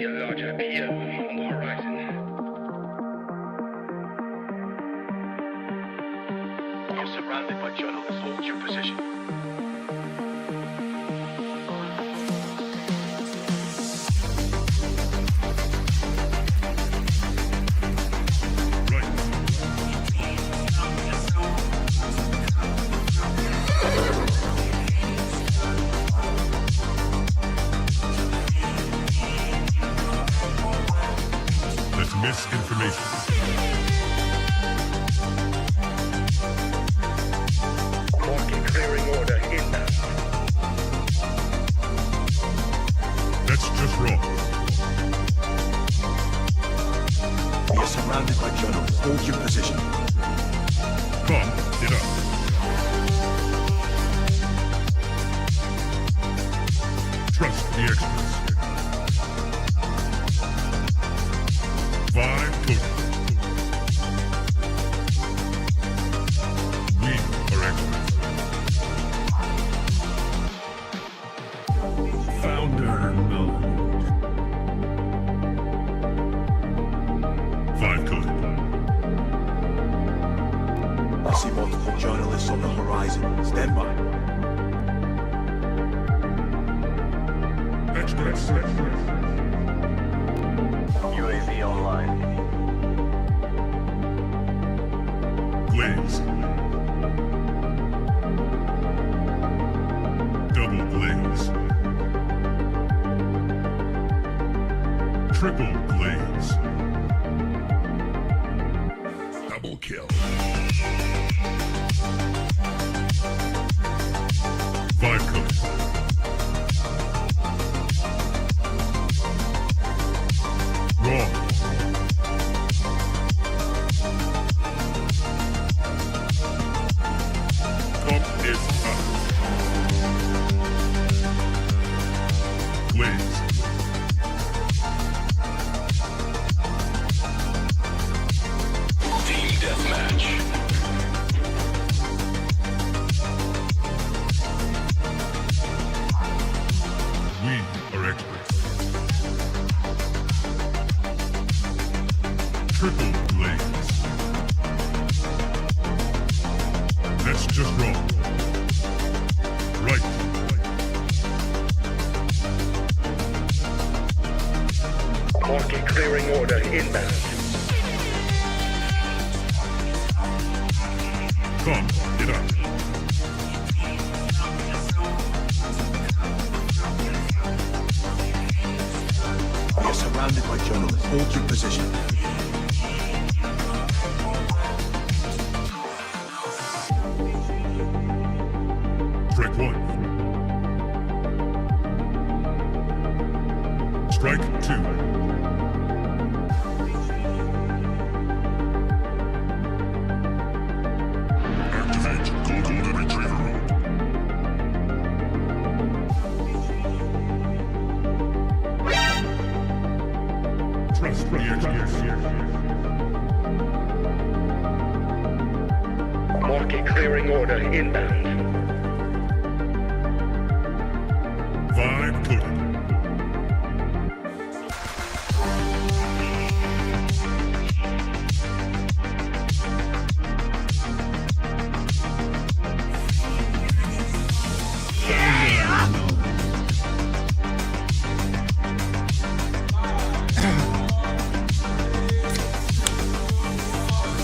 see a large appear on the horizon. You're surrounded by journalists. Hold your position. Misinformation. Market clearing order inbound. That's just wrong. We are surrounded by journalists. Hold your position. Come, get up. Trust the experts. Vibe coding. We are experts. Founder mode. Vibe coding. I see multiple journalists on the horizon. Stand by. Experts. UAV online. Glaze. Double glaze. Triple glaze. Double kill. Vibe code. Wrong. Pump is up. Glaze. Team deathmatch. We are experts. Triple glaze. That's just wrong. Right. Market clearing order inbound. Come, get up. We are surrounded by journalists. Hold your position. Strike one. Strike two. Activate Golden Retriever mode. Trust the experts. Market clearing order inbound. Vibe coded.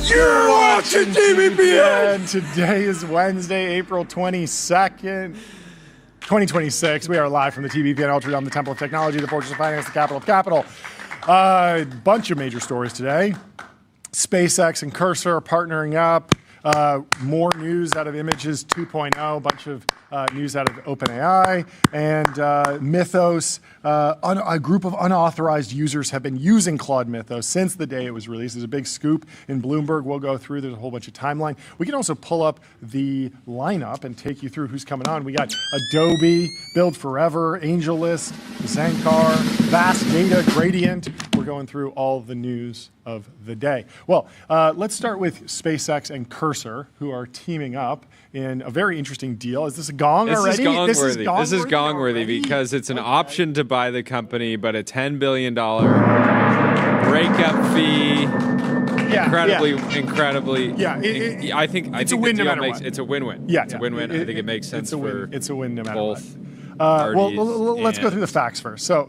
You're watching TVPN! Today is Wednesday, April 22nd, 2026. We are live from the TVPN Ultra Dome, the Temple of Technology, the Fortress of Finance, the capital of capital. Bunch of major stories today. SpaceX and Cursor are partnering up. More news out of Images 2.0, a bunch of news out of OpenAI, and Mythos. A group of unauthorized users have been using Claude Mythos since the day it was released. There's a big scoop in Bloomberg we'll go through. There's a whole bunch of timeline. We can also pull up the lineup and take you through who's coming on. We got Adobe, BuildForever, AngelList, Zanskar, Vast Data, Gradient, we're going through all the news of the day. Well, let's start with SpaceX and Cursor, who are teaming up in a very interesting deal. Is this a gong already? This is gong-worthy because it's an option to buy the company, but a $10 billion breakup fee. Incredibly. Yeah, I think it's a win no matter what. It's a win-win. Yeah, it's a win-win. I think it makes sense for it's a win no matter both what. Well, parties. let's go through the facts first. So,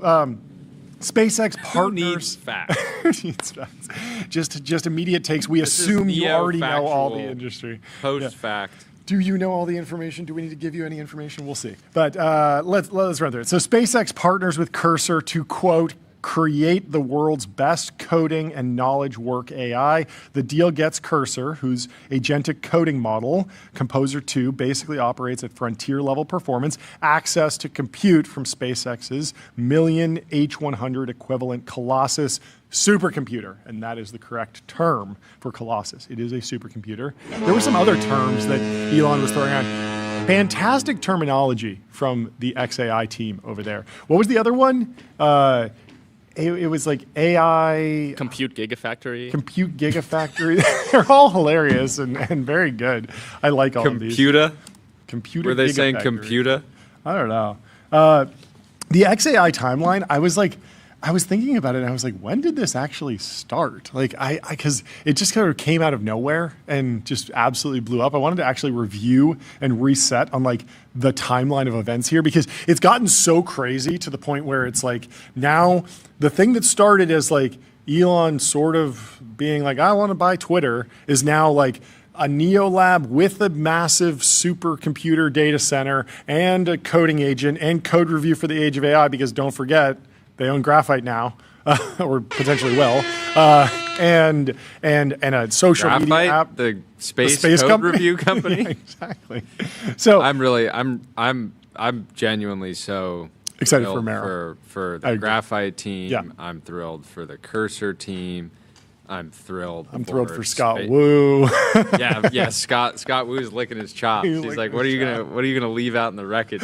SpaceX partners. Who needs facts? Who needs facts? Just immediate takes. We assume you already know all the industry. Post-fact. Do you know all the information? Do we need to give you any information? We'll see. But let's run through it. So SpaceX partners with Cursor to, quote, create the world's best coding and knowledge work AI. The deal gets Cursor, whose agentic coding model, Composer 2, basically operates at frontier level performance, access to compute from SpaceX's million H100 equivalent Colossus supercomputer. And that is the correct term for Colossus. It is a supercomputer. There were some other terms that Elon was throwing out. Fantastic terminology from the XAI team over there. What was the other one? It was like AI... Compute Gigafactory. Compute Gigafactory. They're all hilarious and very good. I like all of these. Computer Were they saying Gigafactory. computer? I don't know. The XAI timeline, I was thinking about it and I was like, when did this actually start? Like, because it just kind of came out of nowhere and just absolutely blew up. I wanted to actually review and reset on like the timeline of events here because it's gotten so crazy to the point where it's like now the thing that started as like Elon sort of being like, I want to buy Twitter is now like a NeoLab with a massive supercomputer data center and a coding agent and code review for the age of AI because don't forget, they own Graphite now, or potentially will, and a social Graphite, media app, the space code company? review company. Yeah, exactly. So I'm genuinely so excited for thrilled Mara. for the Graphite team. Yeah. I'm thrilled for the Cursor team. I'm thrilled. I'm thrilled for Scott Wu. yeah. Scott Wu's licking his chops. He's like, what are you gonna leave out in the wreckage?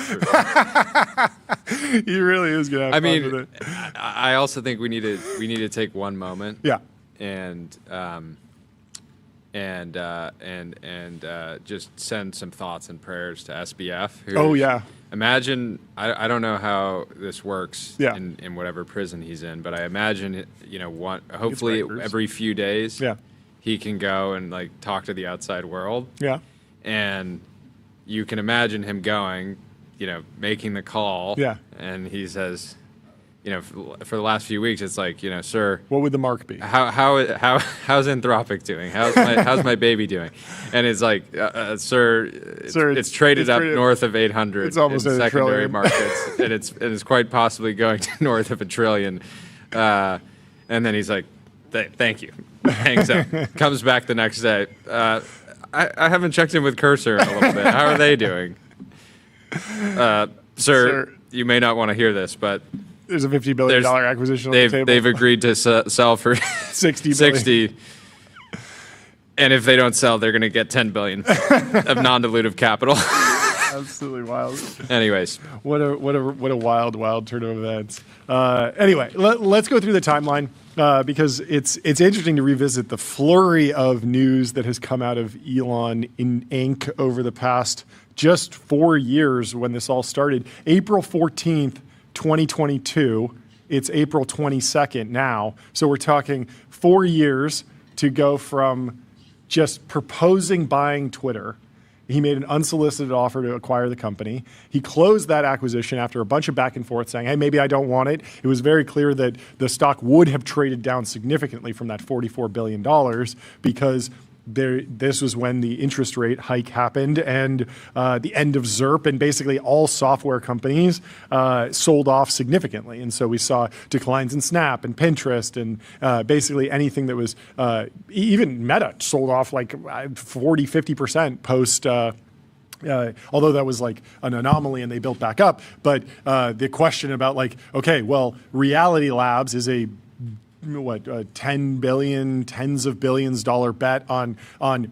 He really is gonna have fun with it. I also think we need to take one moment. Yeah. And just send some thoughts and prayers to SBF. Oh yeah. Imagine, I don't know how this works Yeah. in whatever prison he's in, but I imagine, hopefully every few days he can go and like talk to the outside world. Yeah. And you can imagine him going, making the call. Yeah. And he says, for the last few weeks, it's like, sir. What would the mark be? How's Anthropic doing? How's my baby doing? And it's like, sir, it's traded up north of 800 it's almost in secondary trillion. markets, and it's quite possibly going to north of $1 trillion. And then he's like, thank you. Hangs up. Comes back the next day. I haven't checked in with Cursor in a little bit. How are they doing? Sir, you may not want to hear this, but there's a $50 billion acquisition on the table. They've agreed to sell for 60. And if they don't sell, they're going to get $10 billion of non-dilutive capital. Absolutely wild. Anyways, what a wild turn of events. Anyway, let's go through the timeline because it's interesting to revisit the flurry of news that has come out of Elon Inc. over the past just 4 years when this all started. April 14th. 2022, it's April 22nd now. So we're talking 4 years to go from just proposing buying Twitter. He made an unsolicited offer to acquire the company. He closed that acquisition after a bunch of back and forth saying, hey, maybe I don't want it. It was very clear that the stock would have traded down significantly from that $44 billion because this was when the interest rate hike happened and the end of ZERP, and basically all software companies sold off significantly. And so we saw declines in Snap and Pinterest and basically anything that was, even Meta sold off like 40, 50% post although that was like an anomaly and they built back up. But the question about like, okay, well, Reality Labs is a 10 billion, tens of billions dollar bet on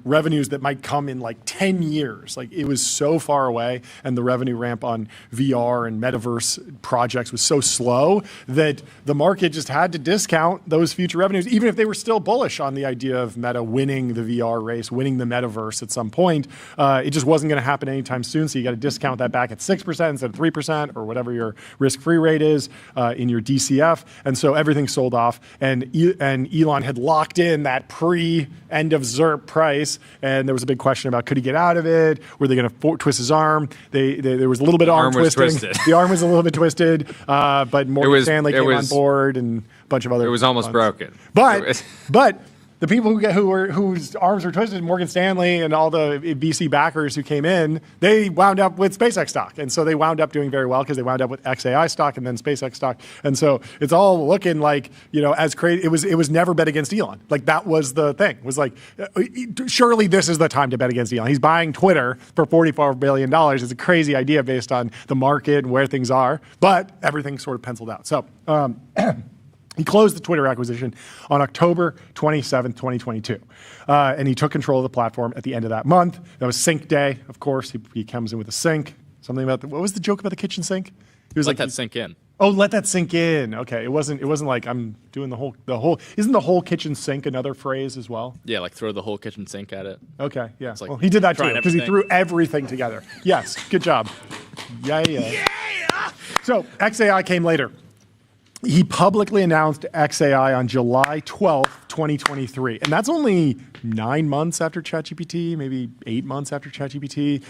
revenues that might come in like 10 years. Like it was so far away, and the revenue ramp on VR and metaverse projects was so slow that the market just had to discount those future revenues, even if they were still bullish on the idea of Meta winning the VR race, winning the metaverse at some point. It just wasn't going to happen anytime soon, so you got to discount that back at 6% instead of 3% or whatever your risk-free rate is in your DCF. And so everything sold off, and Elon had locked in that pre-end of ZERP price, and there was a big question about could he get out of it? Were they going to twist his arm? There was a little bit of arm twisting. The arm was a little bit twisted, but Morgan Stanley came on board and a bunch of other. It was almost broken. But the people whose arms were twisted, Morgan Stanley and all the VC backers who came in, they wound up with SpaceX stock. And so they wound up doing very well because they wound up with XAI stock and then SpaceX stock. And so it's all looking like, as crazy. It was never bet against Elon. Like that was the thing. It was like, surely this is the time to bet against Elon. He's buying Twitter for $44 billion. It's a crazy idea based on the market and where things are. But everything sort of penciled out. So, he closed the Twitter acquisition on October 27th, 2022. And he took control of the platform at the end of that month. That was sink day, of course. He comes in with a sink. Something about what was the joke about the kitchen sink? He was let that sink in. Oh, let that sink in. Okay. It wasn't like I'm doing the whole isn't the whole kitchen sink another phrase as well? Yeah, like throw the whole kitchen sink at it. Okay, yeah. Like well, he did that too, because he threw everything together. Yes, good job. Yeah. So XAI came later. He publicly announced XAI on July 12th, 2023. And that's only 9 months after ChatGPT, maybe 8 months after ChatGPT.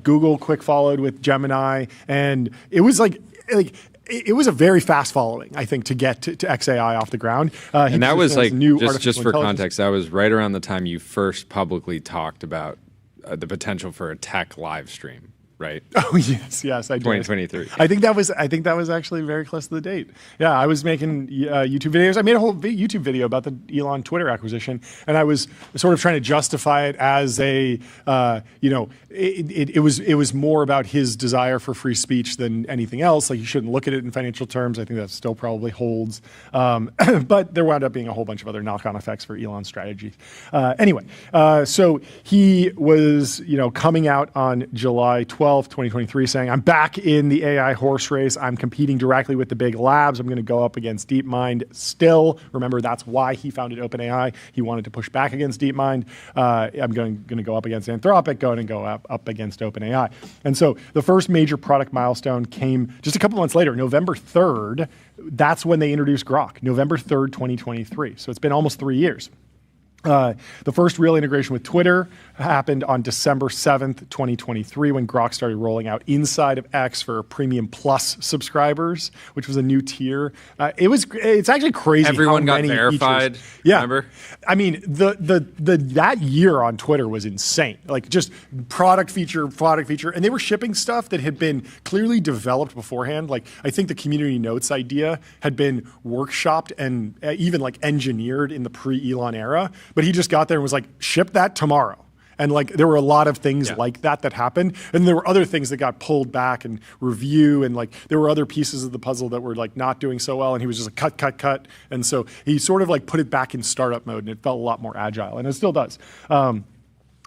Google quick followed with Gemini. And it was it was a very fast following, I think, to get to XAI off the ground. And that was like, just for context, that was right around the time you first publicly talked about the potential for a tech live stream. Right. Oh yes, I did. 2023. I think that was actually very close to the date. Yeah, I was making YouTube videos. I made a whole YouTube video about the Elon Twitter acquisition, and I was sort of trying to justify it as a, it was more about his desire for free speech than anything else. Like you shouldn't look at it in financial terms. I think that still probably holds, but there wound up being a whole bunch of other knock-on effects for Elon's strategy. Anyway, so he was coming out on July 12th. 2023, saying, I'm back in the AI horse race. I'm competing directly with the big labs. I'm going to go up against DeepMind still. Remember, that's why he founded OpenAI. He wanted to push back against DeepMind. I'm going to go up against Anthropic, going to go up against OpenAI. And so the first major product milestone came just a couple months later, November 3rd. That's when they introduced Grok, November 3rd, 2023. So it's been almost 3 years. The first real integration with Twitter happened on December 7th, 2023, when Grok started rolling out inside of X for Premium Plus subscribers, which was a new tier. It's actually crazy. Everyone how got many verified. Features. Yeah, remember? I mean, that year on Twitter was insane. Like just product feature, and they were shipping stuff that had been clearly developed beforehand. Like I think the community notes idea had been workshopped and even like engineered in the pre-Elon era. But he just got there and was like, ship that tomorrow. And like there were a lot of things like that happened. And there were other things that got pulled back and review. And like there were other pieces of the puzzle that were like not doing so well. And he was just like cut. And so he sort of like put it back in startup mode, and it felt a lot more agile. And it still does.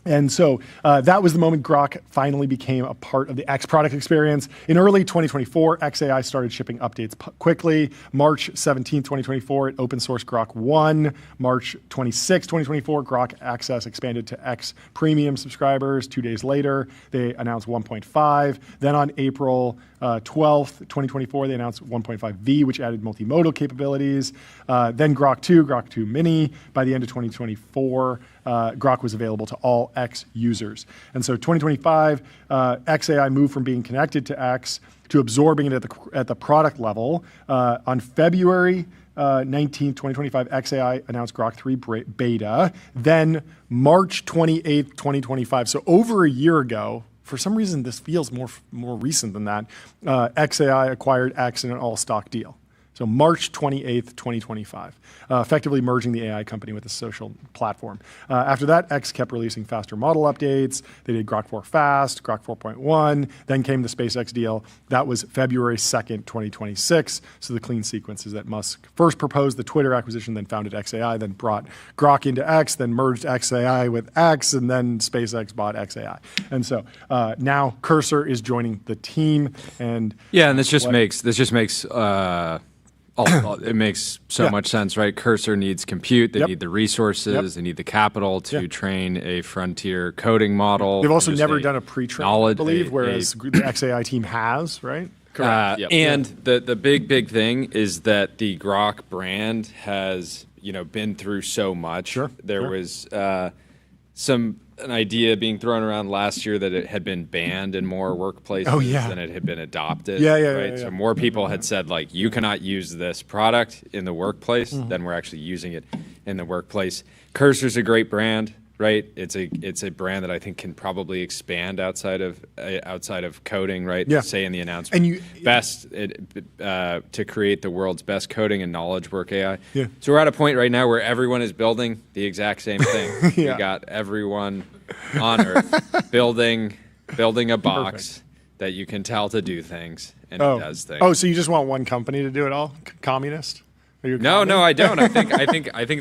And so that was the moment Grok finally became a part of the X product experience. In early 2024, XAI started shipping updates quickly. March 17, 2024, it open sourced Grok 1. March 26, 2024, Grok Access expanded to X Premium subscribers. 2 days later, they announced 1.5. Then on April 12th, 2024, they announced 1.5V, which added multimodal capabilities. Then Grok 2, Grok 2 Mini. By the end of 2024, Grok was available to all X users. And so 2025, XAI moved from being connected to X to absorbing it at the product level. On February 19th, 2025, XAI announced Grok 3 beta. Then March 28th, 2025, so over a year ago, for some reason this feels more recent than that, XAI acquired X in an all-stock deal. So So March 28th, 2025, effectively merging the AI company with the social platform. After that, X kept releasing faster model updates. They did Grok 4 Fast, Grok 4.1, then came the SpaceX deal. That was February 2nd, 2026. So the clean sequence is that Musk first proposed the Twitter acquisition, then founded XAI, then brought Grok into X, then merged XAI with X, and then SpaceX bought XAI. And so now Cursor is joining the team. And this just makes it makes so much sense, right? Cursor needs compute. They need the resources. They need the capital to train a frontier coding model. They've also never done a pre-train, I believe, whereas the XAI team has, right? Correct. And the big thing is that the Grok brand has been through so much. There was an idea being thrown around last year that it had been banned in more workplaces than it had been adopted. So more people had said, like, you cannot use this product in the workplace than we're actually using it in the workplace. Cursor's a great brand, right? It's a brand that I think can probably expand outside of coding, right? Say in the announcement, to create the world's best coding and knowledge work AI. So we're at a point right now where everyone is building the exact same thing. We got everyone on Earth building a box that you can tell to do things, and it does things. Oh, so you just want one company to do it all? Communist? No, I don't. I think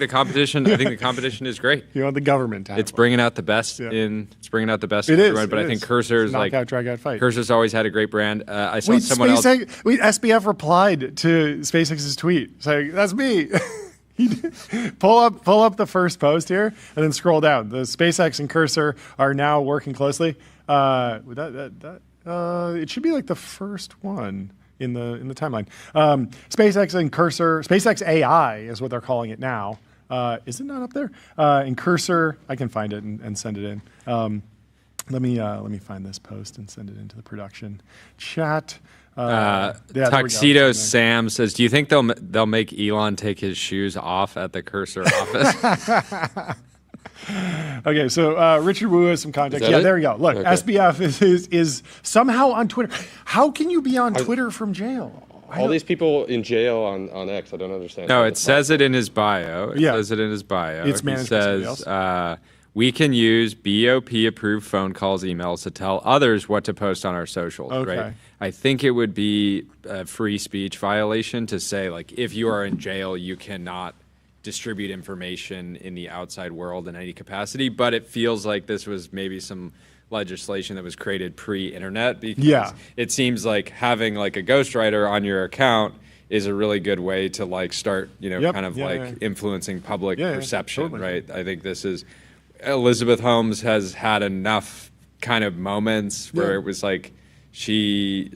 the competition. I think the competition is great. You want the government to have It's bringing out the best in. It's bringing out the best. It in is. everyone, but I think Cursor's like knockout, drag out fight. Cursor's always had a great brand. I saw someone else. SBF replied to SpaceX's tweet saying, "That's me." Pull up the first post here, and then scroll down. The SpaceX and Cursor are now working closely. It should be like the first one in the timeline. SpaceX and Cursor, SpaceX AI is what they're calling it now. Is it not up there? And Cursor, I can find it and send it in. Let me find this post and send it into the production chat. Tuxedo Sam says, "Do you think they'll make Elon take his shoes off at the Cursor office?" Okay, so Richard Wu has some context. There we go. Look, okay. SBF is somehow on Twitter. How can you be on Twitter from jail? All these people in jail on X, I don't understand. No, it says it in his bio. It says it in his bio. It's managed by somebody else. We can use BOP-approved phone calls, emails to tell others what to post on our socials, right? I think it would be a free speech violation to say, like, if you are in jail, you cannot distribute information in the outside world in any capacity. But it feels like this was maybe some legislation that was created pre-internet, because it seems like having like a ghostwriter on your account is a really good way to like start, influencing public perception, totally. Right? I think this is... Elizabeth Holmes has had enough kind of moments where it was like she,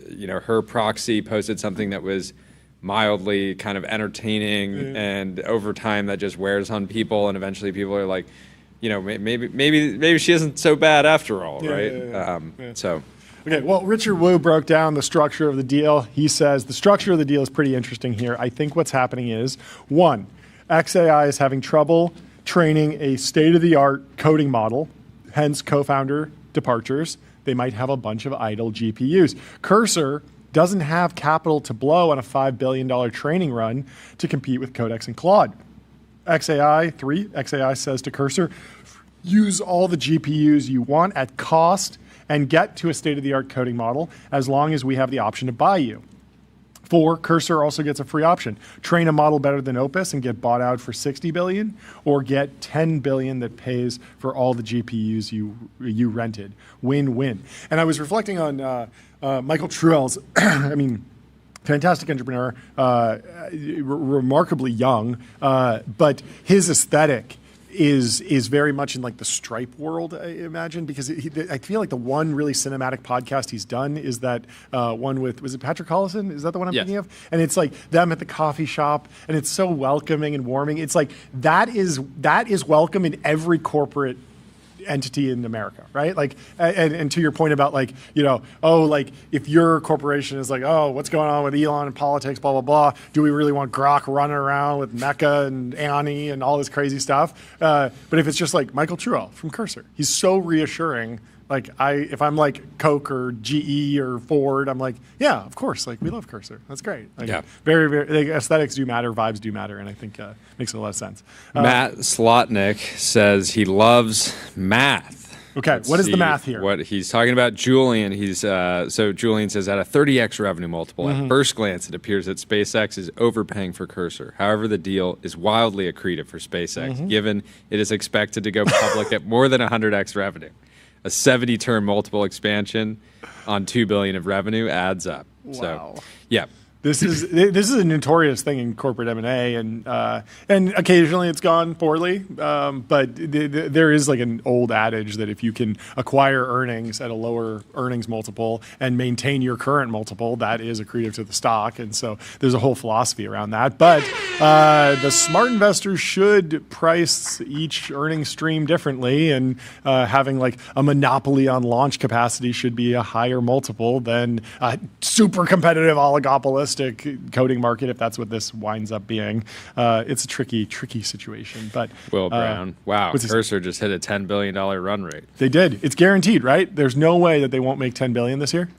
her proxy posted something that was mildly kind of entertaining, and over time that just wears on people, and eventually people are like, maybe she isn't so bad after all, right? So. Okay, well, Richard Wu broke down the structure of the deal. He says the structure of the deal is pretty interesting here. I think what's happening is, one, XAI is having trouble training a state-of-the-art coding model, hence co-founder departures. They might have a bunch of idle GPUs. Cursor doesn't have capital to blow on a $5 billion training run to compete with Codex and Claude. XAI says to Cursor, use all the GPUs you want at cost and get to a state-of-the-art coding model as long as we have the option to buy you. 4, Cursor also gets a free option. Train a model better than Opus and get bought out for $60 billion, or get $10 billion that pays for all the GPUs you rented. Win-win. And I was reflecting on Michael Truell's, fantastic entrepreneur, remarkably young, but his aesthetic is very much in like the Stripe world, I imagine, because I feel like the one really cinematic podcast he's done is that one with, was it Patrick Collison? Is that the one I'm thinking of? And it's like them at the coffee shop, and it's so welcoming and warming. It's like that is welcome in every corporate entity in America, right? Like, and to your point about like, if your corporation is like, oh, what's going on with Elon and politics, blah, blah, blah. Do we really want Grok running around with Mecca and Annie and all this crazy stuff? But if it's just like Michael Truell from Cursor, he's so reassuring Like if I'm like Coke or GE or Ford, I'm like, yeah, of course. Like we love Cursor. That's great. Like, Yeah. Very, very. Like, aesthetics do matter. Vibes do matter, and I think makes a lot of sense. Matt Slotnick says he loves math. Okay, what is the math here? What he's talking about, Julian. So Julian says at a 30x revenue multiple, at first glance, it appears that SpaceX is overpaying for Cursor. However, the deal is wildly accretive for SpaceX, given it is expected to go public at more than 100x revenue. A 70-turn multiple expansion on $2 billion of revenue adds up. Wow. So, yeah. This is a notorious thing in corporate M&A, and occasionally it's gone poorly. But there is like an old adage that if you can acquire earnings at a lower earnings multiple and maintain your current multiple, that is accretive to the stock. And so there's a whole philosophy around that. But the smart investors should price each earnings stream differently, and having like a monopoly on launch capacity should be a higher multiple than a super competitive oligopolistic coding market, if that's what this winds up being. It's a tricky situation. But Will Brown, wow, Cursor just hit a $10 billion run rate. They did. It's guaranteed, right? There's no way that they won't make $10 billion this year.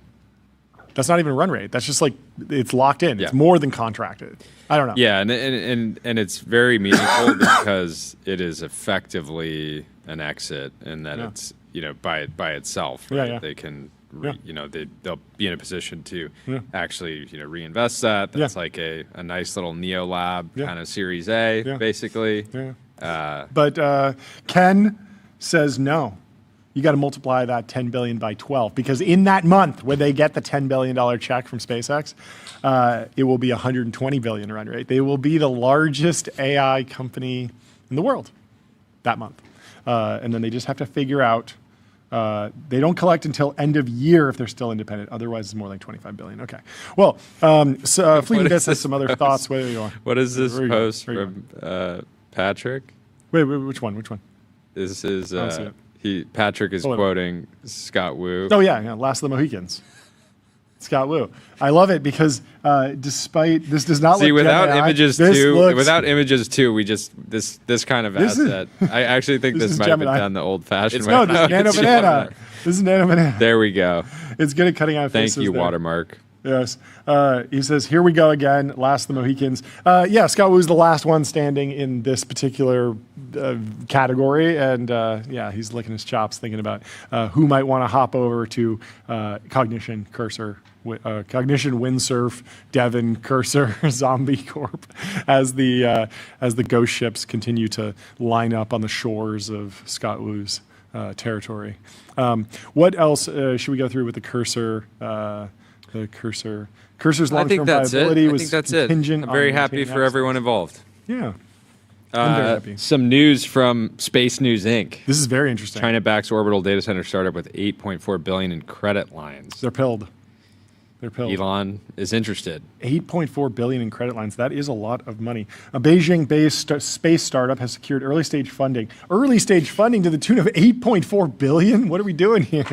That's not even a run rate. That's just like it's locked in. Yeah. It's more than contracted. I don't know. Yeah, and it's very meaningful because it is effectively an exit, and that it's by itself. Right? Yeah. They can. They'll be in a position to actually reinvest that. That's like a nice little neo lab kind of Series A, basically. Yeah. But Ken says no. You got to multiply that 10 billion by 12, because in that month when they get the $10 billion check from SpaceX, it will be $120 billion run rate. They will be the largest AI company in the world that month, and then they just have to figure out. They don't collect until end of year if they're still independent. Otherwise, it's more like 25 billion. Okay. Well, so Fleeting Bits has some other thoughts. What is this post from Patrick? Wait, which one? This is Patrick is quoting Scott Wu. Oh yeah, Last of the Mohicans. Scott Wu. I love it because despite this does not look without Gemini, images too, we just this kind of asset. I actually think this might have been done the old-fashioned way. No, this is Nano Banana. This is Nano Banana. There we go. It's good at cutting out faces. Thank you, there. Watermark. Yes. He says, here we go again, Last of the Mohicans. Scott Wu's the last one standing in this particular category. And he's licking his chops thinking about who might want to hop over to Cognition Cursor, Cognition Windsurf, Devon Cursor, Zombie Corp, as the ghost ships continue to line up on the shores of Scott Wu's territory. What else should we go through with the Cursor? The Cursor's long-term viability was contingent on I'm very happy for everyone involved. Yeah. I'm very happy. Some news from Space News Inc. This is very interesting. China backs orbital data center startup with $8.4 billion in credit lines. They're pilled. Elon is interested. $8.4 billion in credit lines. That is a lot of money. A Beijing-based space startup has secured early-stage funding. Early-stage funding to the tune of $8.4 billion? What are we doing here?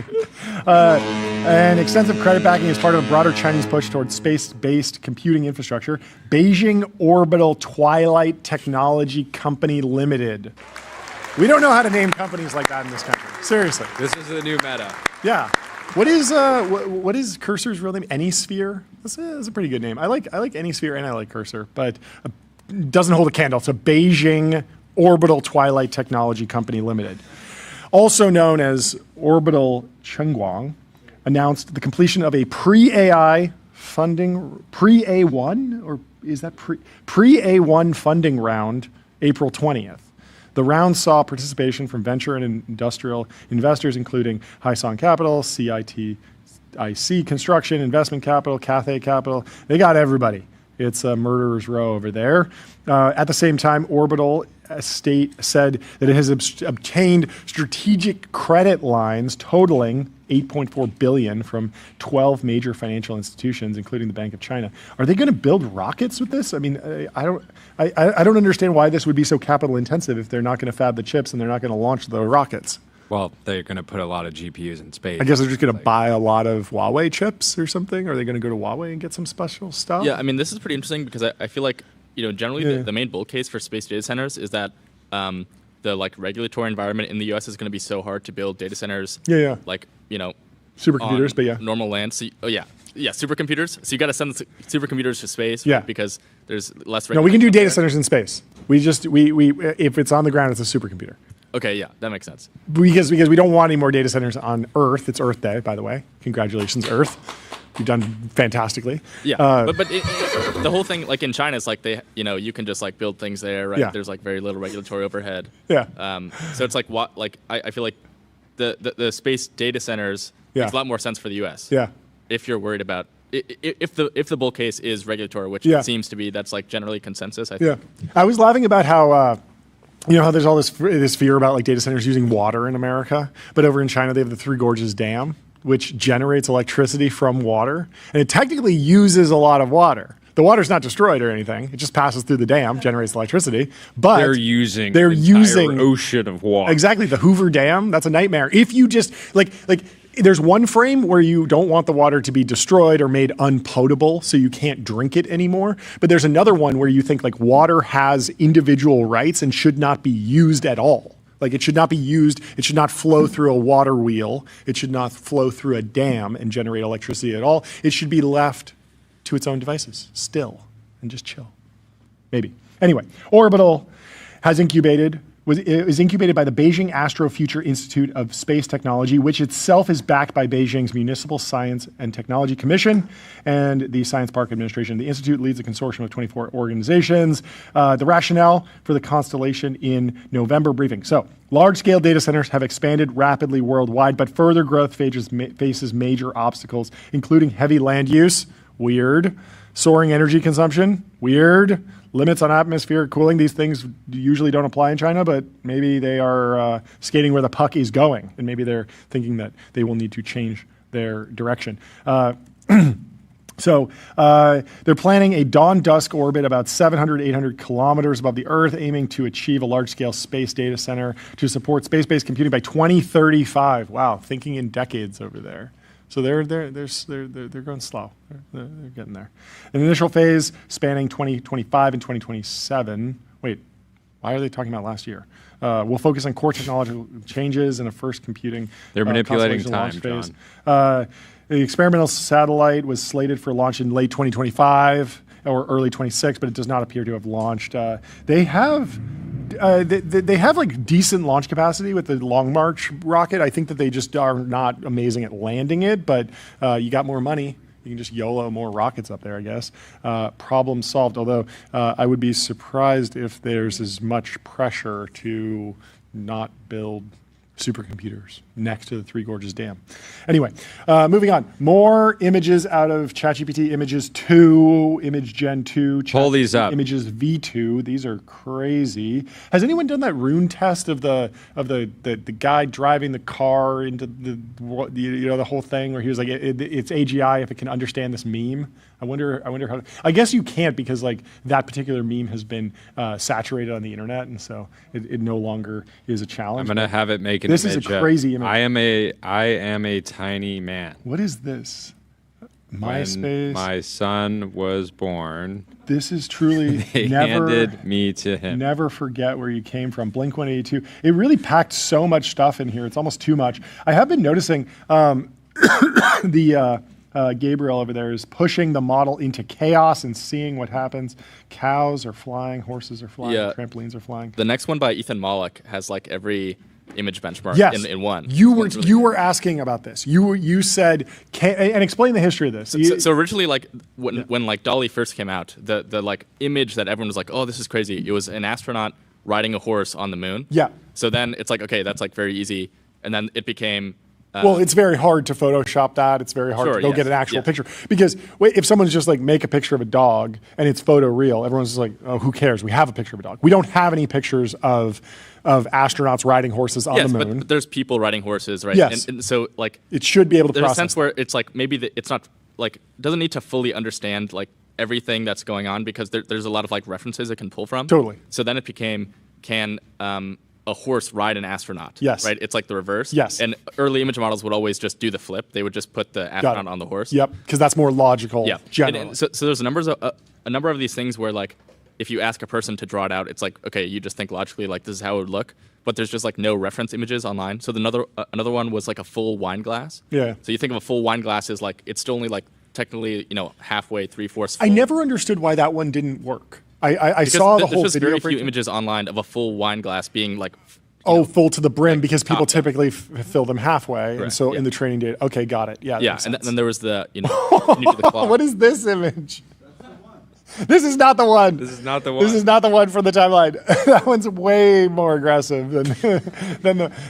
And extensive credit backing as part of a broader Chinese push towards space-based computing infrastructure. Beijing Orbital Twilight Technology Company Limited. We don't know how to name companies like that in this country. Seriously. This is the new meta. Yeah. What is Cursor's real name? Anysphere? That's a pretty good name. I like Anysphere and I like Cursor, but it doesn't hold a candle to Beijing Orbital Twilight Technology Company Limited, also known as Orbital Chengguang, announced the completion of a pre-AI funding, pre-A1, or is that pre-A1 funding round, April 20th. The round saw participation from venture and industrial investors, including Hyson Capital, CITIC Construction, Investment Capital, Cathay Capital. They got everybody. It's a murderer's row over there. At the same time, Orbital Estate said that it has obtained strategic credit lines totaling $8.4 billion from 12 major financial institutions, including the Bank of China. Are they going to build rockets with this? I mean, I don't understand why this would be so capital intensive if they're not going to fab the chips and they're not going to launch the rockets. Well, they're going to put a lot of GPUs in space. I guess they're just going to buy a lot of Huawei chips or something. Are they going to go to Huawei and get some special stuff? Yeah, I mean, this is pretty interesting because I feel like, generally the main bull case for space data centers is that the like regulatory environment in the U.S. is going to be so hard to build data centers. Yeah. Like, supercomputers, but yeah. Normal land. So, supercomputers. So you got to send the supercomputers to space. Yeah. Right? Because there's less. No, we can do data centers in space. We if it's on the ground, it's a supercomputer. Okay, yeah, that makes sense. Because we don't want any more data centers on Earth. It's Earth Day, by the way. Congratulations, Earth. You've done fantastically. Yeah, but the whole thing, like in China, is like you can just like build things there, right? Yeah. There's like very little regulatory overhead. Yeah. So it's like I feel like the space data centers makes a lot more sense for the U.S. Yeah. If you're worried about if the bull case is regulatory, which it seems to be, that's like generally consensus. I think. Yeah. I was laughing about how. How there's all this fear about like data centers using water in America, but over in China they have the Three Gorges Dam, which generates electricity from water, and it technically uses a lot of water. The water's not destroyed or anything; it just passes through the dam, generates electricity. But they're using an ocean of water. Exactly, the Hoover Dam. That's a nightmare. If you just like. There's one frame where you don't want the water to be destroyed or made unpotable, so you can't drink it anymore. But there's another one where you think like water has individual rights and should not be used at all. Like it should not be used. It should not flow through a water wheel. It should not flow through a dam and generate electricity at all. It should be left to its own devices, still, and just chill. Maybe. Anyway, Orbital is incubated by the Beijing Astrofuture Institute of Space Technology, which itself is backed by Beijing's Municipal Science and Technology Commission and the Science Park Administration. The institute leads a consortium of 24 organizations. The rationale for the constellation in November briefing. So, large-scale data centers have expanded rapidly worldwide, but further growth faces major obstacles, including heavy land use, weird, soaring energy consumption, weird, limits on atmospheric cooling. These things usually don't apply in China, but maybe they are skating where the puck is going, and maybe they're thinking that they will need to change their direction. So they're planning a dawn-dusk orbit about 700, 800 kilometers above the Earth, aiming to achieve a large-scale space data center to support space-based computing by 2035. Wow, thinking in decades over there. So they're going slow. They're getting there. An initial phase spanning 2025 and 2027. Wait, why are they talking about last year? We'll focus on core technological changes in a first computing. They're manipulating time, John. The experimental satellite was slated for launch in late 2025 or early 26, but it does not appear to have launched. They have like decent launch capacity with the Long March rocket. I think that they just are not amazing at landing it, but you got more money. You can just YOLO more rockets up there, I guess. Problem solved, although I would be surprised if there's as much pressure to not build supercomputers next to the Three Gorges Dam. Anyway, moving on. More images out of ChatGPT Images 2, Image Gen 2. Pull these up. Images V2. These are crazy. Has anyone done that rune test of the guy driving the car into the whole thing where he was like, it's AGI if it can understand this meme? I wonder how. I guess you can't because like that particular meme has been saturated on the internet, and so it no longer is a challenge. I'm gonna have it make an this image. This is a crazy image. I am a tiny man. What is this? MySpace. When my son was born. This is truly they handed me to him. Never forget where you came from. Blink 182. It really packed so much stuff in here. It's almost too much. I have been noticing Gabriel over there is pushing the model into chaos and seeing what happens. Cows are flying, horses are flying, trampolines are flying. The next one by Ethan Mollick has like every image benchmark in one. You were asking about this. You said and explain the history of this. So originally, like when like DALL-E first came out, the like image that everyone was like, oh, this is crazy. It was an astronaut riding a horse on the moon. Yeah. So then it's like, okay, that's like very easy, and then it became. Well, it's very hard to Photoshop that. It's very hard to go get an actual picture. Because if someone's just like make a picture of a dog and it's photo real, everyone's just like, oh, who cares? We have a picture of a dog. We don't have any pictures of astronauts riding horses on the moon. But there's people riding horses, right? Yes. And so like it should be able to there's process. A sense where it's like maybe it's not like doesn't need to fully understand like everything that's going on because there's a lot of like references it can pull from. Totally. So then it became a horse ride an astronaut. Yes. Right? It's like the reverse. Yes. And early image models would always just do the flip. They would just put the astronaut on the horse. Yep, because that's more logical. Yeah. Generally. So there's a number of these things where like if you ask a person to draw it out, it's like, okay, you just think logically like this is how it would look, but there's just like no reference images online. So another one was like a full wine glass. Yeah. So you think of a full wine glass as like it's still only like technically halfway, 3/4 full. I never understood why that one didn't work. I saw the whole there's video. Very few images online of a full wine glass being like full to the brim, like because people top down. typically fill them halfway, and so in the training data. Okay, got it. Yeah. Yeah, and then there was the you need to the clock. What is this image? This is not the one. This is not the one. This is not the one for the timeline. That one's way more aggressive than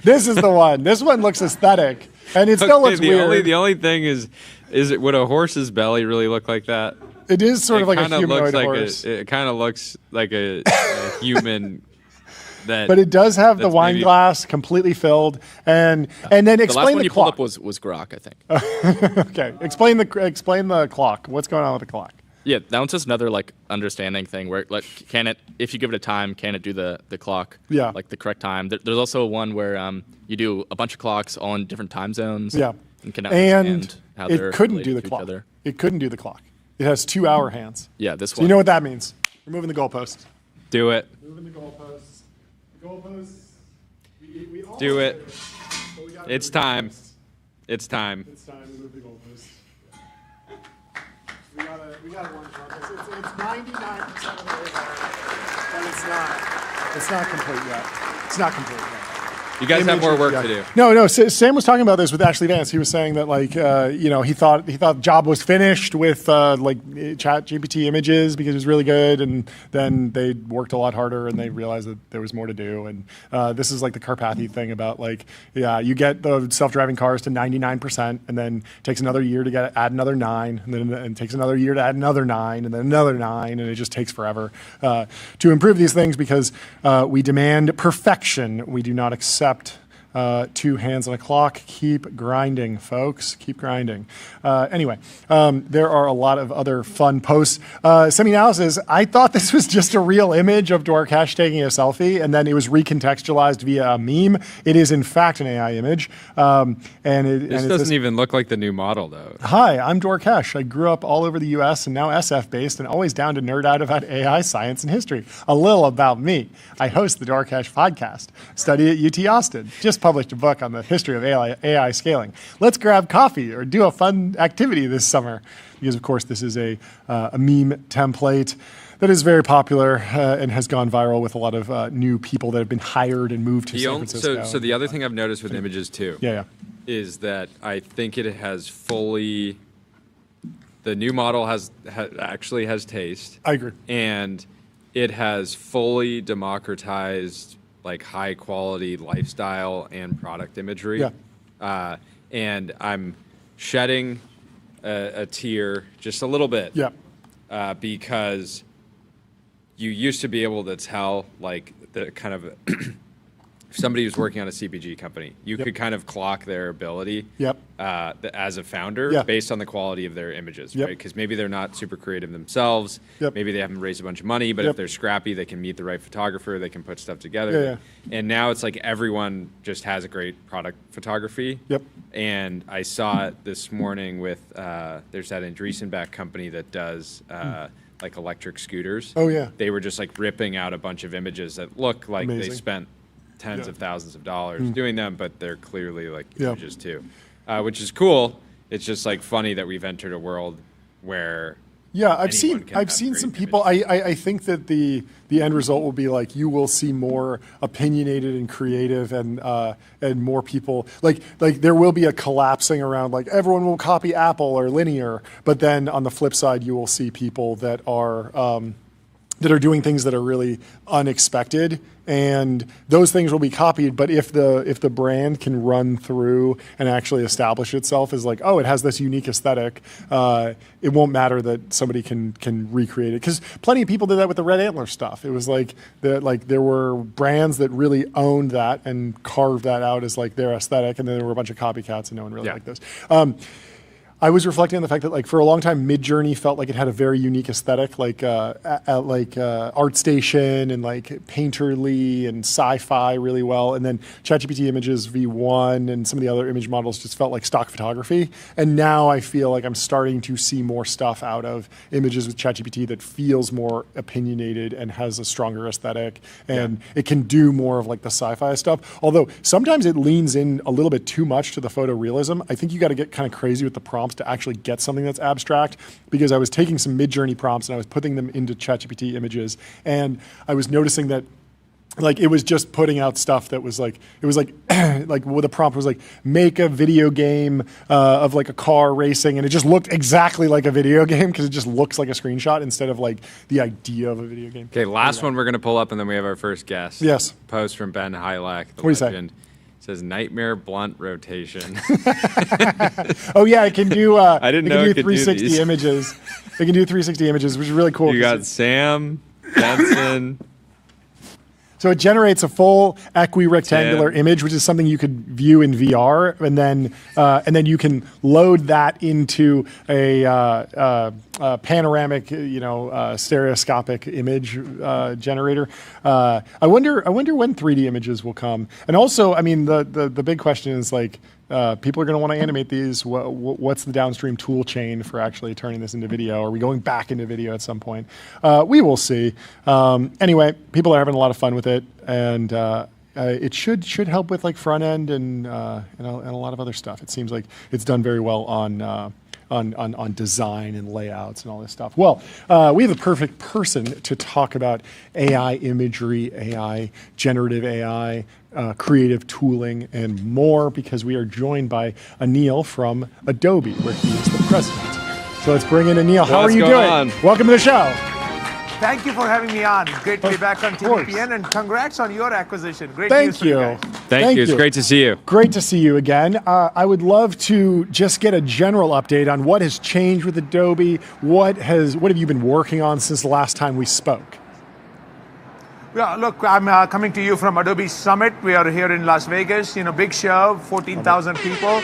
this is the one. This one looks aesthetic, and it still looks weird. The only thing is would a horse's belly really look like that? It is sort of like a humanoid like horse. it kind of looks like a human. But it does have the wine glass completely filled, and then explain the last one you clock. pulled up was Grok, I think. Okay, explain the clock. What's going on with the clock? Yeah, that one's just another like understanding thing where like can it, if you give it a time, can it do the clock? Yeah. Like the correct time. There's also one where you do a bunch of clocks all in different time zones. Yeah. And can understand how they're it couldn't do related the to each clock. other. It couldn't do the clock. It has 2-hour hands. Yeah, this So one. you know what that means? We're moving the goalposts. Do it. Moving the goalposts. The goalposts. We all Do it. it, but we gotta It's move the time. goalposts. It's time. It's time to move the goalposts. We gotta launch on this. It's 99% of the way there, but it's not complete yet. It's not complete yet. You guys have more work to do. No. Sam was talking about this with Ashley Vance. He was saying that he thought the job was finished with ChatGPT images because it was really good, and then they worked a lot harder and they realized that there was more to do. And this is like the Carpathy thing about you get the self-driving cars to 99%, and then it takes another year to add another 9, and then it takes another year to add another 9, and then another 9, and it just takes forever to improve these things because we demand perfection. We do not accept 2 hands on a clock. Keep grinding, folks. Keep grinding. Anyway, there are a lot of other fun posts. Semi-Now says, I thought this was just a real image of Dorkesh taking a selfie, and then it was recontextualized via a meme. It is, in fact, an AI image. This doesn't even look like the new model, though. Hi, I'm Dorkesh. I grew up all over the U.S. and now SF-based and always down to nerd out about AI, science, and history. A little about me. I host the Dorkesh podcast. Study at UT Austin. Just published a book on the history of AI scaling. Let's grab coffee or do a fun activity this summer. Because, of course, this is a meme template that is very popular and has gone viral with a lot of new people that have been hired and moved to San Francisco. So the other thing I've noticed with images, too, is that I think it has fully... The new model actually has taste. I agree. And it has fully democratized like high quality lifestyle and product imagery. Yeah. And I'm shedding a tear just a little bit. Yeah. Because you used to be able to tell like the kind of if somebody who's working on a CPG company, you could kind of clock their ability as a founder based on the quality of their images, right? Because maybe they're not super creative themselves. Maybe they haven't raised a bunch of money, but if they're scrappy, they can meet the right photographer, they can put stuff together. And now it's like everyone just has a great product photography. And I saw it this morning with, there's that Andreessen-backed company that does like electric scooters. Oh, yeah. They were just like ripping out a bunch of images that look like they spent tens of thousands of dollars doing them, but they're clearly like images too, which is cool. It's just like funny that we've entered a world where I've seen some people. I think that the end result will be like you will see more opinionated and creative and more people like there will be a collapsing around like everyone will copy Apple or linear, but then on the flip side you will see people that are doing things that are really unexpected, and those things will be copied. But if the brand can run through and actually establish itself as like, oh, it has this unique aesthetic, it won't matter that somebody can recreate it. Because plenty of people did that with the Red Antler stuff. It was like there were brands that really owned that and carved that out as like their aesthetic, and then there were a bunch of copycats, and no one really liked those. I was reflecting on the fact that, like, for a long time, Midjourney felt like it had a very unique aesthetic, like ArtStation and like Painterly and Sci-Fi really well, and then ChatGPT Images V1 and some of the other image models just felt like stock photography. And now I feel like I'm starting to see more stuff out of images with ChatGPT that feels more opinionated and has a stronger aesthetic, and it can do more of like the sci-fi stuff. Although sometimes it leans in a little bit too much to the photorealism. I think you got to get kind of crazy with the prompts to actually get something that's abstract, because I was taking some Midjourney prompts and I was putting them into ChatGPT Images, and I was noticing that like it was just putting out stuff that was like, it was like like what the prompt was like, make a video game of like a car racing, and it just looked exactly like a video game because it just looks like a screenshot instead of like the idea of a video game. Okay, last one we're going to pull up, and then we have our first guest. Yes. Post from Ben Hallak, the What do you legend. Say? It says nightmare blunt rotation. Oh yeah, it can do. I didn't know it could do 360 these. images. It can do 360 images, which is really cool. You got Sam, Benson. So it generates a full equirectangular image, which is something you could view in VR, and then you can load that into a panoramic, stereoscopic image generator. I wonder when 3D images will come. And also, I mean, the big question is like, people are going to want to animate these. What's the downstream tool chain for actually turning this into video? Are we going back into video at some point? We will see. Anyway, people are having a lot of fun with it, and it should help with like front end and a lot of other stuff. It seems like it's done very well on design and layouts and all this stuff. Well, we have the perfect person to talk about AI imagery, AI, generative AI, creative tooling, and more, because we are joined by Anil from Adobe, where he is the president. So let's bring in Anil. How are you doing? Welcome to the show. Thank you for having me on. Great to be back on TVPN, and congrats on your acquisition. Great Thank news for you guys. Thank you. It's great to see you. Great to see you again. I would love to just get a general update on what has changed with Adobe. What have you been working on since the last time we spoke? Yeah, look, I'm coming to you from Adobe Summit. We are here in Las Vegas. Big show, 14,000 people.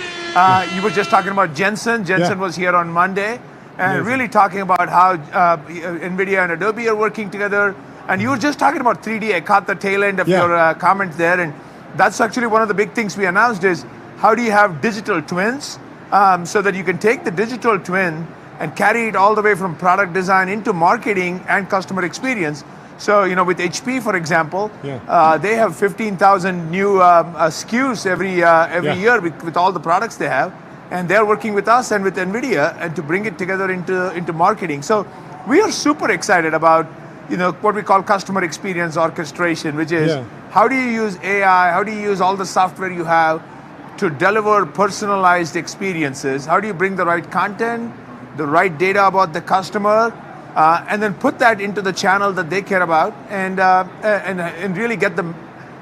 You were just talking about Jensen. Jensen was here on Monday. And really talking about how Nvidia and Adobe are working together. And you were just talking about 3D. I caught the tail end of your comment there. And that's actually one of the big things we announced is how do you have digital twins so that you can take the digital twin and carry it all the way from product design into marketing and customer experience. So, with HP, for example, they have 15,000 new SKUs every year with all the products they have. And they're working with us and with Nvidia and to bring it together into marketing. So we are super excited about what we call customer experience orchestration, which is how do you use AI, how do you use all the software you have to deliver personalized experiences? How do you bring the right content, the right data about the customer, and then put that into the channel that they care about, and really get the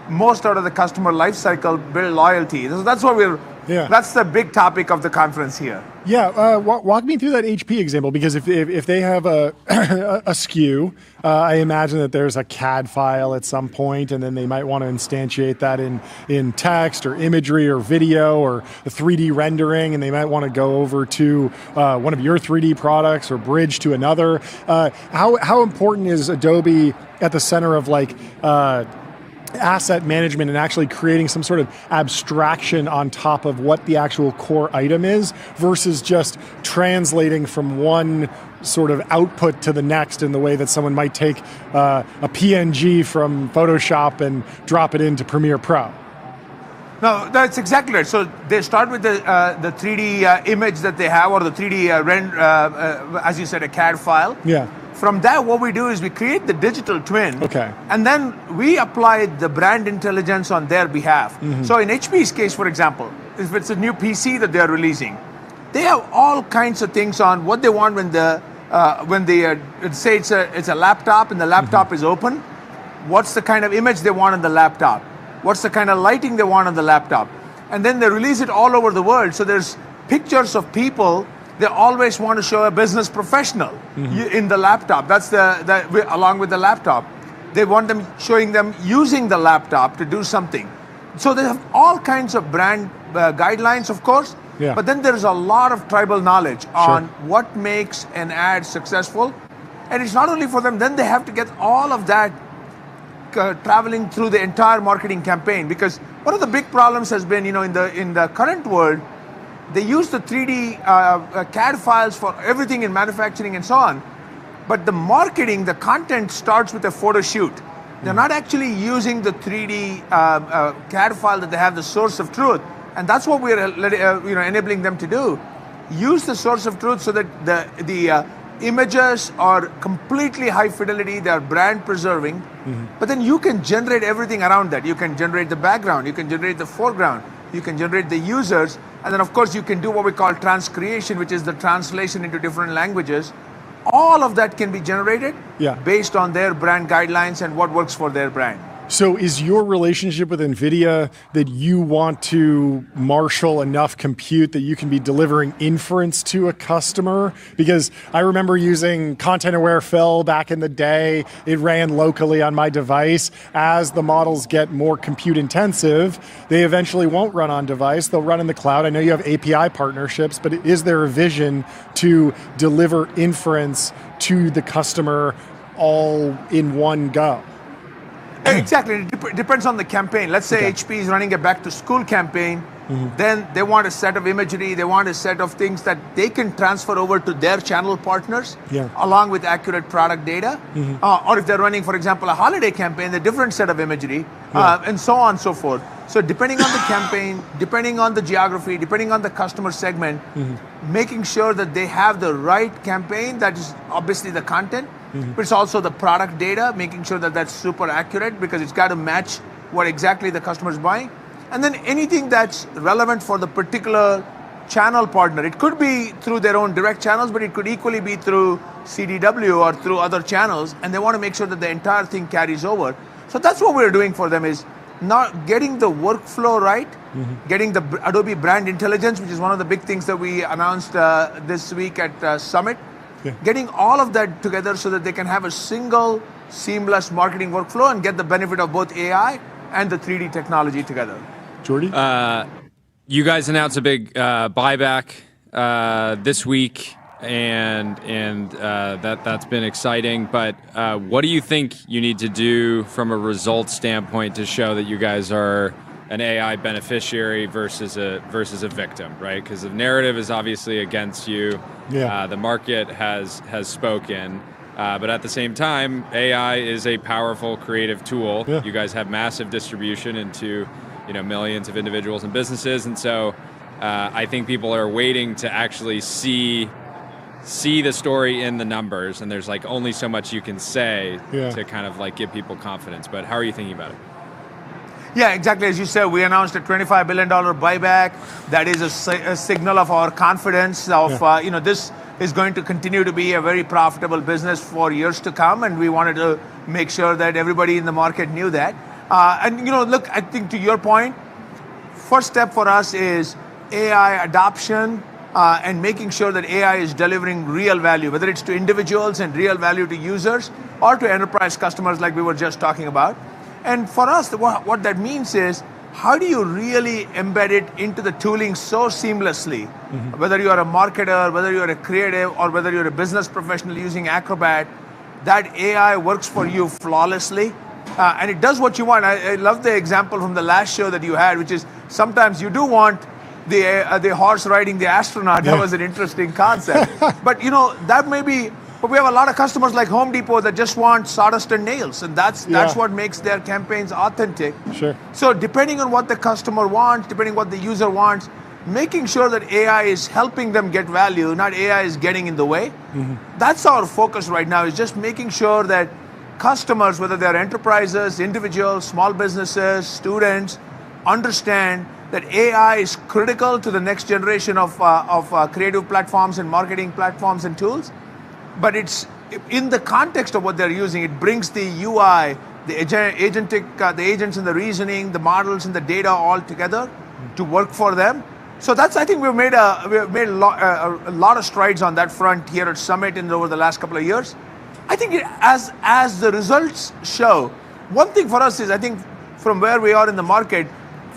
most out of the customer life cycle, build loyalty. So that's what that's the big topic of the conference here. Yeah, walk me through that HP example, because if they have a SKU, I imagine that there's a CAD file at some point, and then they might want to instantiate that in text or imagery or video or a 3D rendering, and they might want to go over to one of your 3D products or bridge to another. How important is Adobe at the center of like asset management and actually creating some sort of abstraction on top of what the actual core item is versus just translating from one sort of output to the next in the way that someone might take a PNG from Photoshop and drop it into Premiere Pro? No, that's exactly right. So they start with the 3D image that they have, or the 3D render, as you said, a CAD file. Yeah. From that, what we do is we create the digital twin, and then we apply the brand intelligence on their behalf. So in HP's case, for example, if it's a new PC that they're releasing, they have all kinds of things on what they want when they say it's a laptop and the laptop is open. What's the kind of image they want on the laptop? What's the kind of lighting they want on the laptop? And then they release it all over the world. So there's pictures of people. They always want to show a business professional in the laptop. That's along with the laptop. They want them showing them using the laptop to do something. So they have all kinds of brand guidelines, of course, Yeah. But then there's a lot of tribal knowledge on what makes an ad successful. And it's not only for them, then they have to get all of that traveling through the entire marketing campaign. Because one of the big problems has been, in the current world, they use the 3D CAD files for everything in manufacturing and so on. But the marketing, the content starts with a photo shoot. They're not actually using the 3D CAD file that they have, the source of truth. And that's what we're enabling them to do. Use the source of truth so that the images are completely high fidelity, they are brand preserving, but then you can generate everything around that. You can generate the background, you can generate the foreground, you can generate the users, and then of course you can do what we call transcreation, which is the translation into different languages. All of that can be generated based on their brand guidelines and what works for their brand. So is your relationship with Nvidia that you want to marshal enough compute that you can be delivering inference to a customer? Because I remember using content-aware fill back in the day. It ran locally on my device. As the models get more compute intensive, they eventually won't run on device. They'll run in the cloud. I know you have API partnerships, but is there a vision to deliver inference to the customer all in one go? Exactly, it depends on the campaign. Let's say HP is running a back to school campaign, then they want a set of imagery, they want a set of things that they can transfer over to their channel partners along with accurate product data. Or if they're running, for example, a holiday campaign, a different set of imagery, and so on and so forth. So depending on the campaign, depending on the geography, depending on the customer segment, making sure that they have the right campaign, that is obviously the content, but it's also the product data, making sure that that's super accurate because it's got to match what exactly the customer is buying. And then anything that's relevant for the particular channel partner. It could be through their own direct channels, but it could equally be through CDW or through other channels, and they want to make sure that the entire thing carries over. So that's what we're doing for them, is not getting the workflow right, getting the Adobe brand intelligence, which is one of the big things that we announced this week at Summit, getting all of that together so that they can have a single seamless marketing workflow and get the benefit of both AI and the 3D technology together. Jordy? You guys announced a big buyback this week, and that's been exciting. But what do you think you need to do from a results standpoint to show that you guys are an AI beneficiary versus a victim, right? Because the narrative is obviously against you. The market has spoken. But at the same time, AI is a powerful creative tool. You guys have massive distribution into millions of individuals and businesses, and so I think people are waiting to actually see the story in the numbers, and there's only so much you can say to kind of give people confidence. But how are you thinking about it? Yeah, exactly. As you said, we announced a $25 billion buyback. That is a signal of our confidence of, this is going to continue to be a very profitable business for years to come. And we wanted to make sure that everybody in the market knew that. Look, I think to your point, first step for us is AI adoption and making sure that AI is delivering real value, whether it's to individuals and real value to users or to enterprise customers like we were just talking about. And for us, what that means is, how do you really embed it into the tooling so seamlessly? Whether you are a marketer, whether you're a creative, or whether you're a business professional using Acrobat, that AI works for you flawlessly. And it does what you want. I love the example from the last show that you had, which is sometimes you do want the horse riding the astronaut. That was an interesting concept. But that may be. But we have a lot of customers like Home Depot that just want sawdust and nails, and that's what makes their campaigns authentic. So depending on what the customer wants, depending on what the user wants, making sure that AI is helping them get value, not AI is getting in the way. That's our focus right now, is just making sure that customers, whether they're enterprises, individuals, small businesses, students, understand that AI is critical to the next generation of creative platforms and marketing platforms and tools. But it's in the context of what they're using. It brings the UI, the agentic, the agents and the reasoning, the models and the data all together to work for them. So I think we've made a lot of strides on that front here at Summit and over the last couple of years. I think as the results show, one thing for us is, I think from where we are in the market,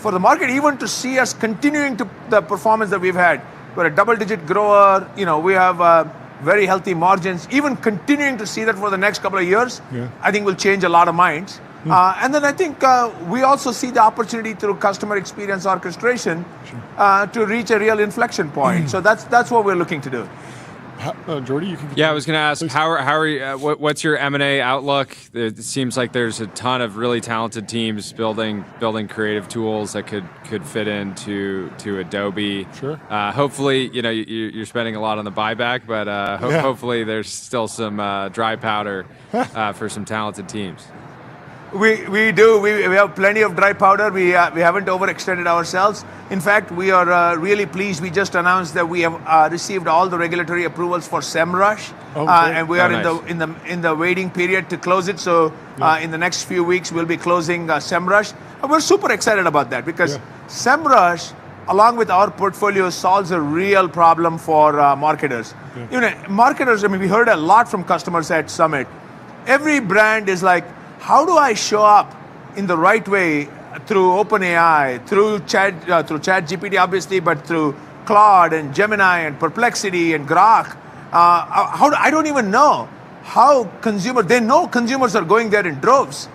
for the market even to see us continuing to the performance that we've had. We're a double-digit grower. We have very healthy margins. Even continuing to see that for the next couple of years, I think will change a lot of minds. And then I think we also see the opportunity through customer experience orchestration to reach a real inflection point. So that's what we're looking to do. Jordy, you can. Yeah, I was going to ask, how are you, what's your M&A outlook? It seems like there's a ton of really talented teams building creative tools that could fit into Adobe. Sure. Hopefully, you're spending a lot on the buyback, but hopefully there's still some dry powder for some talented teams. We do. We have plenty of dry powder. We haven't overextended ourselves. In fact, we are really pleased. We just announced that we have received all the regulatory approvals for SEMrush, and we are in the waiting period to close it. So in the next few weeks, we'll be closing SEMrush, and we're super excited about that because SEMrush, along with our portfolio, solves a real problem for marketers. Marketers. I mean, we heard a lot from customers at Summit. Every brand is like, how do I show up in the right way through OpenAI, through ChatGPT, obviously, but through Claude and Gemini and Perplexity and Grok? I don't even know how they know consumers are going there in droves.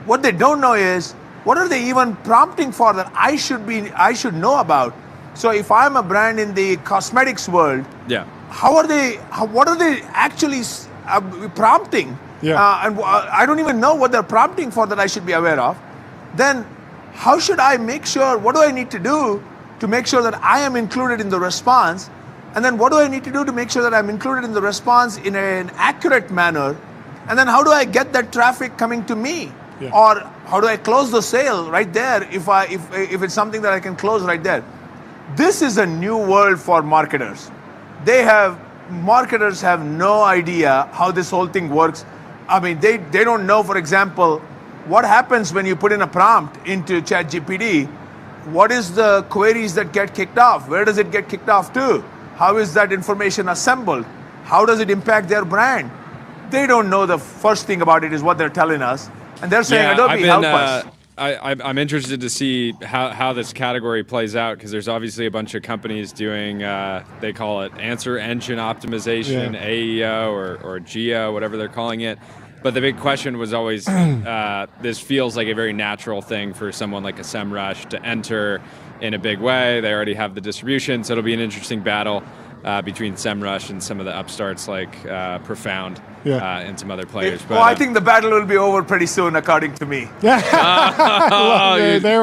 What they don't know is, what are they even prompting for that I should know about? So if I'm a brand in the cosmetics world, what are they actually prompting? And I don't even know what they're prompting for that I should be aware of. Then how should I make sure, what do I need to do to make sure that I am included in the response? And then what do I need to do to make sure that I'm included in the response in an accurate manner? And then how do I get that traffic coming to me? Or how do I close the sale right there if it's something that I can close right there? This is a new world for marketers. Marketers have no idea how this whole thing works. I mean, they don't know, for example, what happens when you put in a prompt into ChatGPT. What is the queries that get kicked off? Where does it get kicked off to? How is that information assembled? How does it impact their brand? They don't know. The first thing about it is what they're telling us. And they're saying, Adobe, help us. I'm interested to see how this category plays out, because there's obviously a bunch of companies doing, they call it answer engine optimization, AEO or GEO, whatever they're calling it. But the big question was always, this feels like a very natural thing for someone like a SEMrush to enter in a big way. They already have the distribution, so it'll be an interesting battle between SEMrush and some of the upstarts like Profound and some other players. But, I think the battle will be over pretty soon, according to me. There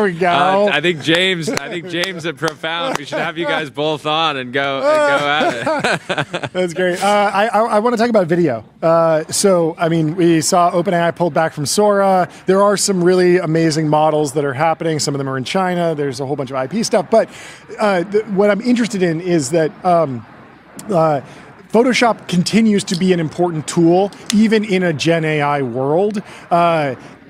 we go. I think James at Profound, we should have you guys both on and go at it. That's great. I want to talk about video. So, I mean, we saw OpenAI pulled back from Sora. There are some really amazing models that are happening. Some of them are in China. There's a whole bunch of IP stuff. But what I'm interested in is that Photoshop continues to be an important tool, even in a Gen AI world,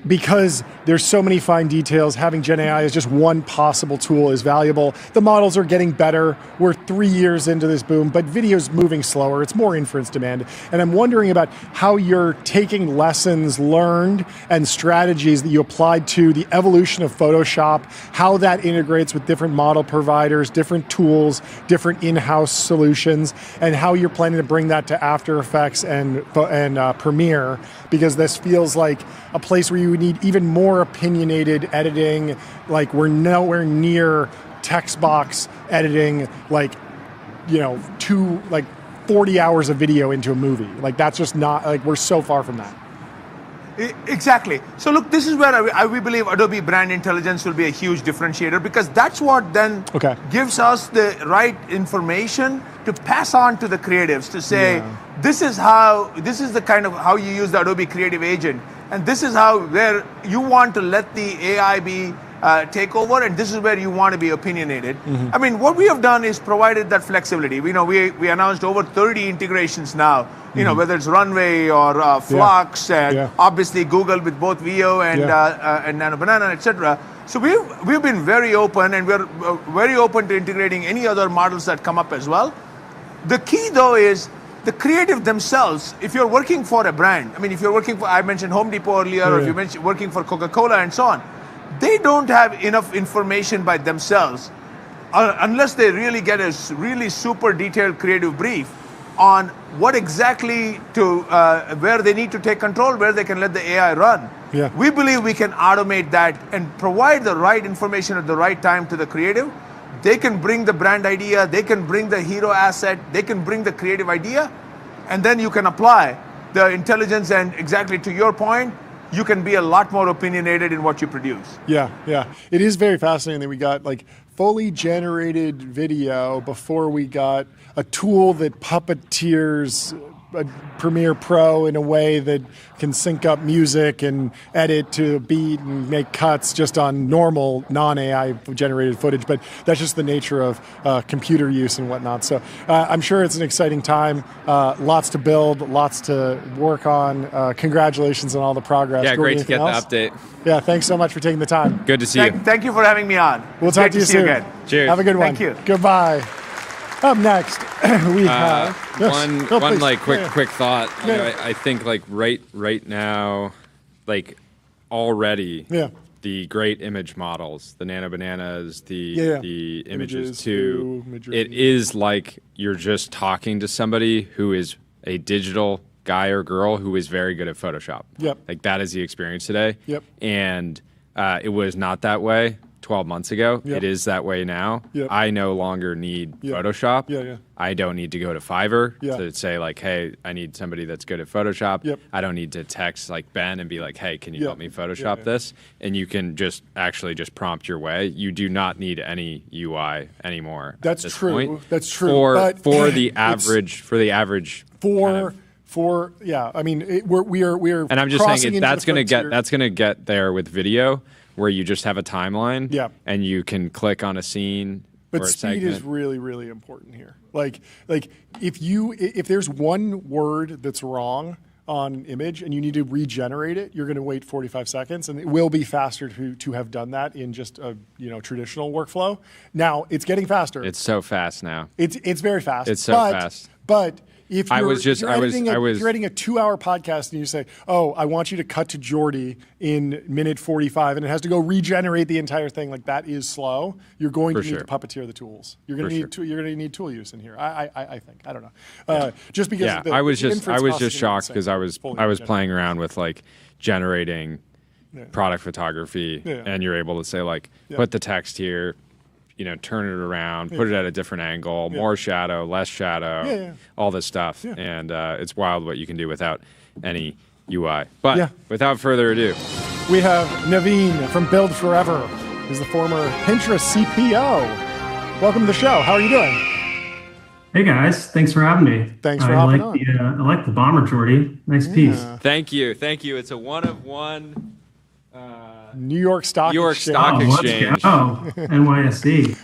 because there's so many fine details. Having Gen AI as just one possible tool is valuable. The models are getting better. We're 3 years into this boom, but video's moving slower. It's more inference demand. And I'm wondering about how you're taking lessons learned and strategies that you applied to the evolution of Photoshop, how that integrates with different model providers, different tools, different in-house solutions, and how you're planning to bring that to After Effects and Premiere, because this feels like a place where you need even more opinionated editing. Like, we're nowhere near text box editing, 40 hours of video into a movie. Like, that's just not, we're so far from that. Exactly. So look, this is where we believe Adobe Brand Intelligence will be a huge differentiator, because that's what then gives us the right information to pass on to the creatives to say, this is the kind of how you use the Adobe Creative Agent, and this is where you want to let the AI be take over, and this is where you want to be opinionated. I mean, what we have done is provided that flexibility. We announced over 30 integrations now, whether it's Runway or Flux, and obviously Google with both Veo and Nano Banana, etc. So we've been very open, and we're very open to integrating any other models that come up as well. The key, though, is the creative themselves. If you're working for a brand, I mean, if you're working for, I mentioned Home Depot earlier, or if you're working for Coca-Cola and so on, they don't have enough information by themselves unless they really get a really super detailed creative brief on what exactly to where they need to take control, where they can let the AI run. Yeah. We believe we can automate that and provide the right information at the right time to the creative. They can bring the brand idea, they can bring the hero asset, they can bring the creative idea, and then you can apply the intelligence, and exactly to your point, you can be a lot more opinionated in what you produce. Yeah, yeah. It is very fascinating that we got like fully generated video before we got a tool that puppeteers a Premiere Pro in a way that can sync up music and edit to a beat and make cuts just on normal non-AI generated footage. But that's just the nature of computer use and whatnot. So I'm sure it's an exciting time. Lots to build, lots to work on. Congratulations on all the progress. Yeah, Gordon, great to get else? the update. Yeah, thanks so much for taking the time. Good to see you. Thank you for having me on. We'll talk to you soon. again. Cheers. Have a good one. Thank you. Goodbye. Up next, we have one like quick thought. You Yeah. know, I think like right now, like already, the great image models, the Nano Bananas, the images too. It is like you're just talking to somebody who is a digital guy or girl who is very good at Photoshop. Yep. Like that is the experience today. Yep. And it was not that way 12 months ago. Yep. It is that way now. Yep. I no longer need Yep. Photoshop. Yeah. I don't need to go to Fiverr Yeah. to say like, hey, I need somebody that's good at Photoshop. Yep. I don't need to text like Ben and be like, hey, can you Yep. help me Photoshop this? And you can just actually just prompt your way. You do not need any UI anymore. That's at this true. point. That's true. For But the average I mean, we are. and I'm just crossing saying into that's the going to frontier. that's going to get there with video, where you just have a timeline, and you can click on a scene. But or a speed segment. is really, really important here. Like if there's one word that's wrong on image and you need to regenerate it, you're going to wait 45 seconds, and it will be faster to have done that in just a traditional workflow. Now it's getting faster. It's so fast now. It's very fast. It's so fast. But if you're, you're editing a 2-hour podcast and you say, "Oh, I want you to cut to Jordy in minute 45," and it has to go regenerate the entire thing, like that is slow. You're going to need to puppeteer the tools. You're going to need tool use in here. I think. I don't know. Just because. Yeah, I was just shocked because I was playing around with like generating product photography, and you're able to say like, put the text here. Turn it around, put it at a different angle, more shadow, less shadow, all this stuff. And it's wild what you can do without any UI. But without further ado, we have Naveen from BuildForever. He's the former Pinterest CPO. Welcome to the show. How are you doing? Hey guys, thanks for having me. Thanks for hopping on. I like the bomber, Jordy. Nice piece. Thank you. It's a one of one. New York Stock Exchange. Let's go. NYSE.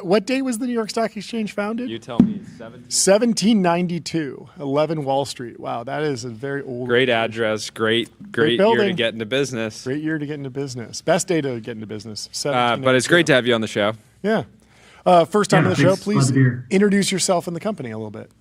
What date was the New York Stock Exchange founded? You tell me. 1792, 11 Wall Street. Wow, that is a very old. Great address. Great year to get into business. Great year to get into business. Best day to get into business. But it's great to have you on the show. Yeah. First time on the show. Please introduce yourself and the company a little bit.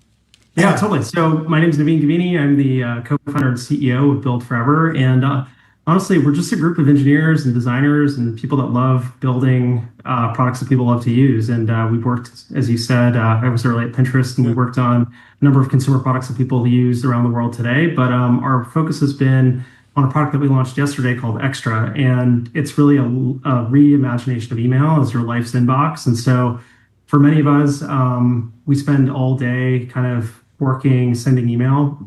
Yeah, totally. So my name is Naveen Gavini. I'm the co-founder and CEO of BuildForever, and honestly, we're just a group of engineers and designers and people that love building products that people love to use. And we've worked, as you said, I was early at Pinterest, and we worked on a number of consumer products that people use around the world today. But our focus has been on a product that we launched yesterday called Extra. And it's really a reimagination of email as your life's inbox. And so for many of us, we spend all day kind of working, sending email.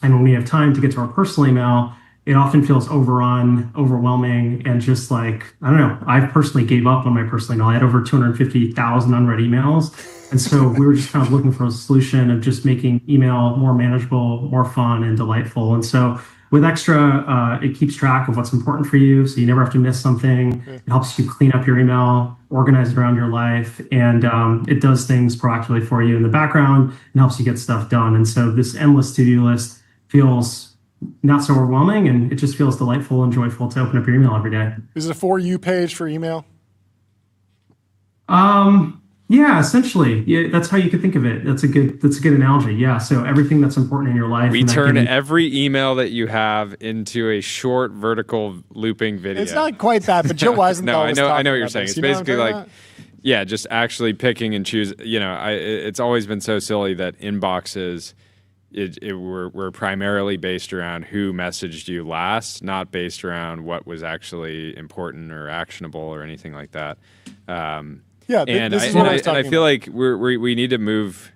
And when we have time to get to our personal email, it often feels overwhelming, and just like, I don't know, I personally gave up on my personal email. I had over 250,000 unread emails. And so we were just kind of looking for a solution of just making email more manageable, more fun and delightful. And so with Extra, it keeps track of what's important for you, so you never have to miss something. It helps you clean up your email, organize it around your life, and it does things proactively for you in the background and helps you get stuff done. And so this endless to-do list feels not so overwhelming, and it just feels delightful and joyful to open up your email every day. Is it a For You page for email? Yeah, essentially. Yeah, that's how you could think of it. That's a good analogy. Yeah. So everything that's important in your life. We turn every email that you have into a short vertical looping video. It's not quite that, but Joe Weisenthal No, I know what you're saying. This. It's basically like, yeah, just actually picking and choose. It's always been so silly that inboxes were primarily based around who messaged you last, not based around what was actually important or actionable or anything like that. Yeah, I feel like we need to move,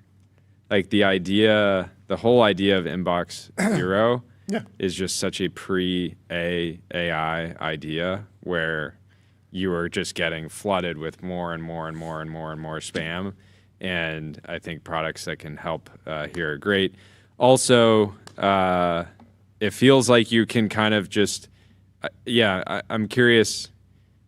like the whole idea of inbox zero is just such a pre-AI idea where you are just getting flooded with more and more and more and more and more spam. And I think products that can help here are great. Also, it feels like you can kind of just, I'm curious.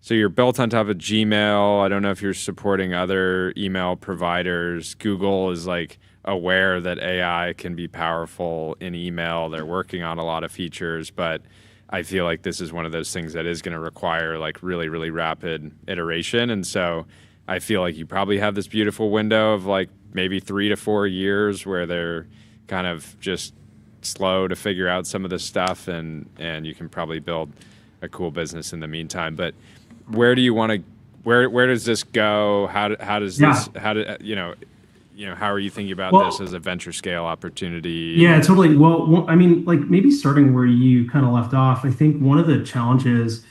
So you're built on top of Gmail. I don't know if you're supporting other email providers. Google is like aware that AI can be powerful in email. They're working on a lot of features, but I feel like this is one of those things that is going to require like really, really rapid iteration. And so I feel like you probably have this beautiful window of like maybe 3 to 4 years where they're kind of just slow to figure out some of this stuff, and you can probably build a cool business in the meantime. But where do you want to? Where does this go? How does this? How are you thinking about this as a venture scale opportunity? Yeah, totally. Well, I mean, like maybe starting where you kind of left off. I think one of the challenges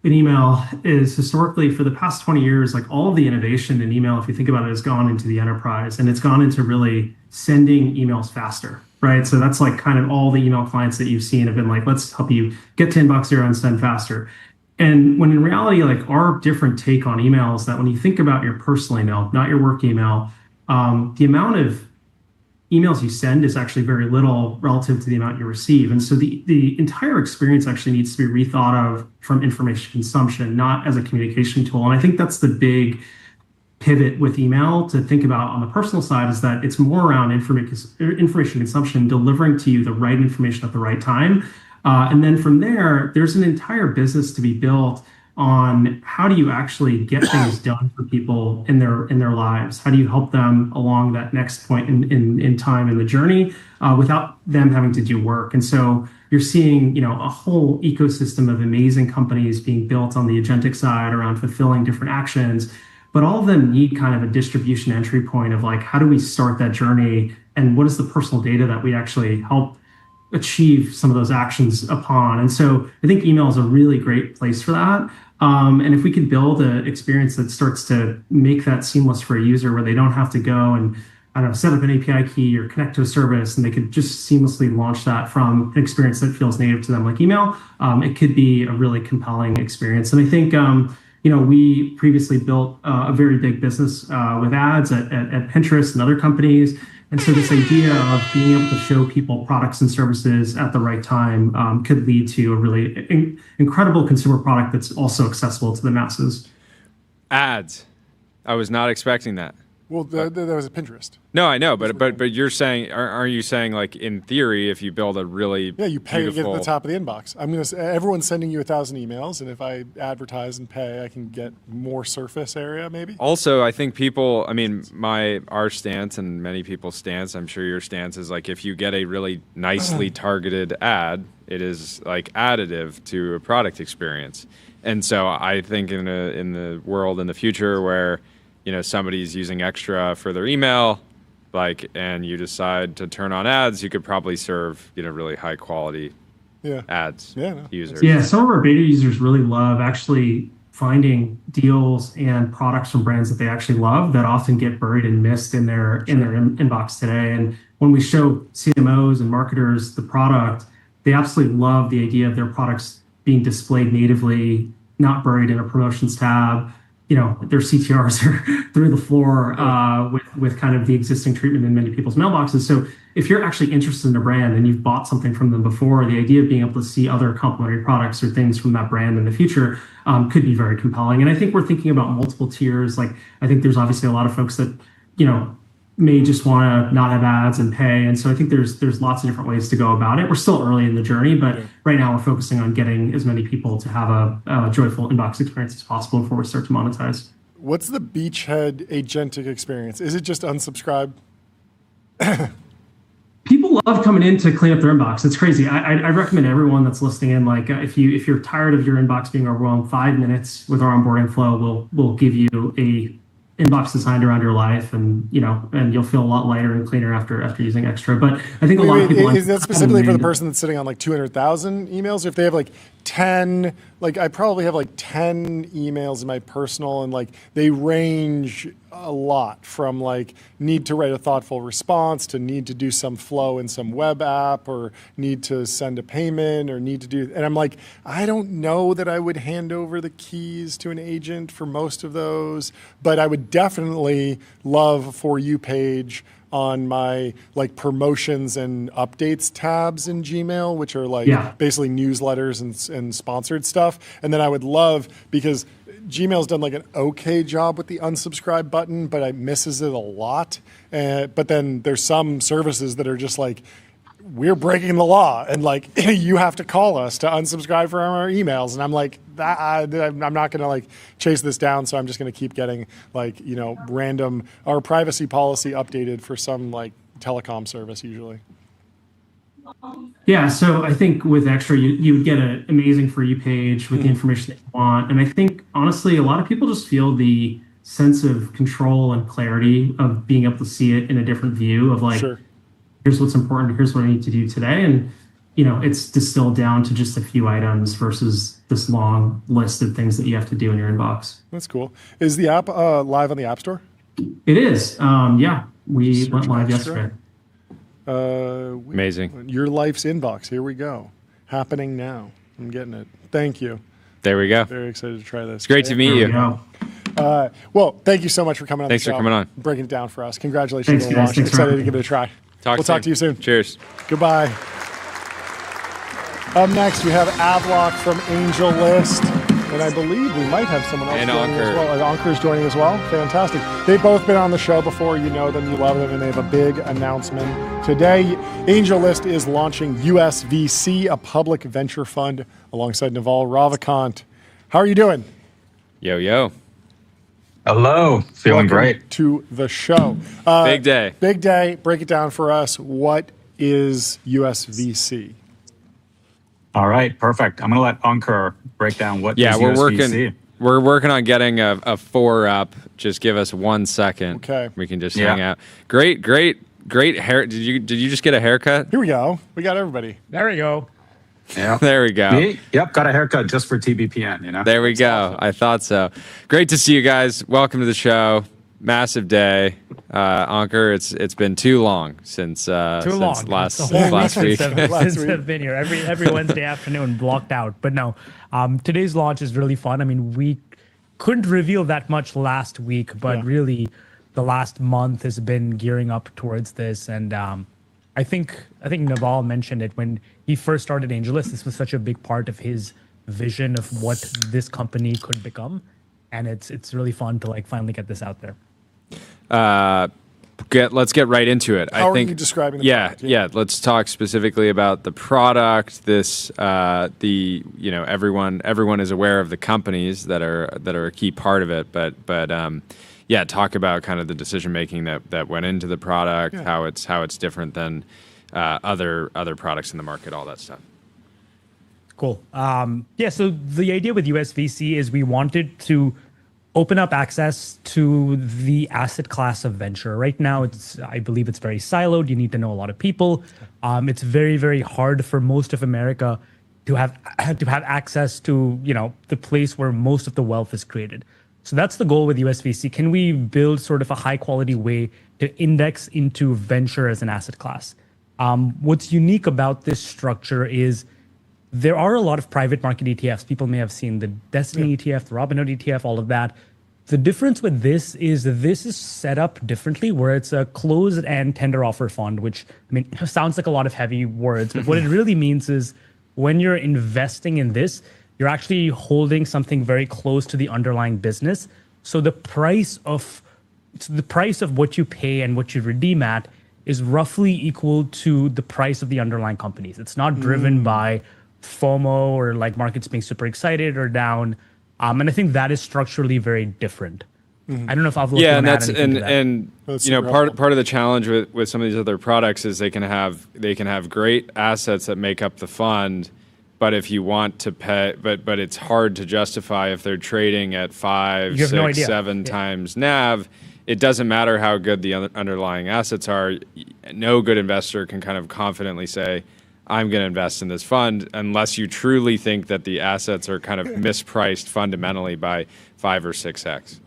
in email is historically for the past 20 years, like all of the innovation in email, if you think about it, has gone into the enterprise, and it's gone into really sending emails faster, right? So that's like kind of all the email clients that you've seen have been like, let's help you get to inbox zero and send faster. And when in reality, like our different take on email is that when you think about your personal email, not your work email, the amount of emails you send is actually very little relative to the amount you receive. And so the entire experience actually needs to be rethought of from information consumption, not as a communication tool. And I think that's the big pivot with email to think about on the personal side, is that it's more around information consumption, delivering to you the right information at the right time. And then from there, there's an entire business to be built on how do you actually get things done for people in their lives? How do you help them along that next point in time in the journey without them having to do work? And so you're seeing, a whole ecosystem of amazing companies being built on the agentic side around fulfilling different actions, but all of them need kind of a distribution entry point of like, how do we start that journey? And what is the personal data that we actually help achieve some of those actions upon? And so I think email is a really great place for that. And if we could build an experience that starts to make that seamless for a user, where they don't have to go and set up an API key or connect to a service, and they could just seamlessly launch that from an experience that feels native to them like email, it could be a really compelling experience. And I think, we previously built a very big business with ads at Pinterest and other companies. And so this idea of being able to show people products and services at the right time could lead to a really incredible consumer product that's also accessible to the masses. Ads. I was not expecting that. Well, there was a Pinterest. No, I know, but you're saying, are you saying like in theory, if you build a really you pay beautiful... to get to the top of the inbox. I'm gonna say everyone's sending you 1,000 emails, and if I advertise and pay, I can get more surface area, maybe. Also, I think people, our stance and many people's stance, I'm sure your stance is like if you get a really nicely targeted ad, it is like additive to a product experience. And so I think in the world in the future where somebody's using extra for their email, and you decide to turn on ads, you could probably serve, really high quality ads users. Yeah, some of our beta users really love actually finding deals and products from brands that they actually love that often get buried and missed in their inbox today. And when we show CMOs and marketers the product, they absolutely love the idea of their products being displayed natively, not buried in a promotions tab. Their CTRs are through the floor with kind of the existing treatment in many people's mailboxes. So if you're actually interested in a brand and you've bought something from them before, the idea of being able to see other complementary products or things from that brand in the future could be very compelling. And I think we're thinking about multiple tiers. Like, I think there's obviously a lot of folks that, may just want to not have ads and pay. And so I think there's lots of different ways to go about it. We're still early in the journey, but right now we're focusing on getting as many people to have a joyful inbox experience as possible before we start to monetize. What's the beachhead agentic experience? Is it just unsubscribe? People love coming in to clean up their inbox. It's crazy. I recommend everyone that's listening in, like if you're tired of your inbox being overwhelmed, 5 minutes with our onboarding flow will give you a inbox designed around your life, and you'll feel a lot lighter and cleaner after using Extra. But I think a lot of people is that specifically for the person that's sitting on like 200,000 emails? If they have like 10, like I probably have like 10 emails in my personal, and like they range a lot from like need to write a thoughtful response to need to do some flow in some web app, or need to send a payment, or need to do, and I'm like, I don't know that I would hand over the keys to an agent for most of those, but I would definitely love a For You page on my like promotions and updates tabs in Gmail, which are like basically newsletters and sponsored stuff. And then I would love, because Gmail's done like an okay job with the unsubscribe button, but it misses it a lot. But then there's some services that are just like, we're breaking the law, and like you have to call us to unsubscribe from our emails. And I'm like, I'm not going to like chase this down, so I'm just going to keep getting like random our privacy policy updated for some like telecom service usually. Yeah, so I think with Extra, you would get an amazing For You page with the information that you want, and I think honestly, a lot of people just feel the sense of control and clarity of being able to see it in a different view of like. Sure. Here's what's important, here's what I need to do today. And, it's distilled down to just a few items versus this long list of things that you have to do in your inbox. That's cool. Is the app live on the App Store? It is. Yeah, we went live yesterday. Amazing. Your life's inbox. Here we go. Happening now. I'm getting it. Thank you. There we go. Very excited to try this. It's great to meet you. Well, thank you so much for coming on. Thanks for coming on. Breaking it down for us. Congratulations on the launch. Excited to give it a try. We'll talk to you soon. Cheers. Goodbye. Up next, we have Avlok from AngelList, and I believe we might have someone else joining as well. Ankur's joining as well. Fantastic. They've both been on the show before. You know them, you love them, and they have a big announcement today. AngelList is launching USVC, a public venture fund, alongside Naval Ravikant. How are you doing? Yo. Hello. Feeling great. To the show. Big day. Big day. Break it down for us. What is USVC? All right. Perfect. I'm going to let Ankur break down what is USVC. We're working on getting a 4 up. Just give us 1 second. Okay. We can just hang out. Great hair. Did you just get a haircut? Here we go. We got everybody. There we go. Yeah. There we go. Me? Yep, got a haircut just for TBPN, There we go. Awesome. I thought so. Great to see you guys. Welcome to the show. Massive day. Ankur, it's been too long since last week. Since I've been here. Every Wednesday afternoon blocked out. But no, today's launch is really fun. I mean, we couldn't reveal that much last week, but really the last month has been gearing up towards this. And I think Naval mentioned it when he first started AngelList. This was such a big part of his vision of what this company could become, and it's really fun to like finally get this out there. Let's get right into it. How are you describing the product? Yeah. Let's talk specifically about the product. This everyone is aware of the companies that are a key part of it, but talk about kind of the decision making that went into the product, how it's different than other products in the market, all that stuff. Cool. So the idea with USVC is we wanted to open up access to the asset class of venture. Right now, I believe it's very siloed. You need to know a lot of people. It's very, very hard for most of America to have access to the place where most of the wealth is created. So that's the goal with USVC. Can we build sort of a high quality way to index into venture as an asset class? What's unique about this structure is there are a lot of private market ETFs. People may have seen the Destiny ETF, the Robinhood ETF, all of that. The difference with this is set up differently, where it's a closed and tender offer fund, which sounds like a lot of heavy words, but what it really means is when you're investing in this, you're actually holding something very close to the underlying business. So the price of what you pay and what you redeem at is roughly equal to the price of the underlying companies. It's not driven by FOMO or like markets being super excited or down. And I think that is structurally very different. I don't know if Avlok. Yeah, and that's part of the challenge with some of these other products is they can have great assets that make up the fund, but if you want to pay, but it's hard to justify if they're trading at 5, 6, 7 times NAV. It doesn't matter how good the underlying assets are. No good investor can kind of confidently say, I'm going to invest in this fund unless you truly think that the assets are kind of mispriced fundamentally by 5 or 6x.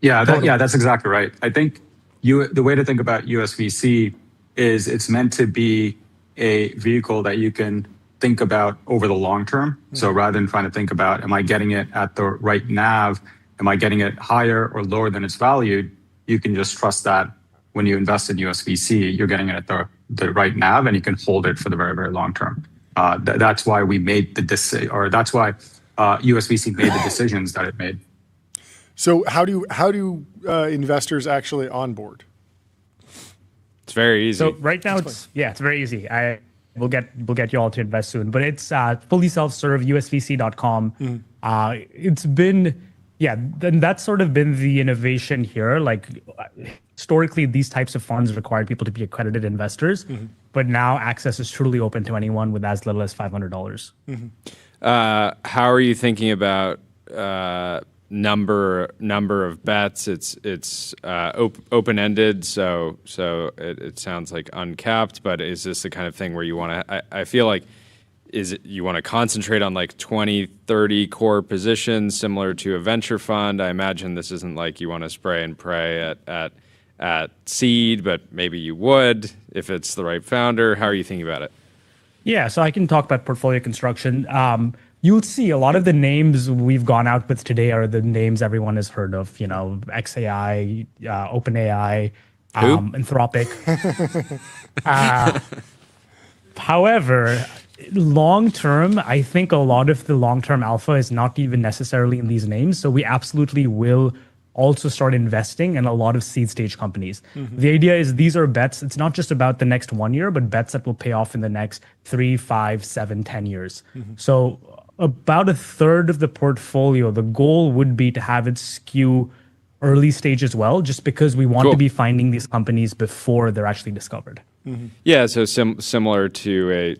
That's exactly right. I think the way to think about USVC is it's meant to be a vehicle that you can think about over the long term. So rather than trying to think about, am I getting it at the right NAV? Am I getting it higher or lower than it's valued? You can just trust that when you invest in USVC, you're getting it at the right NAV, and you can hold it for the very, very long term. That's why we made the decision, or that's why USVC made the decisions that it made. So how do investors actually onboard? It's very easy. So right now it's very easy. We'll get you all to invest soon, but it's fully self-serve, usvc.com. It's been then that's sort of been the innovation here. Like historically, these types of funds required people to be accredited investors, but now access is truly open to anyone with as little as $500. How are you thinking about number of bets? It's open-ended, so it sounds like uncapped. But is this the kind of thing where you want to? I feel like you want to concentrate on like 20, 30 core positions, similar to a venture fund. I imagine this isn't like you want to spray and pray at seed, but maybe you would if it's the right founder. How are you thinking about it? Yeah, so I can talk about portfolio construction. You'll see a lot of the names we've gone out with today are the names everyone has heard of. XAI, OpenAI, Anthropic. However, long term, I think a lot of the long-term alpha is not even necessarily in these names. So we absolutely will also start investing in a lot of seed stage companies. The idea is these are bets. It's not just about the next 1 year, but bets that will pay off in the next 3, 5, 7, 10 years. So about a third of the portfolio, the goal would be to have it skew early stage as well, just because we want to be finding these companies before they're actually discovered. Yeah, so similar to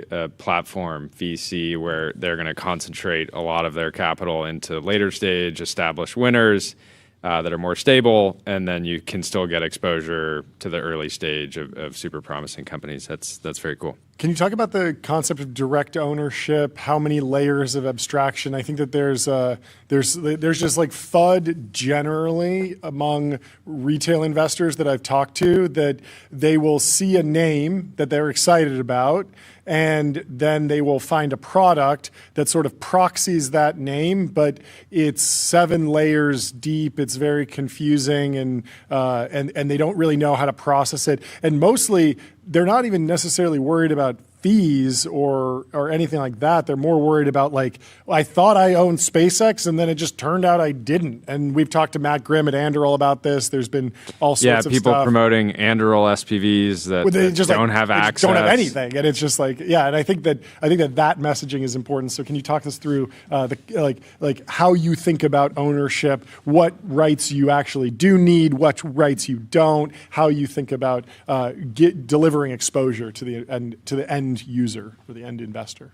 a platform VC where they're going to concentrate a lot of their capital into later stage established winners that are more stable, and then you can still get exposure to the early stage of super promising companies. That's very cool. Can you talk about the concept of direct ownership? How many layers of abstraction? I think that there's just like FUD generally among retail investors that I've talked to, that they will see a name that they're excited about, and then they will find a product that sort of proxies that name, but it's 7 layers deep. It's very confusing, and they don't really know how to process it. And mostly, they're not even necessarily worried about fees or anything like that. They're more worried about, like, I thought I owned SpaceX and then it just turned out I didn't. And we've talked to Matt Grimm at Anduril about this. There's been all sorts of stuff. Yeah, people promoting Anduril SPVs that just don't have access. Don't have anything. And it's just like, and I think that messaging is important. So can you talk us through how you think about ownership, what rights you actually do need, what rights you don't, how you think about delivering exposure to the end user or the end investor?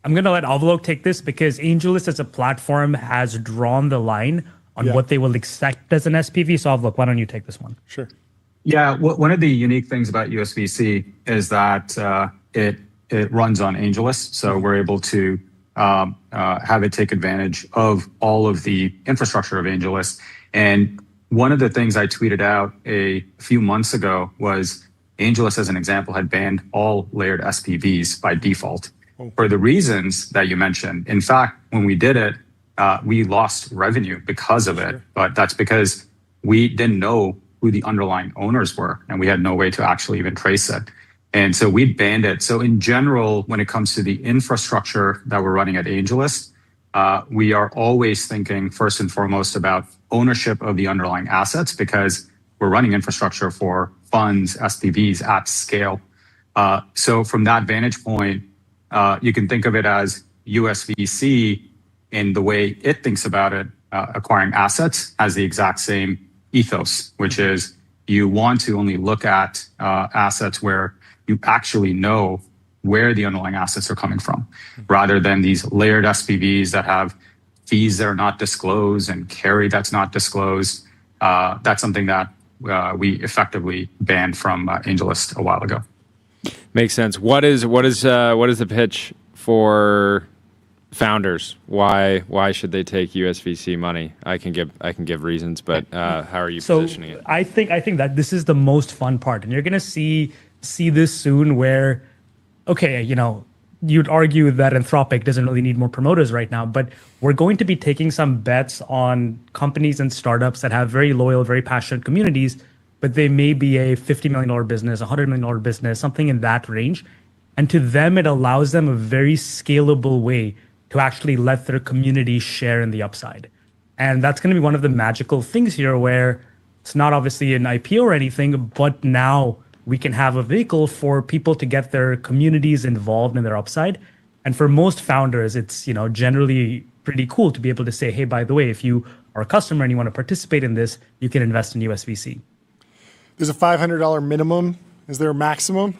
I'm going to let Avlok take this because AngelList as a platform has drawn the line on what they will accept as an SPV. So Avlok, why don't you take this one? Sure. Yeah, one of the unique things about USVC is that it runs on AngelList. So we're able to have it take advantage of all of the infrastructure of AngelList. And one of the things I tweeted out a few months ago was AngelList, as an example, had banned all layered SPVs by default for the reasons that you mentioned. In fact, when we did it, we lost revenue because of it. But that's because we didn't know who the underlying owners were, and we had no way to actually even trace it. And so we banned it. So in general, when it comes to the infrastructure that we're running at AngelList, we are always thinking first and foremost about ownership of the underlying assets, because we're running infrastructure for funds, SPVs at scale. So from that vantage point, you can think of it as USVC in the way it thinks about it, acquiring assets has the exact same ethos, which is you want to only look at assets where you actually know where the underlying assets are coming from, rather than these layered SPVs that have fees that are not disclosed and carry that's not disclosed. That's something that we effectively banned from AngelList a while ago. Makes sense. What is the pitch for founders? Why should they take USVC money? I can give reasons, but how are you positioning it? I think that this is the most fun part, and you're gonna see this soon. Where, okay, you'd argue that Anthropic doesn't really need more promoters right now, but we're going to be taking some bets on companies and startups that have very loyal, very passionate communities, but they may be a $50 million business, $100 million business, something in that range. And to them, it allows them a very scalable way to actually let their community share in the upside. And that's going to be one of the magical things here, where it's not obviously an IPO or anything, but now we can have a vehicle for people to get their communities involved in their upside. And for most founders, it's generally pretty cool to be able to say, hey, by the way, if you are a customer and you want to participate in this, you can invest in USVC. There's a $500 minimum. Is there a maximum?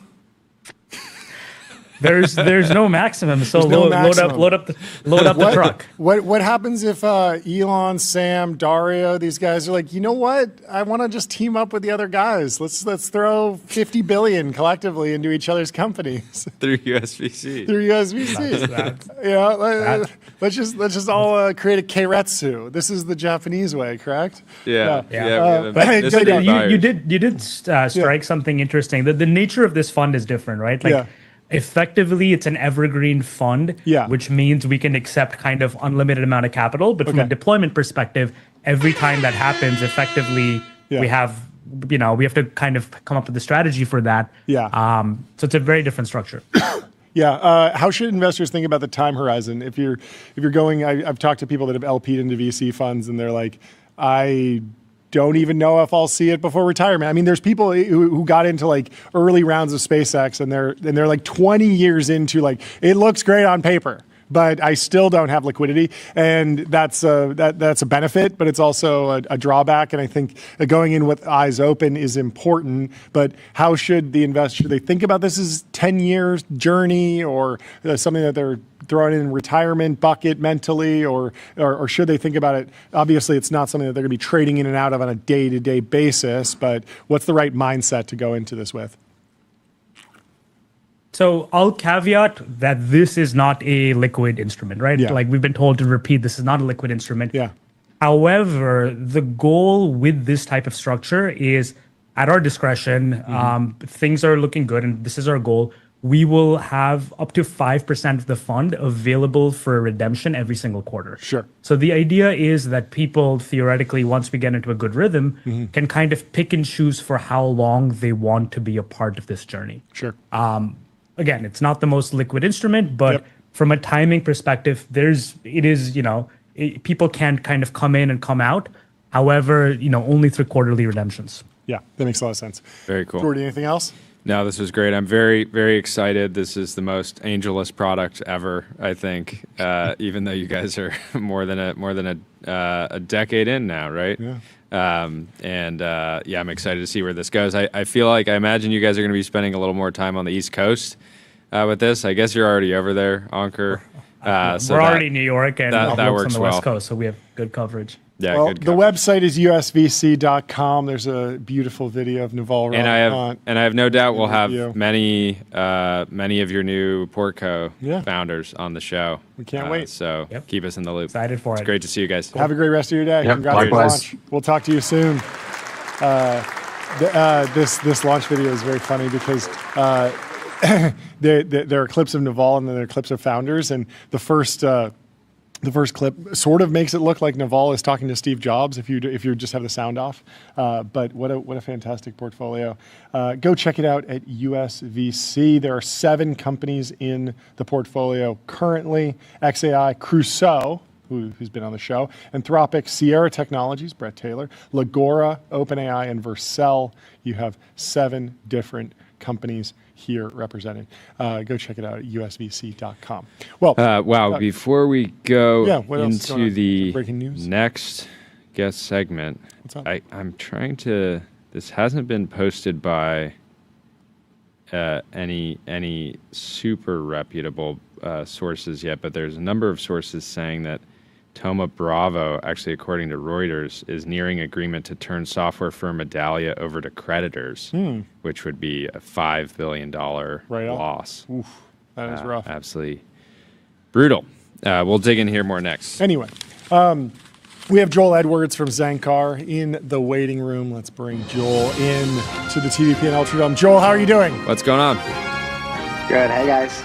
There's no maximum, so load up the truck. What happens if Elon, Sam, Dario, these guys are like, you know what? I want to just team up with the other guys. Let's throw $50 billion collectively into each other's companies through USVC. Let's just all create a keiretsu. This is the Japanese way, correct? Yeah. You did strike something interesting. The nature of this fund is different, right? Effectively, it's an evergreen fund, which means we can accept kind of unlimited amount of capital. But from a deployment perspective, every time that happens, effectively, we have to kind of come up with a strategy for that. So it's a very different structure. How should investors think about the time horizon? If you're going, I've talked to people that have LP'd into VC funds, and they're like, I don't even know if I'll see it before retirement. I mean, there's people who got into like early rounds of SpaceX, and they're like 20 years into, like, it looks great on paper, but I still don't have liquidity, and that's a benefit, but it's also a drawback. And I think going in with eyes open is important. But how should the investor, they think about this as 10-year journey, or something that they're throwing in retirement bucket mentally, or should they think about it? Obviously, it's not something that they're going to be trading in and out of on a day-to-day basis, but what's the right mindset to go into this with? So I'll caveat that this is not a liquid instrument, right? Like we've been told to repeat, this is not a liquid instrument. However, the goal with this type of structure is, at our discretion, things are looking good, and this is our goal. We will have up to 5% of the fund available for redemption every single quarter. So the idea is that people, theoretically, once we get into a good rhythm, can kind of pick and choose for how long they want to be a part of this journey. Again, it's not the most liquid instrument, but from a timing perspective, people can kind of come in and come out. However, only through quarterly redemptions. Yeah, that makes a lot of sense. Very cool. Jordy, anything else? No, this was great. I'm very, very excited. This is the most AngelList product ever, I think. Even though you guys are more than a decade in now, right? I'm excited to see where this goes. I imagine you guys are going to be spending a little more time on the East Coast with this. I guess you're already over there, Ankur. We're already in New York, and that works on the well. West Coast, so we have good coverage. Yeah, well, the website is usvc.com. There's a beautiful video of Naval. And I have no doubt we'll have many of your new Portco founders on the show. We can't wait. So keep us in the loop. Excited for it. It's great to see you guys. Cool. Have a great rest of your day. Congrats on the launch. We'll talk to you soon. This launch video is very funny because there are clips of Naval, and then there are clips of founders, and the first clip sort of makes it look like Naval is talking to Steve Jobs if you just have the sound off. But what a fantastic portfolio. Go check it out at USVC. There are 7 companies in the portfolio currently: XAI, Crusoe, who's been on the show, Anthropic, Sierra Technologies, Brett Taylor, Legora, OpenAI, and Vercel. You have 7 different companies here represented. Go check it out at usvc.com. Well, wow. Before we go into the breaking news? Next guest segment, what's up? I'm trying to. This hasn't been posted by any super reputable sources yet, but there's a number of sources saying that Thoma Bravo, actually according to Reuters, is nearing agreement to turn software firm Medallia over to creditors, which would be a $5 billion loss. Oof, that is rough. Absolutely brutal. We'll dig in here more next. Anyway, we have Joel Edwards from Zanskar in the waiting room. Let's bring Joel in to the TVP and Ultradome. Joel, how are you doing? What's going on? Good. Hey, guys.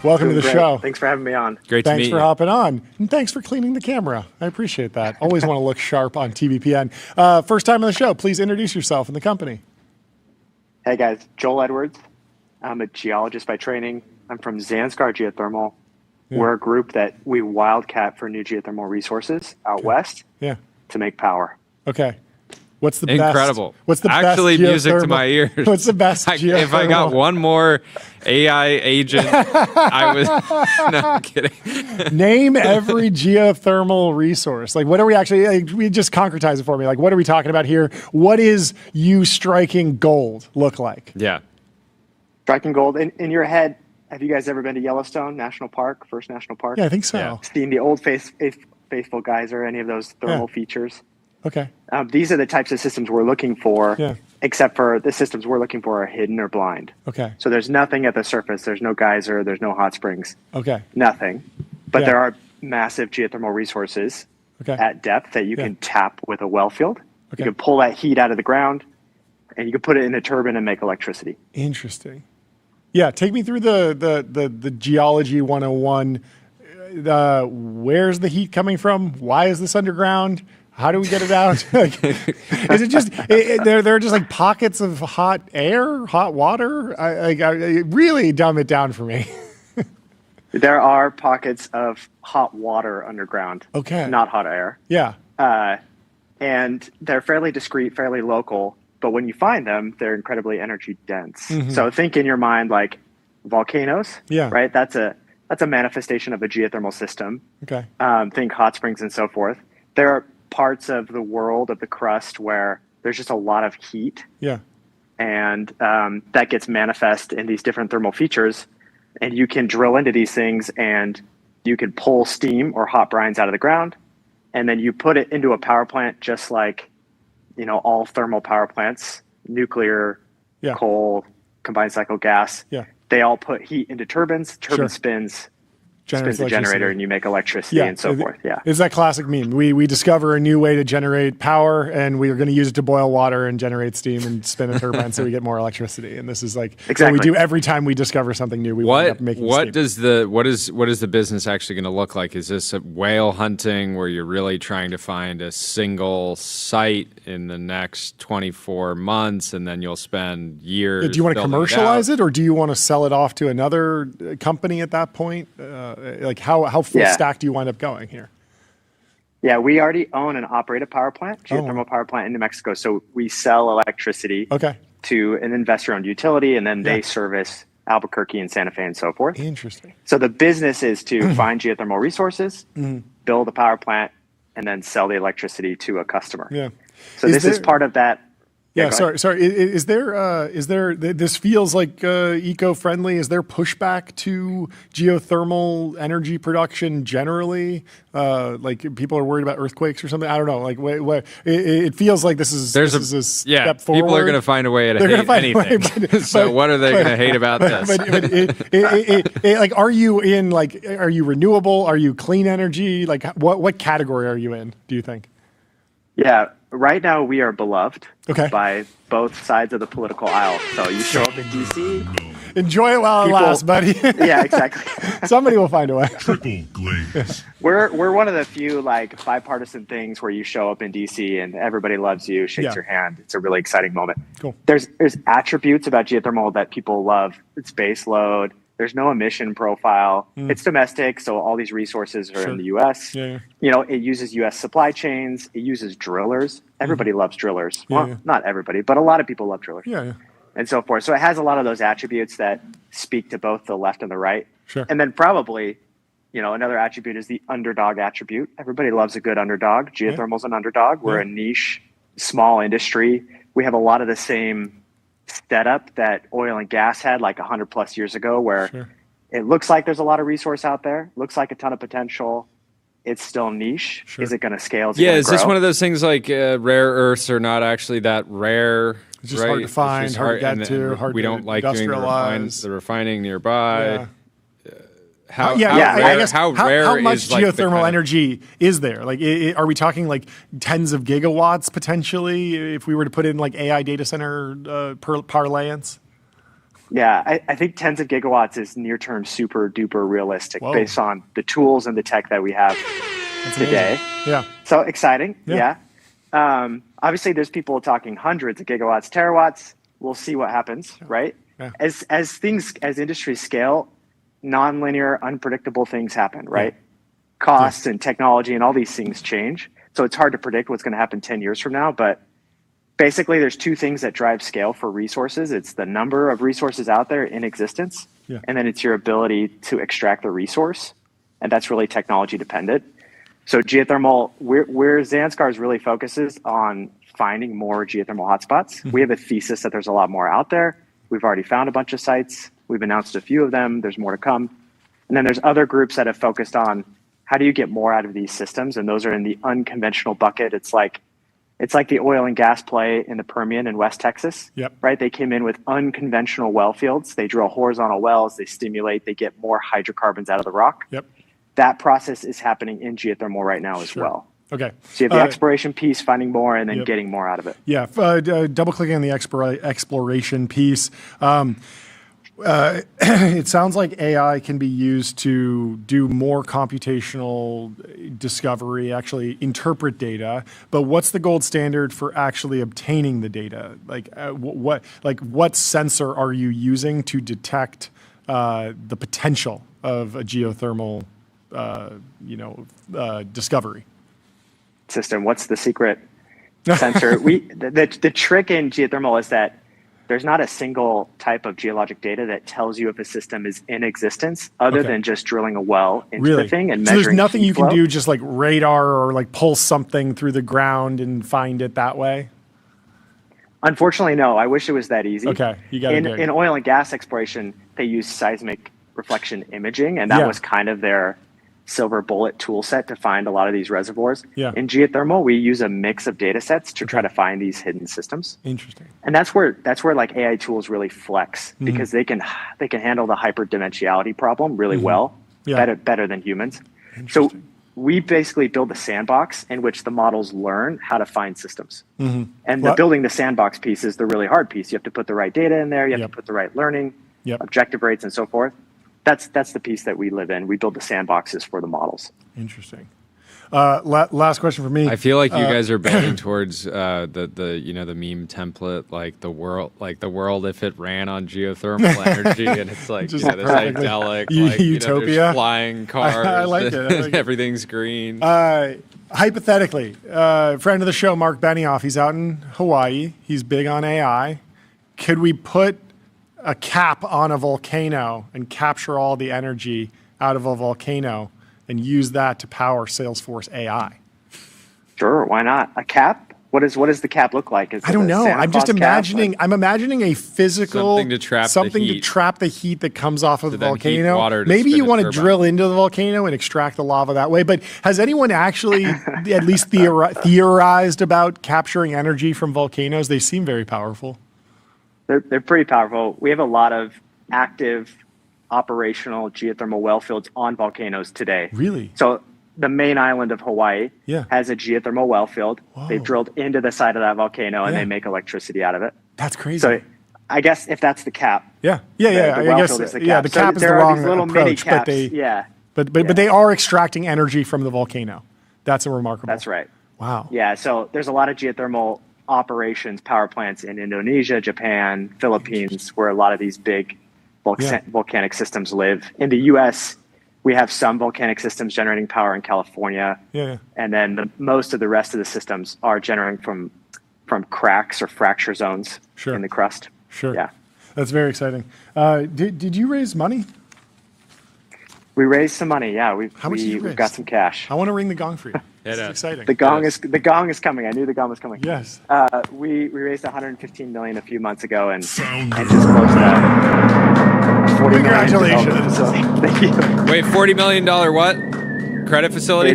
Welcome to the show. Thanks for having me on. Great to meet you. Thanks for hopping on. And thanks for cleaning the camera. I appreciate that. Always want to look sharp on TVPN. First time on the show. Please introduce yourself and the company. Hey, guys. Joel Edwards. I'm a geologist by training. I'm from Zanskar Geothermal. Yeah. We're a group that we wildcat for new geothermal resources out west to make power. Okay. What's the incredible? Best? What's the actually best music to my ears? What's the best? If I got one more AI agent, I was no I'm kidding. Name every geothermal resource. Like, what are we actually? We just concretize it for me. Like, what are we talking about here? What is you striking gold look like? Yeah, striking gold in your head. Have you guys ever been to Yellowstone National Park, First National Park? Yeah, I think so. Yeah. Seen the old faithful geyser, any of those thermal features? Okay. These are the types of systems we're looking for, except for the systems we're looking for are hidden or blind. Okay. So there's nothing at the surface. There's no geyser. There's no hot springs. Okay. Nothing. But there are massive geothermal resources at depth that you can tap with a well field. You can pull that heat out of the ground, and you can put it in a turbine and make electricity. Interesting. Yeah, take me through the geology 101. Where's the heat coming from? Why is this underground? How do we get it out? Like, is it just there are just like pockets of hot air, hot water? I really dumb it down for me. There are pockets of hot water underground. Okay. Not hot air. Yeah. And they're fairly discrete, fairly local. But when you find them, they're incredibly energy dense. Mm-hmm. So think in your mind like volcanoes. Yeah. Right. That's a manifestation of a geothermal system. Okay. Think hot springs and so forth. There are parts of the world of the crust where there's just a lot of heat. Yeah. And that gets manifest in these different thermal features. And you can drill into these things and you can pull steam or hot brines out of the ground. And then you put it into a power plant, just like, all thermal power plants, nuclear, coal, combined cycle gas. Yeah. They all put heat into turbines. Turbine spins the generator, and you make electricity and so forth. Yeah. It's that classic meme. We discover a new way to generate power, and we are going to use it to boil water and generate steam and spin a turbine so we get more electricity. And this is like what we do every time we discover something new. We wind up making steam. What is the business actually going to look like? Is this a whale hunting where you're really trying to find a single site in the next 24 months, and then you'll spend years? Do you want to commercialize it, or do you want to sell it off to another company at that point? Like how full stack do you wind up going here? Yeah, we already own and operate a power plant, geothermal power plant in New Mexico. So we sell electricity to an investor-owned utility, and then they service Albuquerque and Santa Fe and so forth. Interesting. So the business is to find geothermal resources, build a power plant, and then sell the electricity to a customer. Yeah. So this is part of that. Yeah, sorry. Is there? This feels like eco-friendly. Is there pushback to geothermal energy production generally? Like people are worried about earthquakes or something. I don't know. Like, it feels like this is a step forward. People are going to find a way to hate anything. So what are they going to hate about this? Like, are you renewable? Are you clean energy? Like, what category are you in? Do you think? Yeah. Right now, we are beloved by both sides of the political aisle. So you show up in DC. Enjoy it while it lasts, buddy. Yeah, exactly. Somebody will find a way. Triple glaze. We're one of the few bipartisan things where you show up in DC and everybody loves you, shakes your hand. It's a really exciting moment. Cool. There's attributes about geothermal that people love. It's baseload. There's no emission profile. It's domestic, so all these resources are in the U.S. Yeah. It uses U.S. supply chains. It uses drillers. Everybody loves drillers. Well, not everybody, but a lot of people love drillers. Yeah. and so forth. So it has a lot of those attributes that speak to both the left and the right. Sure. And then probably, another attribute is the underdog attribute. Everybody loves a good underdog. Geothermal's an underdog. We're a niche, small industry. We have a lot of the same setup that oil and gas had like 100 plus years ago, where it looks like there's a lot of resource out there, looks like a ton of potential. It's still niche. Is it going to scale? Is this one of those things like rare earths are not actually that rare? It's just hard to find, hard to get to, hard we to don't like doing the refining nearby. How much geothermal energy is there? Like, are we talking like tens of gigawatts potentially if we were to put in like AI data center parlance? Yeah, I think tens of gigawatts is near term super duper realistic based on the tools and the tech that we have today. Yeah. So exciting. Yeah. Obviously, there's people talking hundreds of gigawatts, terawatts. We'll see what happens, right? Yeah. As industries scale, nonlinear, unpredictable things happen, right? Costs and technology and all these things change. So it's hard to predict what's going to happen 10 years from now. But basically, there's two things that drive scale for resources. It's the number of resources out there in existence, and then it's your ability to extract the resource. And that's really technology dependent. So geothermal, where Zanskar really focuses on finding more geothermal hotspots. We have a thesis that there's a lot more out there. We've already found a bunch of sites. We've announced a few of them. There's more to come. And then there's other groups that have focused on how do you get more out of these systems? And those are in the unconventional bucket. It's like the oil and gas play in the Permian in West Texas, right? They came in with unconventional well fields. They drill horizontal wells, they stimulate, they get more hydrocarbons out of the rock. That process is happening in geothermal right now as well. Okay. So you have the exploration piece, finding more, and then getting more out of it. Yeah. Double clicking on the exploration piece. It sounds like AI can be used to do more computational discovery, actually interpret data. But what's the gold standard for actually obtaining the data? Like, what sensor are you using to detect the potential of a geothermal, discovery system? What's the secret sensor? The trick in geothermal is that there's not a single type of geologic data that tells you if a system is in existence other than just drilling a well into the thing and measuring. So there's nothing you flow. can do, just like radar or like pull something through the ground and find it that way? Unfortunately, no. I wish it was that easy. Okay, you got it. In oil and gas exploration, they use seismic reflection imaging, and that was kind of their silver bullet tool set to find a lot of these reservoirs. In geothermal, we use a mix of data sets to try to find these hidden systems. Interesting. And that's where like AI tools really flex because they can handle the hyperdimensionality problem really well, better than humans. So we basically build a sandbox in which the models learn how to find systems. And building the sandbox piece is the really hard piece. You have to put the right data in there. You have to put the right learning, objective rates, and so forth. That's the piece that we live in. We build the sandboxes for the models. Interesting. Last question for me. I feel like you guys are bending towards the meme template, like the world if it ran on geothermal energy, and it's like this idyllic utopia, there's flying cars. I like it. Everything's green. Hypothetically, friend of the show, Mark Benioff, he's out in Hawaii. He's big on AI. Could we put a cap on a volcano and capture all the energy out of a volcano and use that to power Salesforce AI? Sure, why not? A cap? What does the cap look like? I don't know. I'm just imagining. I'm imagining a physical something to trap the heat that comes off of the volcano. Maybe you want to drill into the volcano and extract the lava that way. But has anyone actually at least theorized about capturing energy from volcanoes? They seem very powerful. They're pretty powerful. We have a lot of active operational geothermal well fields on volcanoes today. Really? So the main island of Hawaii has a geothermal well field. Whoa. They've drilled into the side of that volcano and they make electricity out of it. That's crazy. So I guess if that's the cap. The cap is the wrong little approach, mini caps. but they are extracting energy from the volcano. That's a remarkable. That's right. Wow. Yeah, so there's a lot of geothermal operations, power plants in Indonesia, Japan, Philippines, where a lot of these big volcanic systems live. In the U.S., we have some volcanic systems generating power in California, and then most of the rest of the systems are generating from cracks or fracture zones in the crust. Sure. Yeah. That's very exciting. Did you raise money? We raised some money. Yeah, How much did you raise? we've got some cash. I want to ring the gong for you. It's exciting. The gong is coming. I knew the gong was coming. Yes. We raised 115 million a few months ago and just closed that. Congratulations. Thank you. Wait, $40 million what? Credit facility?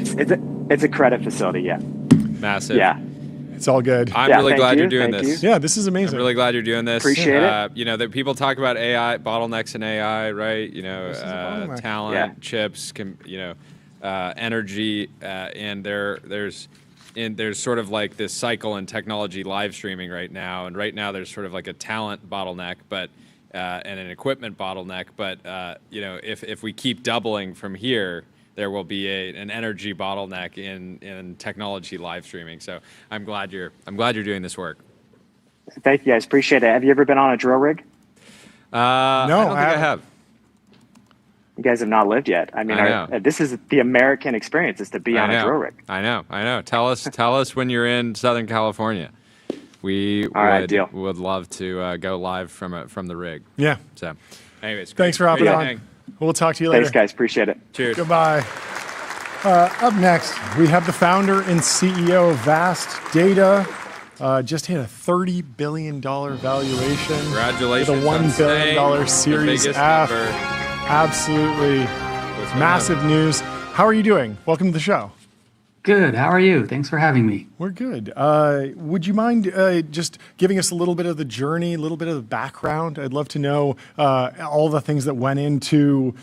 It's a credit facility. Yeah. Massive. Yeah. It's all good. I'm really glad you're doing this. Yeah, this is amazing. I'm really glad you're doing this. Appreciate it. You know, that people talk about AI, bottlenecks in AI, right? You know, talent, chips, energy, and there's sort of like this cycle in technology live streaming right now. And right now there's sort of like a talent bottleneck, but and an equipment bottleneck. But you know, if we keep doubling from here, there will be an energy bottleneck in technology live streaming. So I'm glad you're doing this work. Thank you guys. Appreciate it. Have you ever been on a drill rig? No, I don't think I have. You guys have not lived yet. I mean, this is the American experience, is to be on a drill rig. I know. Tell us when you're in Southern California. We would love to go live from the rig. Yeah. So, anyways, thanks for hopping on. We'll talk to you later. Thanks, guys. Appreciate it. Cheers. Goodbye. Up next, we have the founder and CEO of Vast Data. Just hit a $30 billion valuation. Congratulations. With a $1 billion Series F. Number. Absolutely massive news. How are you doing? Welcome to the show. Good. How are you? Thanks for having me. We're good. Would you mind just giving us a little bit of the journey, a little bit of the background? I'd love to know all the things that went into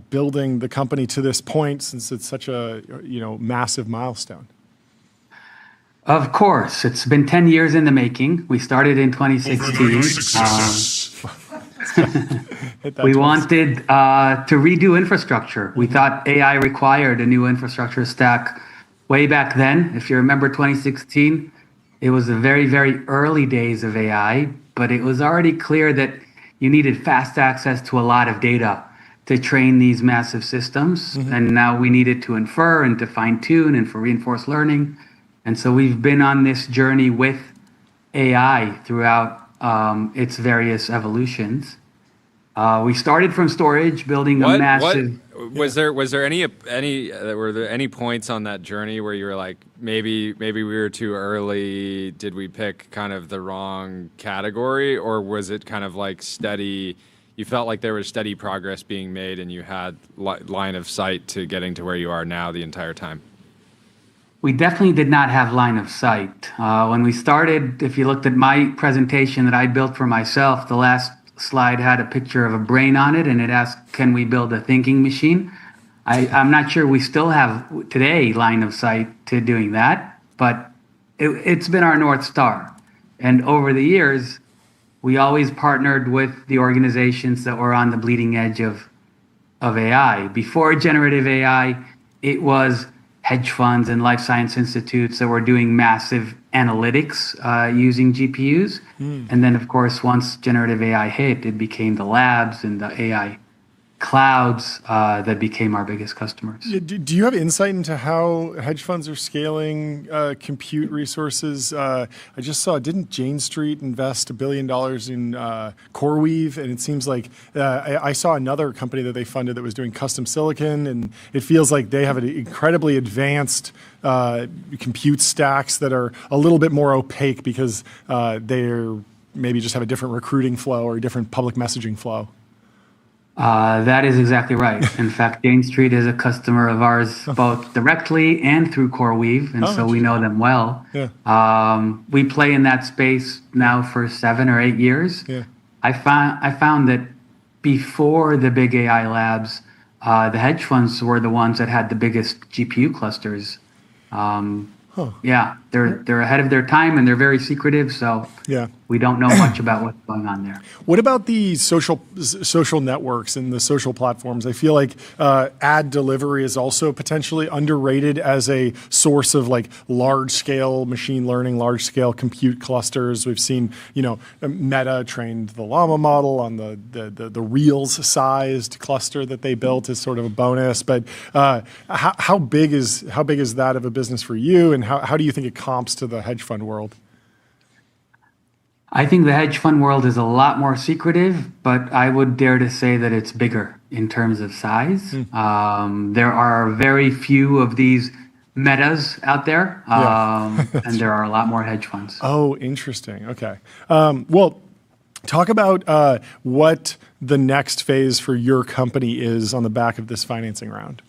building the company to this point, since it's such a massive milestone. Of course. It's been 10 years in the making. We started in 2016. We wanted to redo infrastructure. We thought AI required a new infrastructure stack. Way back then, if you remember 2016, it was the very, very early days of AI, but it was already clear that you needed fast access to a lot of data to train these massive systems. Mm-hmm. And now we needed to infer and to fine tune and for reinforced learning. And so we've been on this journey with AI throughout its various evolutions. We started from storage, building a massive. Was there any were there any points on that journey where you were like, maybe we were too early? Did we pick kind of the wrong category, or was it kind of like steady? You felt like there was steady progress being made, and you had line of sight to getting to where you are now the entire time. We definitely did not have line of sight. When we started, if you looked at my presentation that I built for myself, the last slide had a picture of a brain on it, and it asked, can we build a thinking machine? I'm not sure we still have today line of sight to doing that, but it's been our North Star. And over the years, we always partnered with the organizations that were on the bleeding edge of AI. Before generative AI, it was hedge funds and life science institutes that were doing massive analytics using GPUs. And then, of course, once generative AI hit, it became the labs and the AI clouds that became our biggest customers. Do you have insight into how hedge funds are scaling compute resources? I just saw, didn't Jane Street invest $1 billion in CoreWeave? And it seems like I saw another company that they funded that was doing custom silicon, and it feels like they have an incredibly advanced compute stacks that are a little bit more opaque because they're maybe just have a different recruiting flow or a different public messaging flow. That is exactly right. In fact, Jane Street is a customer of ours, both directly and through CoreWeave, and so we know them well. Yeah. We play in that space now for 7 or 8 years. Yeah. I found that before the big AI labs, the hedge funds were the ones that had the biggest GPU clusters. Yeah, they're ahead of their time, and they're very secretive, so we don't know much about what's going on there. What about the social networks and the social platforms? I feel like ad delivery is also potentially underrated as a source of like large-scale machine learning, large-scale compute clusters. We've seen, Meta trained the Llama model on the Reels-sized cluster that they built as sort of a bonus. But how big is that of a business for you, and how do you think it comps to the hedge fund world? I think the hedge fund world is a lot more secretive, but I would dare to say that it's bigger in terms of size. There are very few of these metas out there, and there are a lot more hedge funds. Oh, interesting. Okay. Well, talk about what the next phase for your company is on the back of this financing round.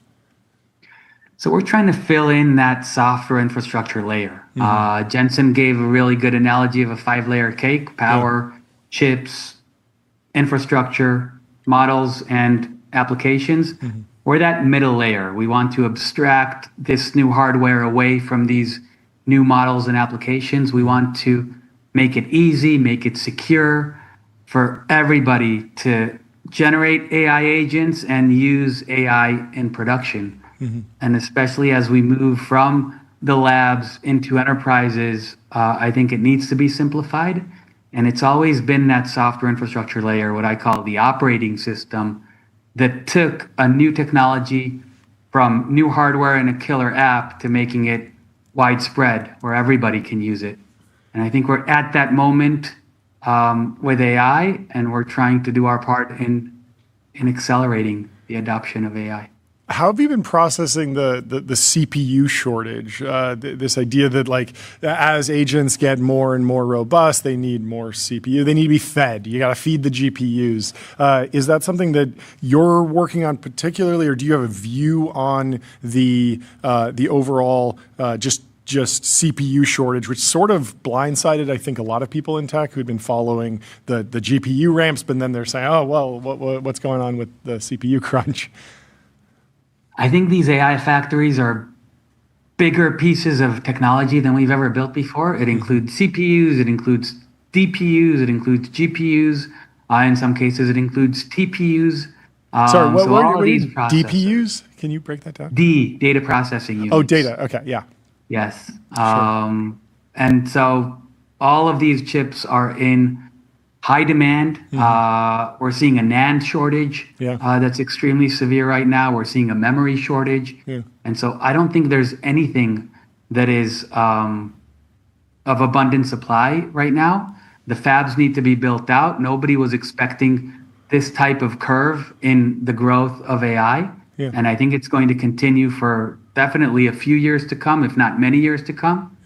So we're trying to fill in that software infrastructure layer. Jensen gave a really good analogy of a 5-layer cake: power, chips, infrastructure, models, and applications. We're that middle layer. We want to abstract this new hardware away from these new models and applications. We want to make it easy, make it secure for everybody to generate AI agents and use AI in production. And especially as we move from the labs into enterprises, I think it needs to be simplified. And it's always been that software infrastructure layer, what I call the operating system, that took a new technology from new hardware and a killer app to making it widespread where everybody can use it. And I think we're at that moment with AI, and we're trying to do our part in accelerating the adoption of AI. How have you been processing the CPU shortage? This idea that, like, as agents get more and more robust, they need more CPU. They need to be fed. You got to feed the GPUs. Is that something that you're working on particularly, or do you have a view on the overall just CPU shortage, which sort of blindsided, I think, a lot of people in tech who'd been following the GPU ramps, but then they're saying, oh, well, what's going on with the CPU crunch? I think these AI factories are bigger pieces of technology than we've ever built before. It includes CPUs, it includes DPUs, it includes GPUs. In some cases, it includes TPUs. Sorry, what are these DPUs? Can you break that down? Data processing units. Oh, data. Okay, yeah. Yes. And so all of these chips are in high demand. We're seeing a NAND shortage that's extremely severe right now. We're seeing a memory shortage. And so I don't think there's anything that is of abundant supply right now. The fabs need to be built out. Nobody was expecting this type of curve in the growth of AI. And I think it's going to continue for definitely a few years to come, if not many years to come.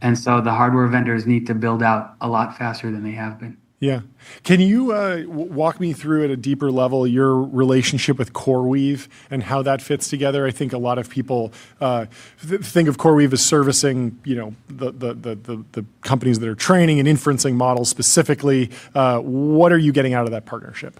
And so the hardware vendors need to build out a lot faster than they have been. Yeah. Can you walk me through at a deeper level your relationship with CoreWeave and how that fits together? I think a lot of people think of CoreWeave as servicing, the companies that are training and inferencing models specifically. What are you getting out of that partnership?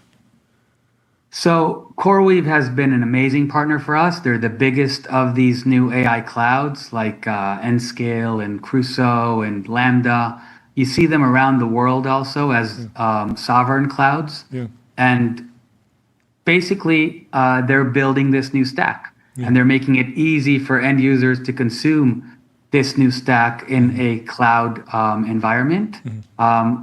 So CoreWeave has been an amazing partner for us. They're the biggest of these new AI clouds like Nscale and Crusoe and Lambda. You see them around the world also as sovereign clouds. And basically, they're building this new stack. And they're making it easy for end users to consume this new stack in a cloud environment.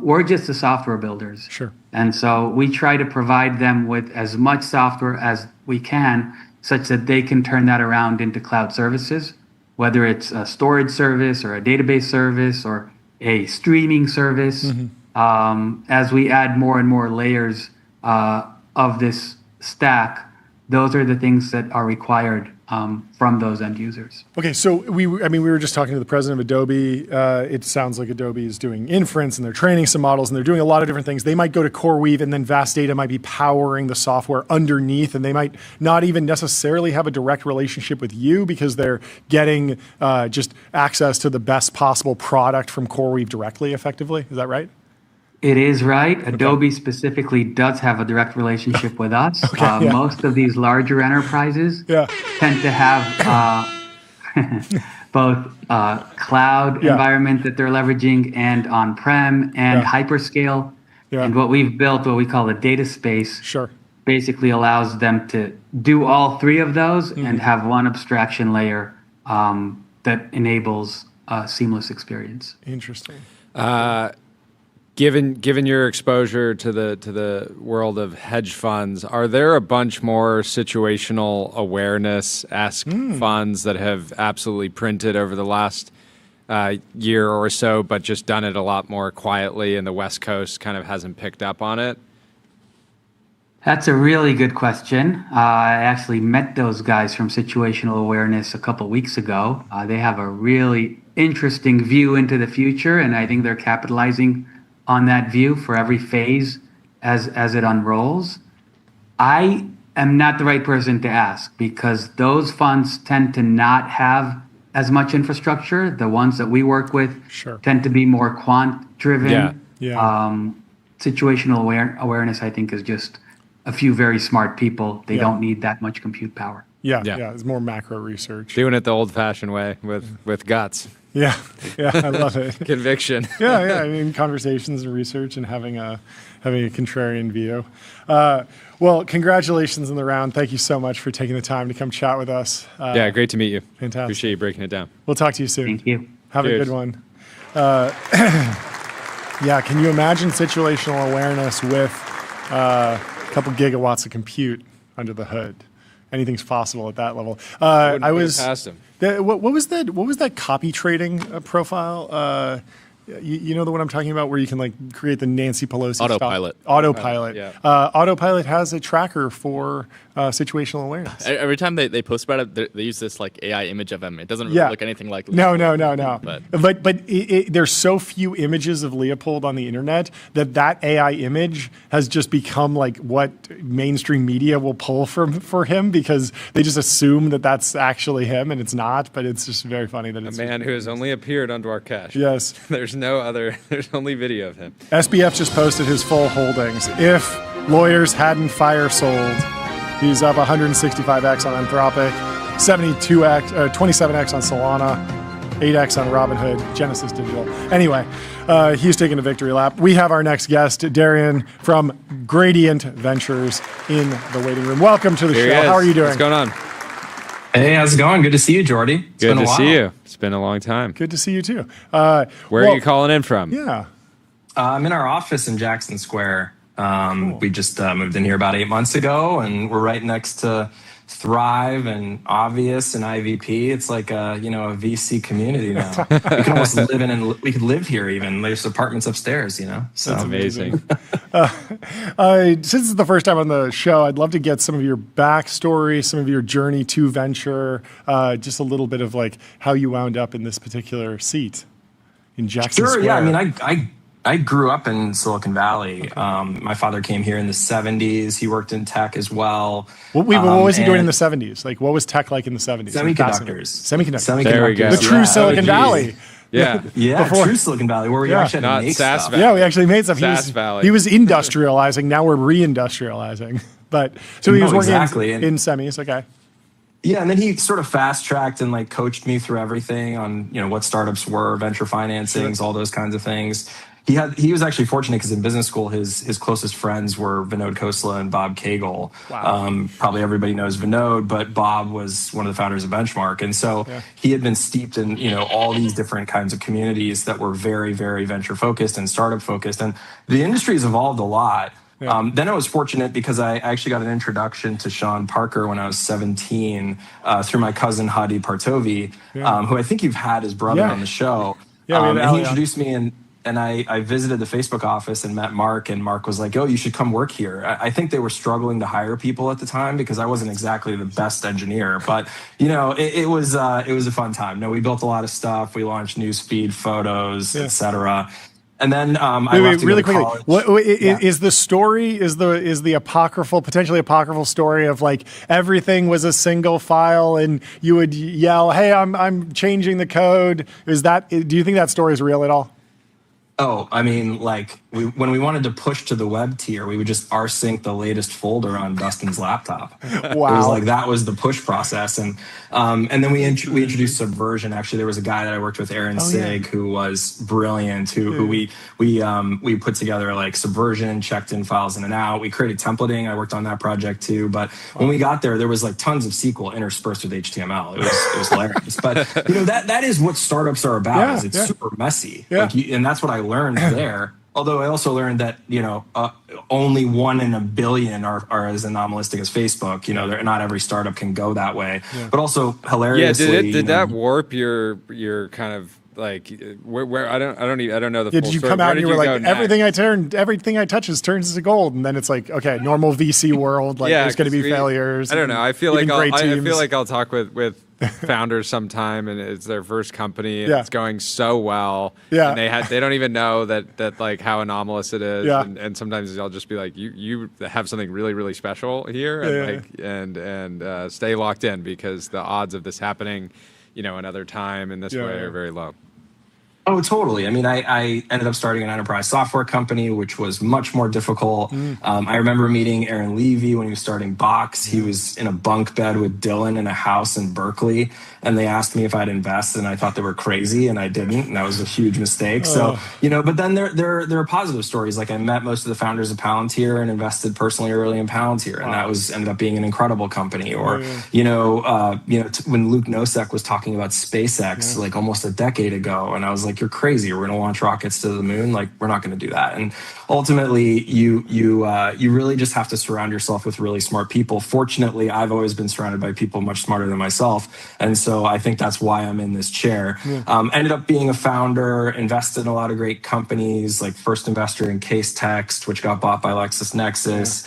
We're just the software builders. And so we try to provide them with as much software as we can such that they can turn that around into cloud services, whether it's a storage service or a database service or a streaming service. As we add more and more layers of this stack, those are the things that are required from those end users. Okay, so we were just talking to the president of Adobe. It sounds like Adobe is doing inference and they're training some models and they're doing a lot of different things. They might go to CoreWeave and then Vast Data might be powering the software underneath, and they might not even necessarily have a direct relationship with you because they're getting just access to the best possible product from CoreWeave directly, effectively. Is that right? It is right. Adobe specifically does have a direct relationship with us. Most of these larger enterprises tend to have both cloud environment that they're leveraging and on-prem and hyperscale. And what we've built, what we call the data space, basically allows them to do all three of those and have one abstraction layer that enables a seamless experience. Interesting. Given your exposure to the world of hedge funds, are there a bunch more situational awareness-esque funds that have absolutely printed over the last year or so, but just done it a lot more quietly, and the West Coast kind of hasn't picked up on it? That's a really good question. I actually met those guys from Situational Awareness a couple weeks ago. They have a really interesting view into the future, and I think they're capitalizing on that view for every phase as it unrolls. I am not the right person to ask because those funds tend to not have as much infrastructure. The ones that we work with tend to be more quant-driven. Situational awareness, I think, is just a few very smart people. They don't need that much compute power. Yeah. It's more macro research. Doing it the old-fashioned way with guts. Yeah, I love it. Conviction. Yeah. I mean, conversations and research and having a contrarian view. Well, congratulations on the round. Thank you so much for taking the time to come chat with us. Yeah, great to meet you. Fantastic. Appreciate you breaking it down. We'll talk to you soon. Thank you. Have Cheers. a good one. Yeah, can you imagine situational awareness with a couple gigawatts of compute under the hood? Anything's possible at that level. I was past him. What was that? What was that copy trading profile? You know the one I'm talking about, where you can like create the Nancy Pelosi Autopilot. Autopilot. Yeah. Autopilot has a tracker for situational awareness. Every time they post about it, they use this like AI image of him. It doesn't really look anything like No. But There's so few images of Leopold on the internet that AI image has just become like what mainstream media will pull for him, because they just assume that that's actually him, and it's not. But it's just very funny that it's a man who has only appeared on Dwarkesh. Yes. There's only video of him. SBF just posted his full holdings. If lawyers hadn't fire sold, he's up 165x on Anthropic, 72x, 27x on Solana, 8x on Robinhood, Genesis Digital. Anyway, he's taking a victory lap. We have our next guest, Darian from Gradient Ventures, in the waiting room. Welcome to the show. How are you doing? What's going on? Hey, how's it going? Good to see you, Jordy. Good to see you. It's been a long time. Good to see you too. Where are you calling in from? Yeah. I'm in our office in Jackson Square. Cool. We just moved in here about 8 months ago, and we're right next to Thrive and Obvious and IVP. It's like a VC community now. We can almost live in, and we could live here even. There's apartments upstairs, So That's amazing. Since it's the first time on the show, I'd love to get some of your backstory, some of your journey to venture, just a little bit of like how you wound up in this particular seat in Jackson Square. Yeah. I mean, I grew up in Silicon Valley. My father came here in the 70s. He worked in tech as well. What was he doing in the 70s? Like, what was tech like in the 70s? Semiconductors. There we go. The true Silicon Valley. Yeah. True Silicon Valley, where we actually had to make stuff. Yeah, we actually made stuff. Valley. He was industrializing. Now we're reindustrializing. But so he was working in semis. Okay. Yeah, and then he sort of fast-tracked and like coached me through everything on what startups were, venture financings, all those kinds of things. He was actually fortunate because in business school, his closest friends were Vinod Khosla and Bob Cagle. Wow. Probably everybody knows Vinod, but Bob was one of the founders of Benchmark. And so he had been steeped in, all these different kinds of communities that were very, very venture focused and startup focused. And the industry's evolved a lot. Yeah. Then I was fortunate because I actually got an introduction to Sean Parker when I was 17 through my cousin Hadi Partovi, who I think you've had his brother on the show. Yeah, and he introduced me and I visited the Facebook office and met Mark, and Mark was like, "Oh, you should come work here." I think they were struggling to hire people at the time because I wasn't exactly the best engineer, but it was a fun time. No, we built a lot of stuff. We launched newsfeed, photos, etc. And then I left to really go to quickly. college. Is the story is the potentially apocryphal story of like everything was a single file and you would yell, "Hey, I'm changing the code"? Do you think that story is real at all? Oh, I mean, like when we wanted to push to the web tier, we would just rsync the latest folder on Dustin's laptop. Wow. It was like that was the push process, and then we introduced Subversion. Actually, there was a guy that I worked with, Aaron Sig, who was brilliant. Who we put together like Subversion, checked in files in and out. We created templating. I worked on that project too. But when we got there was like tons of SQL interspersed with HTML. It was hilarious. But that is what startups are about. It's super messy. Yeah. And that's what I learned there. Although I also learned that only 1 in a billion are as anomalistic as Facebook. Not every startup can go that way. But also hilariously, did that warp your kind of like where I don't know the Yeah, full did you story. come out Where and you did were go like, next? everything I touches turns into gold, and then it's like, okay, normal VC world, like there's going to be failures. I don't know. I feel even like great I teams. feel like I'll talk with founders sometime, and it's their first company, and Yeah. it's going so well. Yeah. And they don't even know that like how anomalous it is. Yeah. And sometimes I'll just be like, you have something really, really special here, and stay locked in, because the odds of this happening, another time in this way are very low. Oh, totally. I mean, I ended up starting an enterprise software company, which was much more difficult. I remember meeting Aaron Levy when he was starting Box. He was in a bunk bed with Dylan in a house in Berkeley, and they asked me if I'd invest, and I thought they were crazy, and I didn't, and that was a huge mistake. So, but then there are positive stories. Like I met most of the founders of Palantir and invested personally early in Palantir, and that ended up being an incredible company. Or, when Luke Nosek was talking about SpaceX like almost a decade ago, and I was like, you're crazy. We're going to launch rockets to the moon. Like, we're not going to do that. And ultimately, you really just have to surround yourself with really smart people. Fortunately, I've always been surrounded by people much smarter than myself. And so I think that's why I'm in this chair. Ended up being a founder, invested in a lot of great companies, like first investor in Case Text, which got bought by LexisNexis.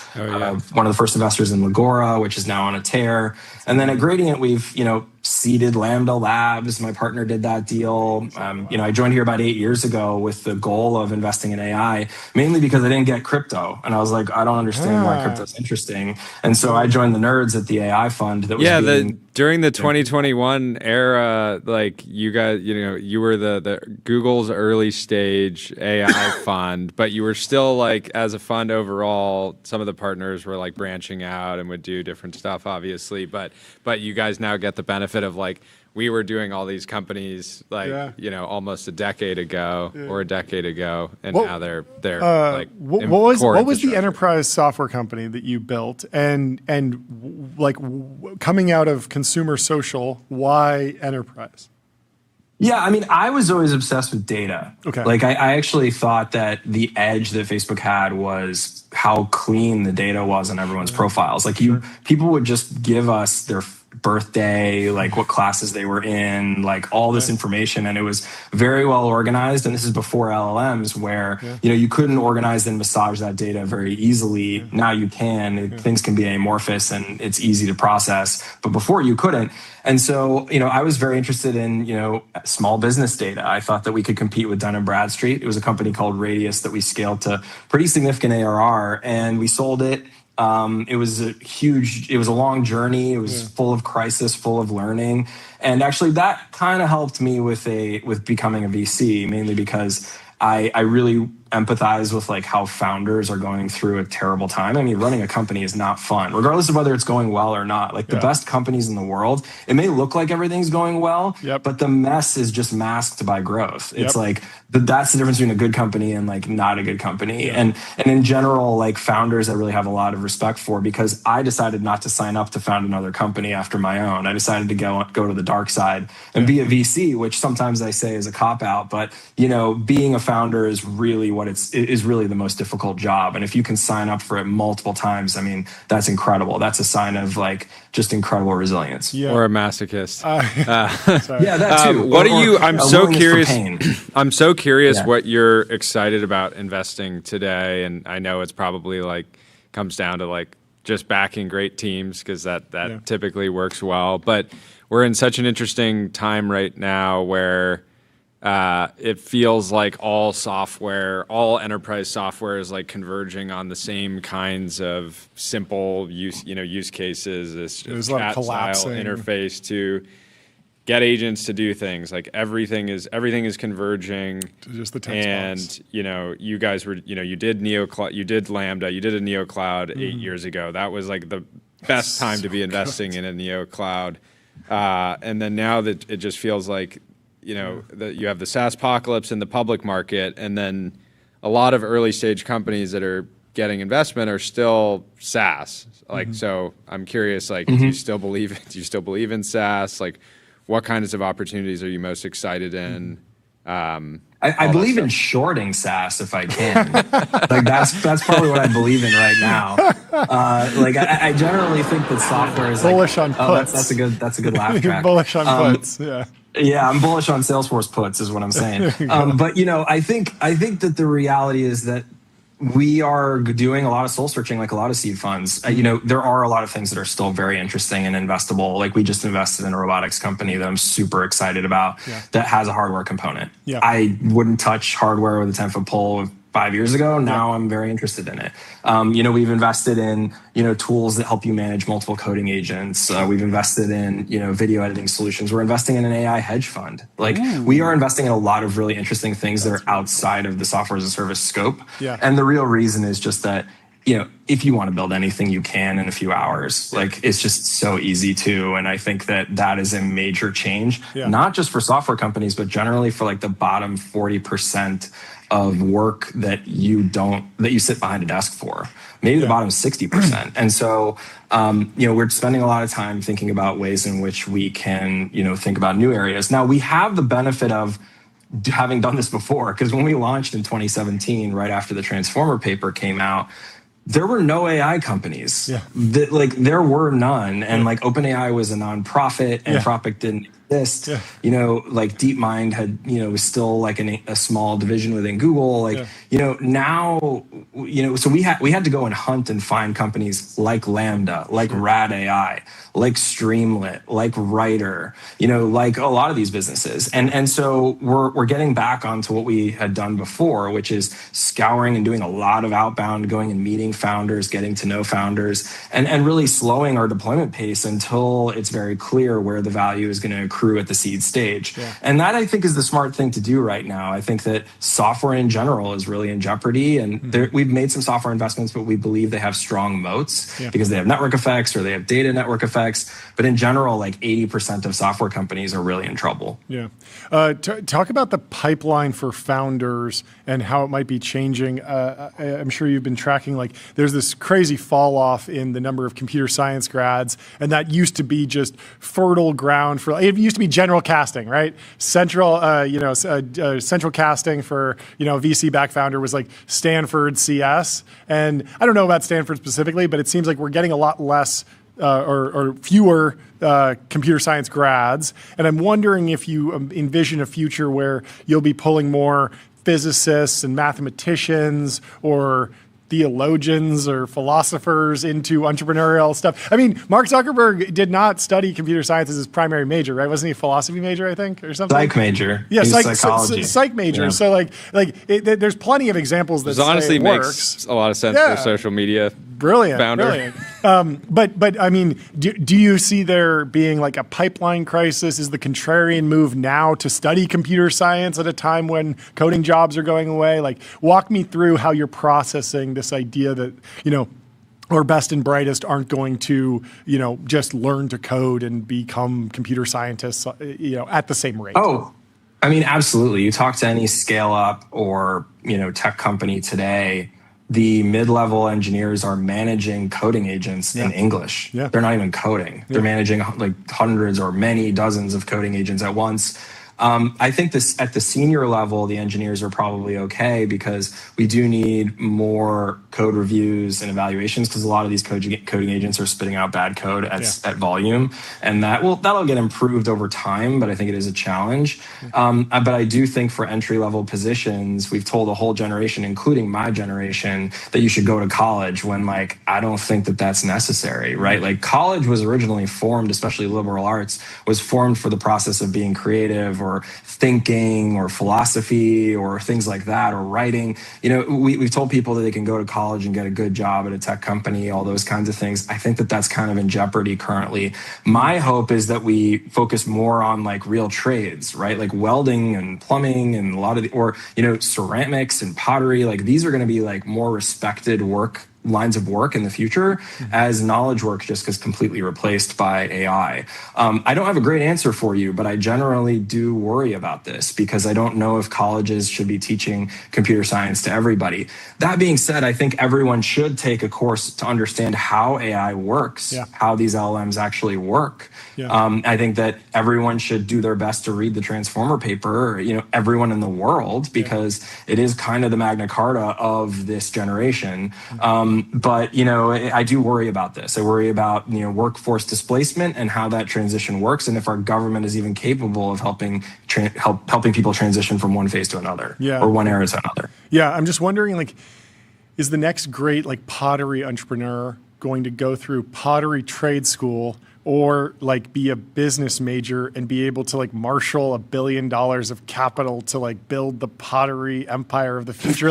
One of the first investors in Legora, which is now on a tear. And then at Gradient, we've, seeded Lambda Labs. My partner did that deal. I joined here about 8 years ago with the goal of investing in AI, mainly because I didn't get crypto. And I was like, I don't understand why crypto's interesting. And so I joined the nerds at the AI fund that was during the 2021 era, like you guys, you were the Google's early stage AI fund, but you were still like, as a fund overall, some of the partners were like branching out and would do different stuff, obviously. But you guys now get the benefit of like, we were doing all these companies like almost a decade ago or a decade ago, and now they're like what was the enterprise software company that you built, and coming out of consumer social, why enterprise? Yeah, I mean, I was always obsessed with data. Okay. Like I actually thought that the edge that Facebook had was how clean the data was on everyone's profiles. Like people would just give us their birthday, like what classes they were in, like all this information, and it was very well organized. And this is before LLMs, where you couldn't organize and massage that data very easily. Now you can. Things can be amorphous and it's easy to process, but before you couldn't. And so, I was very interested in, small business data. I thought that we could compete with Dun & Bradstreet. It was a company called Radius that we scaled to pretty significant ARR, and we sold it. It was a long journey. It was full of crisis, full of learning. And actually that kind of helped me with becoming a VC, mainly because I really empathize with like how founders are going through a terrible time. I mean, running a company is not fun, regardless of whether it's going well or not. Like the best companies in the world, it may look like everything's going well, but the mess is just masked by growth. It's like that's the difference between a good company and like not a good company. And in general, like founders I really have a lot of respect for, because I decided not to sign up to found another company after my own. I decided to go to the dark side and be a VC, which sometimes I say is a cop out, but being a founder is really is really the most difficult job. And if you can sign up for it multiple times, I mean, that's incredible. That's a sign of like just incredible resilience. Or a masochist. That too. What are you? I'm so curious. I'm so curious Yeah. what you're excited about investing today. And I know it's probably like comes down to like just backing great teams, because that typically works well. But we're in such an interesting time right now where it feels like all enterprise software is like converging on the same kinds of simple use cases. This chat style interface to get agents to do things. Like everything is converging. Just the text box. You guys were you did you did Lambda, you did a Neo Cloud 8 years ago. That was like the best time to be investing in a Neo Cloud. And then now that it just feels like that you have the SaaS apocalypse in the public market, and then a lot of early stage companies that are getting investment are still SaaS. Like, so I'm curious, like, do you still believe in SaaS? Like, what kinds of opportunities are you most excited in? I believe in shorting SaaS if I can. Like that's probably what I believe in right now. I generally think that software is bullish on puts. That's a good laugh track. Bullish on puts. Yeah. Yeah, I'm bullish on Salesforce puts, is what I'm saying. But I think that the reality is that we are doing a lot of soul searching, like a lot of seed funds. There are a lot of things that are still very interesting and investable. Like we just invested in a robotics company that I'm super excited about that has a hardware component. Yeah. I wouldn't touch hardware with a 10-foot pole 5 years ago. Now I'm very interested in it. We've invested in, tools that help you manage multiple coding agents. We've invested in, video editing solutions. We're investing in an AI hedge fund. We are investing in a lot of really interesting things that are outside of the software as a service scope. Yeah. And the real reason is just that, if you want to build anything, you can in a few hours. It's just so easy to. And I think that is a major change, not just for software companies, but generally for the bottom 40% of work that you sit behind a desk for, maybe the bottom 60%. And so, we're spending a lot of time thinking about ways in which we can, think about new areas. Now we have the benefit of having done this before, because when we launched in 2017, right after the Transformer paper came out, there were no AI companies. Yeah. There were none. And OpenAI was a nonprofit, Anthropic didn't exist. Yeah. DeepMind had, was still a small division within Google. Now, so we had to go and hunt and find companies like Lambda, like Rad AI, like Streamlit, like Writer, like a lot of these businesses. And so we're getting back onto what we had done before, which is scouring and doing a lot of outbound, going and meeting founders, getting to know founders, and really slowing our deployment pace until it's very clear where the value is going to accrue at the seed stage. Yeah. And that, I think, is the smart thing to do right now. I think that software in general is really in jeopardy, and we've made some software investments, but we believe they have strong moats because they have network effects or they have data network effects. But in general, 80% of software companies are really in trouble. Yeah. Talk about the pipeline for founders and how it might be changing. I'm sure you've been tracking, there's this crazy fall off in the number of computer science grads, and that used to be just fertile ground for, it used to be general casting, right? Central casting for, VC-backed founder was Stanford CS. And I don't know about Stanford specifically, but it seems like we're getting a lot less or fewer computer science grads. And I'm wondering if you envision a future where you'll be pulling more physicists and mathematicians or theologians or philosophers into entrepreneurial stuff. I mean, Mark Zuckerberg did not study computer science as his primary major, right? Wasn't he a philosophy major, I think, or something? Psych major. Yeah, psychology. Psych major. Yeah. So there's plenty of examples that honestly makes a lot of sense for social media. Brilliant. Founder. Brilliant. But I mean, do you see there being a pipeline crisis? Is the contrarian move now to study computer science at a time when coding jobs are going away? Walk me through how you're processing this idea that, our best and brightest aren't going to, just learn to code and become computer scientists, at the same rate. Oh, I mean, absolutely. You talk to any scale up or, tech company today, the mid-level engineers are managing coding agents in English. Yeah. They're not even coding. They're managing hundreds or many dozens of coding agents at once. I think at the senior level, the engineers are probably okay because we do need more code reviews and evaluations because a lot of these coding agents are spitting out bad code at volume, and that'll get improved over time. But I think it is a challenge. But I do think for entry level positions, we've told a whole generation, including my generation, that you should go to college. When I don't think that that's necessary, right? College was originally formed, especially liberal arts, was formed for the process of being creative or thinking or philosophy or things like that, or writing. We've told people that they can go to college and get a good job at a tech company, all those kinds of things. I think that that's kind of in jeopardy currently. My hope is that we focus more on real trades, right? Welding and plumbing and a lot of ceramics and pottery. These are going to be more respected lines of work in the future as knowledge work just gets completely replaced by AI. I don't have a great answer for you, but I generally do worry about this because I don't know if colleges should be teaching computer science to everybody. That being said, I think everyone should take a course to understand how AI works, how these LLMs actually work. Yeah. I think that everyone should do their best to read the Transformer paper, everyone in the world, because it is kind of the Magna Carta of this generation. But I do worry about this. I worry about workforce displacement and how that transition works, and if our government is even capable of helping people transition from one phase to another, or one era to another. Yeah, I'm just wondering, like, is the next great pottery entrepreneur going to go through pottery trade school, or be a business major and be able to marshal $1 billion of capital to build the pottery empire of the future?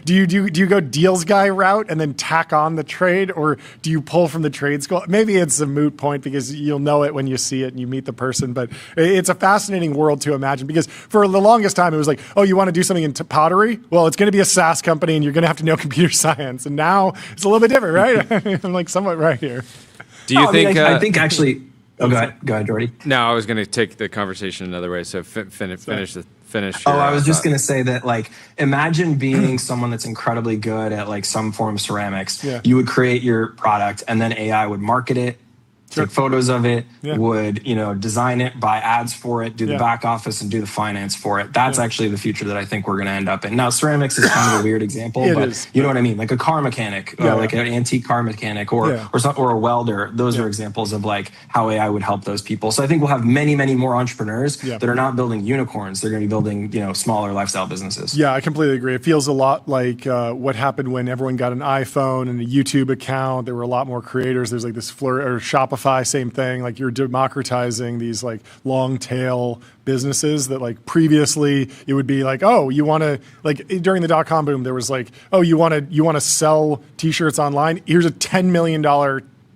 Do you go deals guy route and then tack on the trade, or do you pull from the trade school? Maybe it's a moot point because you'll know it when you see it and you meet the person, but it's a fascinating world to imagine, because for the longest time it was oh, you want to do something in pottery? Well, it's going to be a SaaS company and you're going to have to know computer science. And now it's a little bit different, right? I'm somewhat right here. Do you think? I think actually. Oh, go ahead, Jordy. No, I was going to take the conversation another way. So finish. I was just going to say that, imagine being someone that's incredibly good at some form of ceramics. Yeah. You would create your product, and then AI would market it, take photos of it, would design it, buy ads for it, do the back office, and do the finance for it. That's actually the future that I think we're going to end up in. Now, ceramics is kind of a weird example, but you know what I mean? Like a car mechanic, like an antique car mechanic, or a welder. Those are examples of how AI would help those people. So I think we'll have many, many more entrepreneurs that are not building unicorns. They're going to be building smaller lifestyle businesses. Yeah, I completely agree. It feels a lot like what happened when everyone got an iPhone and a YouTube account. There were a lot more creators. There's this Shopify, same thing. You're democratizing these long tail businesses that previously it would be oh, you want to during the dot-com boom there was oh, you want to sell t-shirts online, here's a $10 million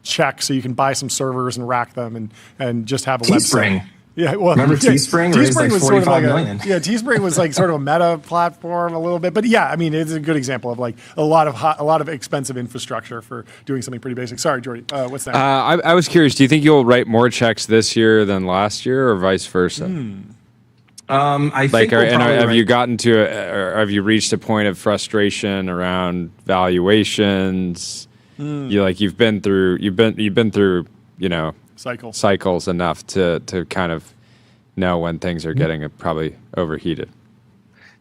check so you can buy some servers and rack them and just have a website. Yeah, well, remember Teespring? Teespring was sort of Teespring was sort of a meta platform a little bit, but yeah, I mean, it's a good example of a lot of expensive infrastructure for doing something pretty basic. Sorry, Jordy, what's that? I was curious. Do you think you'll write more checks this year than last year, or vice versa? I think have you gotten to or have you reached a point of frustration around valuations? You've been through cycles enough to kind of know when things are getting probably overheated.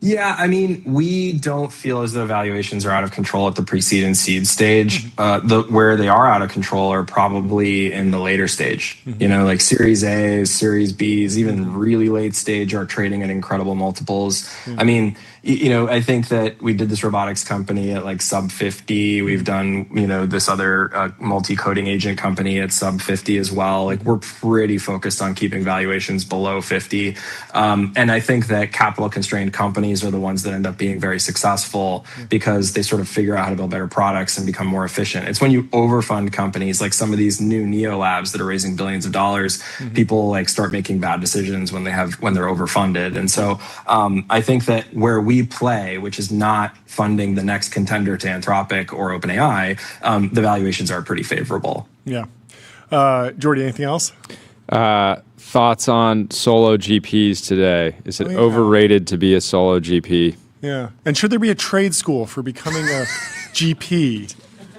Yeah, I mean, we don't feel as though valuations are out of control at the pre-seed and seed stage. Where they are out of control are probably in the later stage. Series A's, Series B's, even really late stage are trading at incredible multiples. I mean, I think that we did this robotics company at sub 50. We've done, this other multi-coding agent company at sub 50 as well. We're pretty focused on keeping valuations below 50. And I think that capital constrained companies are the ones that end up being very successful because they sort of figure out how to build better products and become more efficient. It's when you overfund companies like some of these new neo labs that are raising billions of dollars, people start making bad decisions when they're overfunded. And so I think that where we play, which is not funding the next contender to Anthropic or OpenAI, the valuations are pretty favorable. Yeah. Jordy, anything else? Thoughts on solo GPs today? Is it overrated to be a solo GP? Yeah. And should there be a trade school for becoming a GP?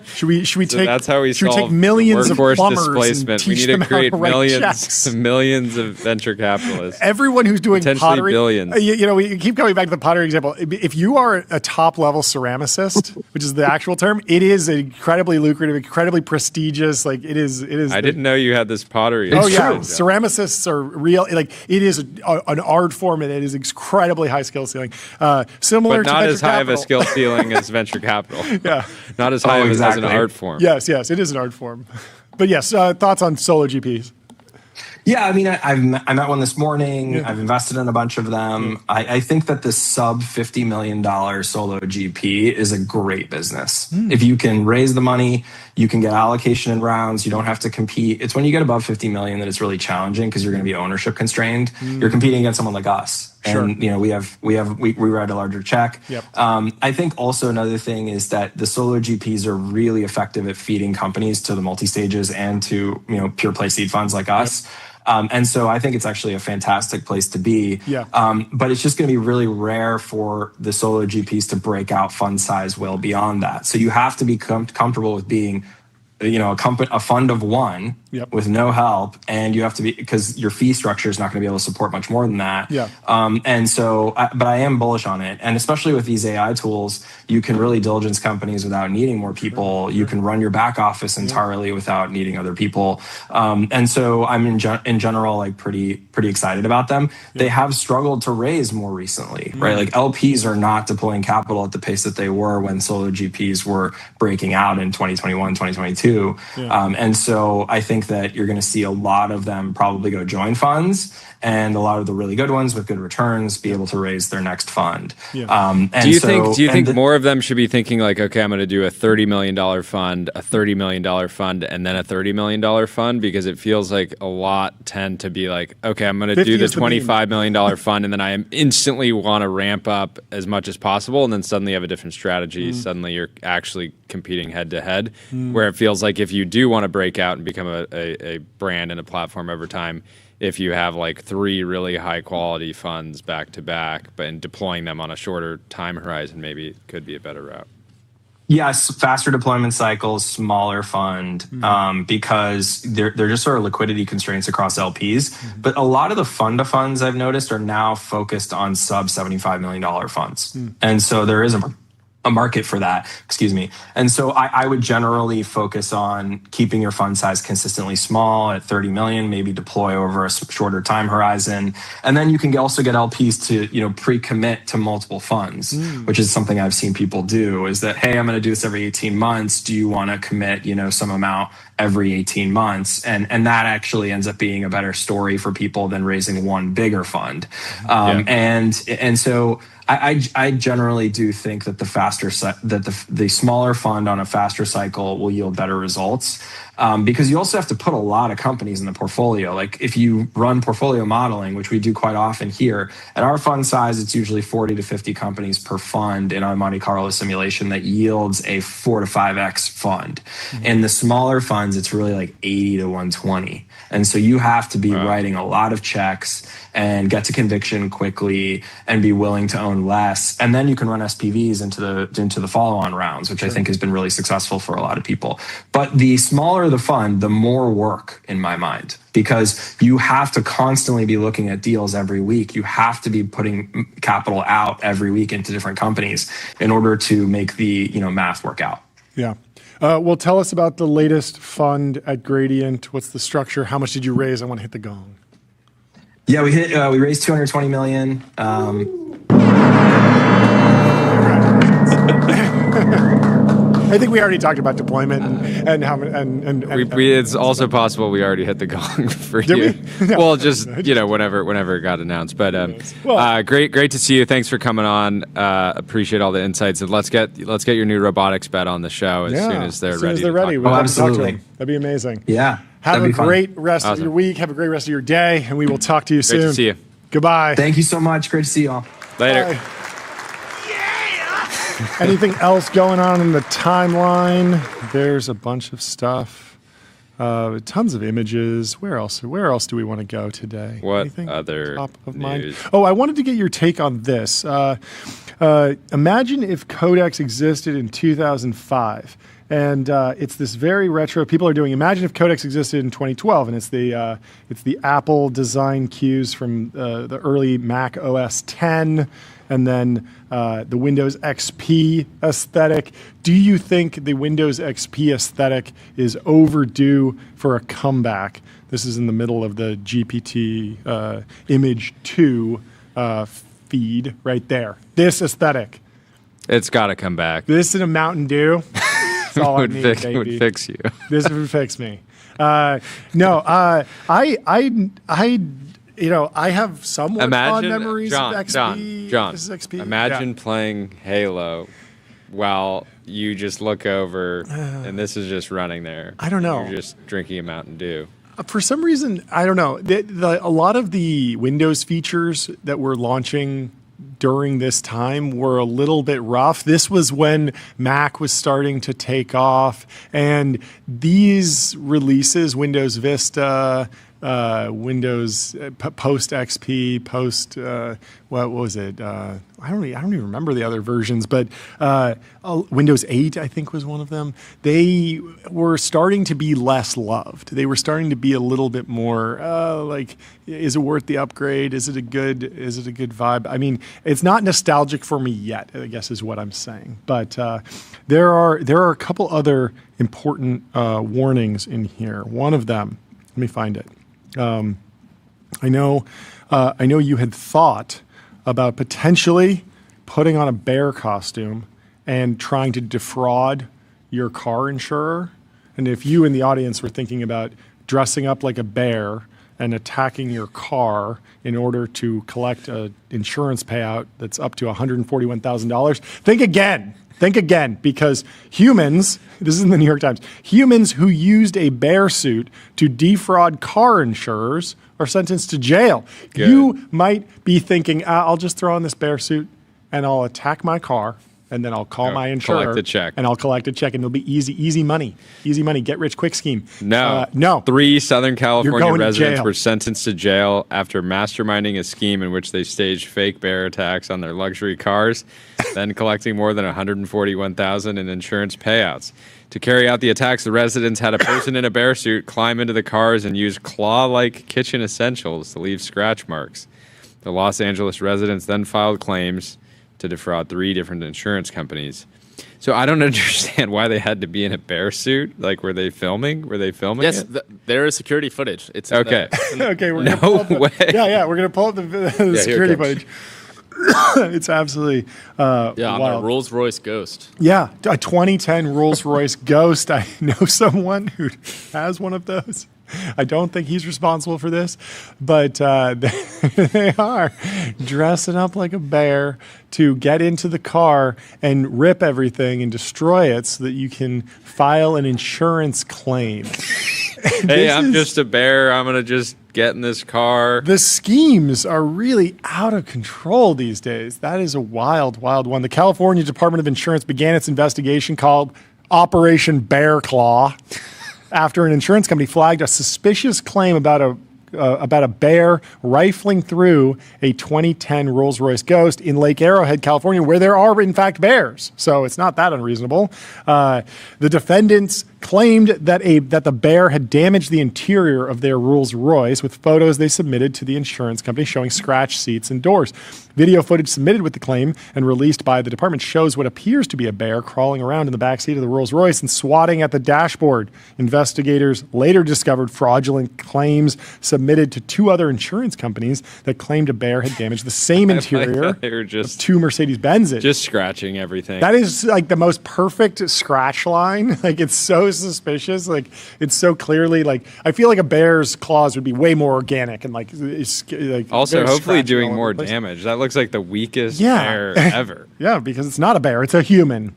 Should we take millions of plumbers and teach them how to write checks? Millions of venture capitalists. Everyone who's doing pottery, billions. We keep coming back to the pottery example. If you are a top-level ceramicist, which is the actual term, it is incredibly lucrative, incredibly prestigious. It is. I didn't know you had this pottery. Oh yeah, ceramicists are real. It is an art form, and it is incredibly high skill ceiling. Similar, but not to as high of a skill ceiling as venture capital. Yeah, not as high as an art form. Yes, it is an art form. But yes, thoughts on solo GPs? Yeah, I mean, I met one this morning. Yeah. I've invested in a bunch of them. I think that the sub $50 million solo GP is a great business. If you can raise the money, you can get allocation in rounds. You don't have to compete. It's when you get above 50 million that it's really challenging because you're going to be ownership constrained. You're competing against someone like us. And we write a larger check. Yep. I think also another thing is that the solo GPs are really effective at feeding companies to the multi-stages and to pure play seed funds like us. Yep. And so I think it's actually a fantastic place to be. Yeah. But it's just going to be really rare for the solo GPs to break out fund size beyond that. So you have to be comfortable with being, a fund of one with no help, and you have to be, because your fee structure is not going to be able to support much more than that. And so, but I am bullish on it, and especially with these AI tools, you can really diligence companies without needing more people. You can run your back office entirely without needing other people. And so I'm in general like pretty excited about them. They have struggled to raise more recently, right? Like LPs are not deploying capital at the pace that they were when solo GPs were breaking out in 2021, 2022. And so I think that you're going to see a lot of them probably go join funds, and a lot of the really good ones with good returns be able to raise their next fund. Do you think more of them should be thinking like, okay, I'm going to do a $30 million fund, a $30 million fund, and then a $30 million fund? Because it feels like a lot tend to be like, okay, I'm going to do the $25 million fund, and then I instantly want to ramp up as much as possible, and then suddenly you have a different strategy. Suddenly you're actually competing head to head, where it feels like if you do want to break out and become a brand and a platform over time, if you have like 3 really high quality funds back to back, but in deploying them on a shorter time horizon, maybe it could be a better route. Yes, faster deployment cycles, smaller fund, because they're just sort of liquidity constraints across LPs. But a lot of the fund of funds I've noticed are now focused on sub $75 million funds. And so there is a market for that, And so I would generally focus on keeping your fund size consistently small at 30 million, maybe deploy over a shorter time horizon. And then you can also get LPs to, pre-commit to multiple funds, which is something I've seen people do, is that, hey, I'm going to do this every 18 months. Do you want to commit, some amount every 18 months? And that actually ends up being a better story for people than raising one bigger fund. And so I generally do think that the smaller fund on a faster cycle will yield better results, because you also have to put a lot of companies in the portfolio. Like if you run portfolio modeling, which we do quite often here, at our fund size, it's usually 40 to 50 companies per fund in our Monte Carlo simulation that yields a 4 to 5x fund. In the smaller funds, it's really like 80 to 120. And so you have to be writing a lot of checks and get to conviction quickly and be willing to own less. And then you can run SPVs into the follow-on rounds, which I think has been really successful for a lot of people. But the smaller the fund, the more work in my mind, because you have to constantly be looking at deals every week. You have to be putting capital out every week into different companies in order to make the math work out. Well, tell us about the latest fund at Gradient. What's the structure? How much did you raise? I want to hit the gong. Yeah, we raised 220 million. I think we already talked about deployment and how it's also possible we already hit the gong for you. No. Well, just whenever it got announced. But great to see you. Thanks for coming on. Appreciate all the insights, and let's get your new robotics bet on the show as soon as they're ready. We'll absolutely. That'd be amazing. Yeah. Have a great rest of your week. Have a great rest of your day, and we will talk to you soon. Great to see you. Goodbye. Thank you so much. Great to see you all. Later. Bye. Anything else going on in the timeline? There's a bunch of stuff. Tons of images. Where else do we want to go today? What Anything other top of news? mind? Oh, I wanted to get your take on this. Imagine if Codex existed in 2005. And it's this very retro. People are doing. Imagine if Codex existed in 2012, and it's the Apple design cues from the early Mac OS 10, and then the Windows XP aesthetic. Do you think the Windows XP aesthetic is overdue for a comeback? This is in the middle of the GPT image 2 feed right there. This aesthetic. It's got to come back. This in a Mountain Dew. That's all I need, baby. It would fix you. This would fix me. I have somewhat fond memories of XP. John, this is XP. Imagine playing Halo while you just look over and this is just running there. I don't know. You're just drinking a Mountain Dew. For some reason, I don't know. A lot of the Windows features that were launching during this time were a little bit rough. This was when Mac was starting to take off, and these releases, Windows Vista, Windows post XP, post what was it? I don't even remember the other versions, but Windows 8 I think was one of them. They were starting to be less loved. They were starting to be a little bit more like, is it worth the upgrade? Is it a good vibe? I mean, it's not nostalgic for me yet, I guess is what I'm saying. But there are a couple other important warnings in here. One of them, let me find it. I know you had thought about potentially putting on a bear costume and trying to defraud your car insurer. And if you in the audience were thinking about dressing up like a bear and attacking your car in order to collect an insurance payout that's up to $141,000, think again. Think again, because humans, this is in the New York Times, humans who used a bear suit to defraud car insurers are sentenced to jail. Good. You might be thinking, I'll just throw on this bear suit and I'll attack my car and then I'll call my insurer. Collect a check. And I'll collect a check and it'll be easy money. Easy money, get rich quick scheme. No. No. 3 Southern California residents jail. were sentenced to jail after masterminding a scheme in which they staged fake bear attacks on their luxury cars, then collecting more than $141,000 in insurance payouts. To carry out the attacks, the residents had a person in a bear suit climb into the cars and use claw-like kitchen essentials to leave scratch marks. The Los Angeles residents then filed claims to defraud 3 different insurance companies. So I don't understand why they had to be in a bear suit. Like, were they filming? Yes, it? There is security footage. It's okay. Okay, we're no gonna pull up way. we're gonna pull up the security footage. It's absolutely on wild. a Rolls-Royce Ghost. Yeah, a 2010 Rolls-Royce Ghost. I know someone who has one of those. I don't think he's responsible for this, but they are dressing up like a bear to get into the car and rip everything and destroy it so that you can file an insurance claim. Hey, I'm just a bear. I'm going to just get in this car. The schemes are really out of control these days. That is a wild, wild one. The California Department of Insurance began its investigation called Operation Bear Claw after an insurance company flagged a suspicious claim about a bear rifling through a 2010 Rolls-Royce Ghost in Lake Arrowhead, California, where there are, in fact, bears. So it's not that unreasonable. The defendants claimed that the bear had damaged the interior of their Rolls-Royce with photos they submitted to the insurance company showing scratched seats and doors. Video footage submitted with the claim and released by the department shows what appears to be a bear crawling around in the backseat of the Rolls-Royce and swatting at the dashboard. Investigators later discovered fraudulent claims submitted to 2 other insurance companies that claimed a bear had damaged the same interior of 2 Mercedes-Benzes. Just scratching everything. That is like the most perfect scratch line. Like, it's so suspicious. Like, it's so clearly, like, I feel like a bear's claws would be way more organic and like also hopefully doing more damage. That looks like the weakest bear ever. Yeah, because it's not a bear, it's a human.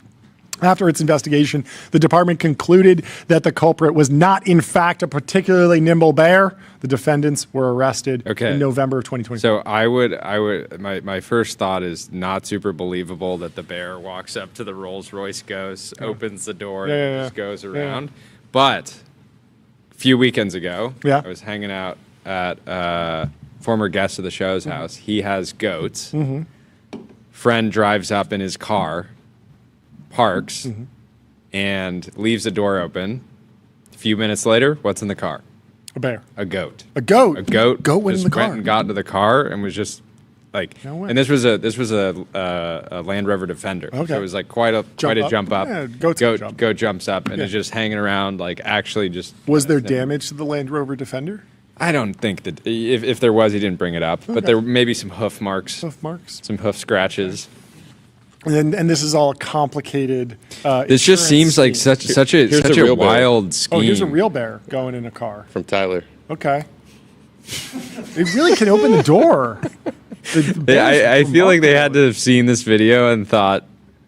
After its investigation, the department concluded that the culprit was not, in fact, a particularly nimble bear. The defendants were arrested in November of 2020. So my first thought is not super believable that the bear walks up to the Rolls-Royce Ghost, opens the door, and just goes around. But a few weekends ago, I was hanging out at a former guest of the show's house. He has goats. Friend drives up in his car, parks, and leaves the door open. A few minutes later, what's in the car? A bear. A goat. A goat. A goat. Goat went in the car. Went and got into the car and was just like, and this was a Land Rover Defender. Okay. So it was like quite a jump up. Yeah, goat jumps up and is just hanging around, like actually just. Was there damage to the Land Rover Defender? I don't think that if there was, he didn't bring it up. But there may be some hoof marks. Some hoof scratches. And this is all complicated. This just seems like such a wild scheme. Oh, here's a real bear going in a car. From Tyler. Okay. It really can open the door. I feel like they had to have seen this video and thought,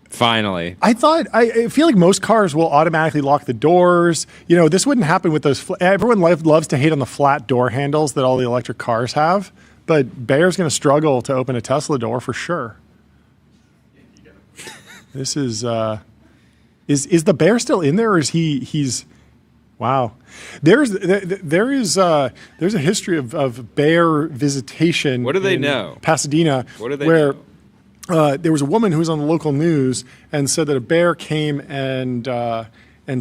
finally. I feel like most cars will automatically lock the doors. You know, this wouldn't happen with those. Everyone loves to hate on the flat door handles that all the electric cars have. But Bear's going to struggle to open a Tesla door for sure. This is the bear still in there, or is he's Wow. There is a history of bear visitation. What do they in know? Pasadena. What do they where know? There was a woman who was on the local news and said that a bear came and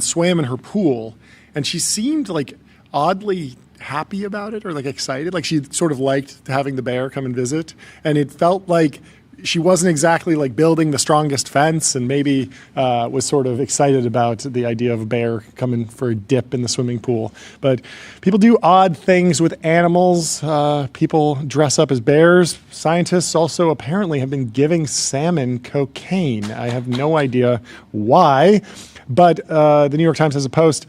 swam in her pool, and she seemed like oddly happy about it or like excited, like she sort of liked having the bear come and visit, and it felt like she wasn't exactly like building the strongest fence, and maybe was sort of excited about the idea of a bear coming for a dip in the swimming pool. But people do odd things with animals. People dress up as bears. Scientists also apparently have been giving salmon cocaine. I have no idea why, but the New York Times has a post.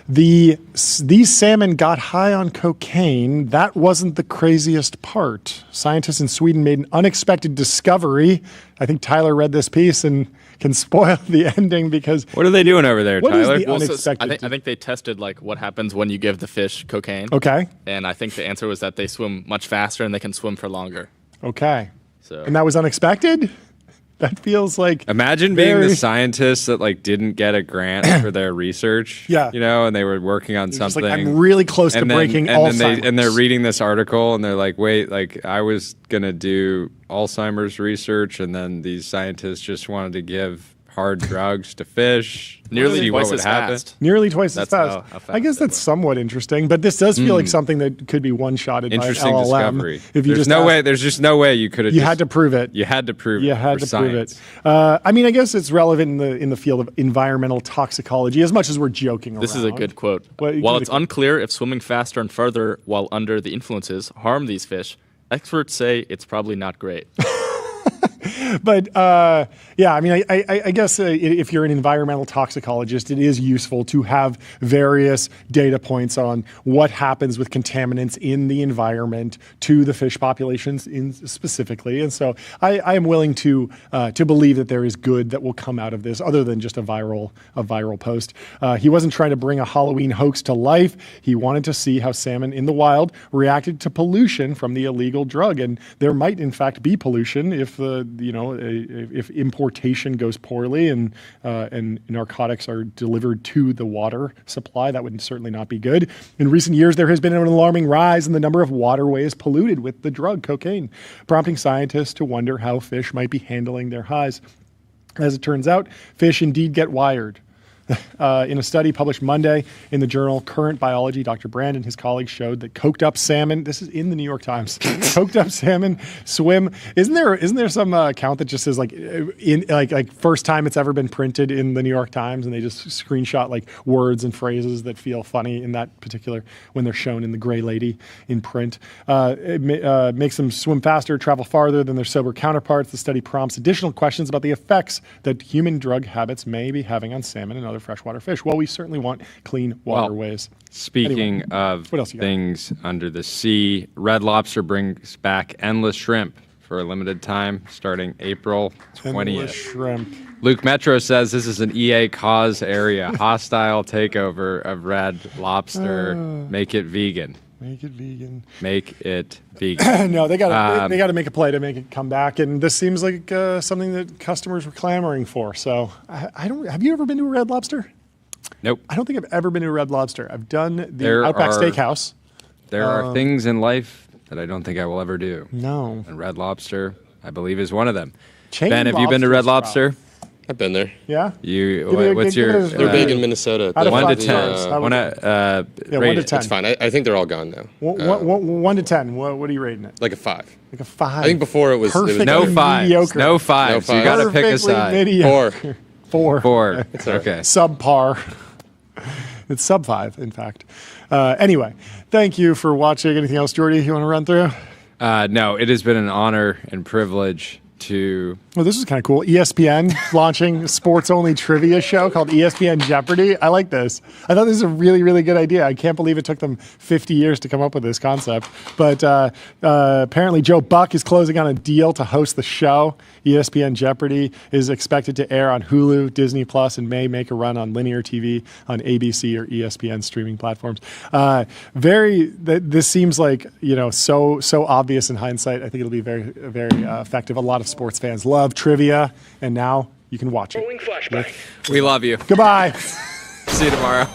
These salmon got high on cocaine. That wasn't the craziest part. Scientists in Sweden made an unexpected discovery. I think Tyler read this piece and can spoil the ending because... What are they doing over there, what Tyler? Is the unexpected I think they tested like what happens when you give the fish cocaine. Okay. And I think the answer was that they swim much faster and they can swim for longer. Okay. So. And that was unexpected? That feels like imagine being the scientists that like didn't get a grant for their research. Yeah, you know, and they were working on something. Like, I'm really close to breaking Alzheimer's. And they're reading this article and they're like, wait, like I was gonna do Alzheimer's research, and then these scientists just wanted to give hard drugs to fish. Nearly twice as fast. Nearly twice as fast. I guess that's somewhat interesting, but this does feel like something that could be one-shotted by an interesting LLM. discovery. If you There's just no way you could have. You had to prove it. You had to prove it. You had to prove it. I mean, I guess it's relevant in the field of environmental toxicology, as much as we're joking around. This is a good quote. While it's unclear if swimming faster and further while under the influences harm these fish, experts say it's probably not great. But yeah, I mean, I guess if you're an environmental toxicologist, it is useful to have various data points on what happens with contaminants in the environment to the fish populations specifically. And so I am willing to believe that there is good that will come out of this, other than just a viral post. He wasn't trying to bring a Halloween hoax to life. He wanted to see how salmon in the wild reacted to pollution from the illegal drug, and there might in fact be pollution if if importation goes poorly and narcotics are delivered to the water supply. That would certainly not be good. In recent years, there has been an alarming rise in the number of waterways polluted with the drug cocaine, prompting scientists to wonder how fish might be handling their highs. As it turns out, fish indeed get wired. In a study published Monday in the journal Current Biology, Dr. Brand and his colleagues showed that coked up salmon, this is in the New York Times, coked up salmon swim. Isn't there some account that just says like first time it's ever been printed in the New York Times, and they just screenshot like words and phrases that feel funny in that particular, when they're shown in the Gray Lady in print. It makes them swim faster, travel farther than their sober counterparts. The study prompts additional questions about the effects that human drug habits may be having on salmon and other freshwater fish. Well, we certainly want clean waterways. Speaking of things under the sea, Red Lobster brings back endless shrimp for a limited time starting April 20th. Endless shrimp. Luke Metro says this is an EA cause area. Hostile takeover of Red Lobster. Make it vegan. Make it vegan. Make it vegan. No, they got to make a play to make it come back, and this seems like something that customers were clamoring for. So I don't. Have you ever been to a Red Lobster? Nope. I don't think I've ever been to a Red Lobster. I've done the Outback Steakhouse. There are things in life that I don't think I will ever do. No. And Red Lobster, I believe, is one of them. Ben, have you been to Red Lobster? I've been there. Yeah. What's your? They're big in Minnesota. 1 to 10. 1 to 10. It's fine. I think they're all gone now. 1 to 10. What are you rating it? Like a 5. Like a 5. I think before it was no 5s. Mediocre. No 5s. You got to pick a side. Mediocre. 4. 4. Okay. Subpar. It's sub 5, in fact. Anyway, thank you for watching. Anything else, Jordy, you want to run through? No, it has been an honor and privilege to... Well, this is kind of cool. ESPN launching a sports-only trivia show called ESPN Jeopardy. I like this. I thought this was a really, really good idea. I can't believe it took them 50 years to come up with this concept. But apparently Joe Buck is closing on a deal to host the show. ESPN Jeopardy is expected to air on Hulu, Disney Plus, and may make a run on linear TV on ABC or ESPN streaming platforms. This seems like, so obvious in hindsight. I think it'll be very, very effective. A lot of sports fans love trivia, and now you can watch it. We love you. Goodbye. See you tomorrow.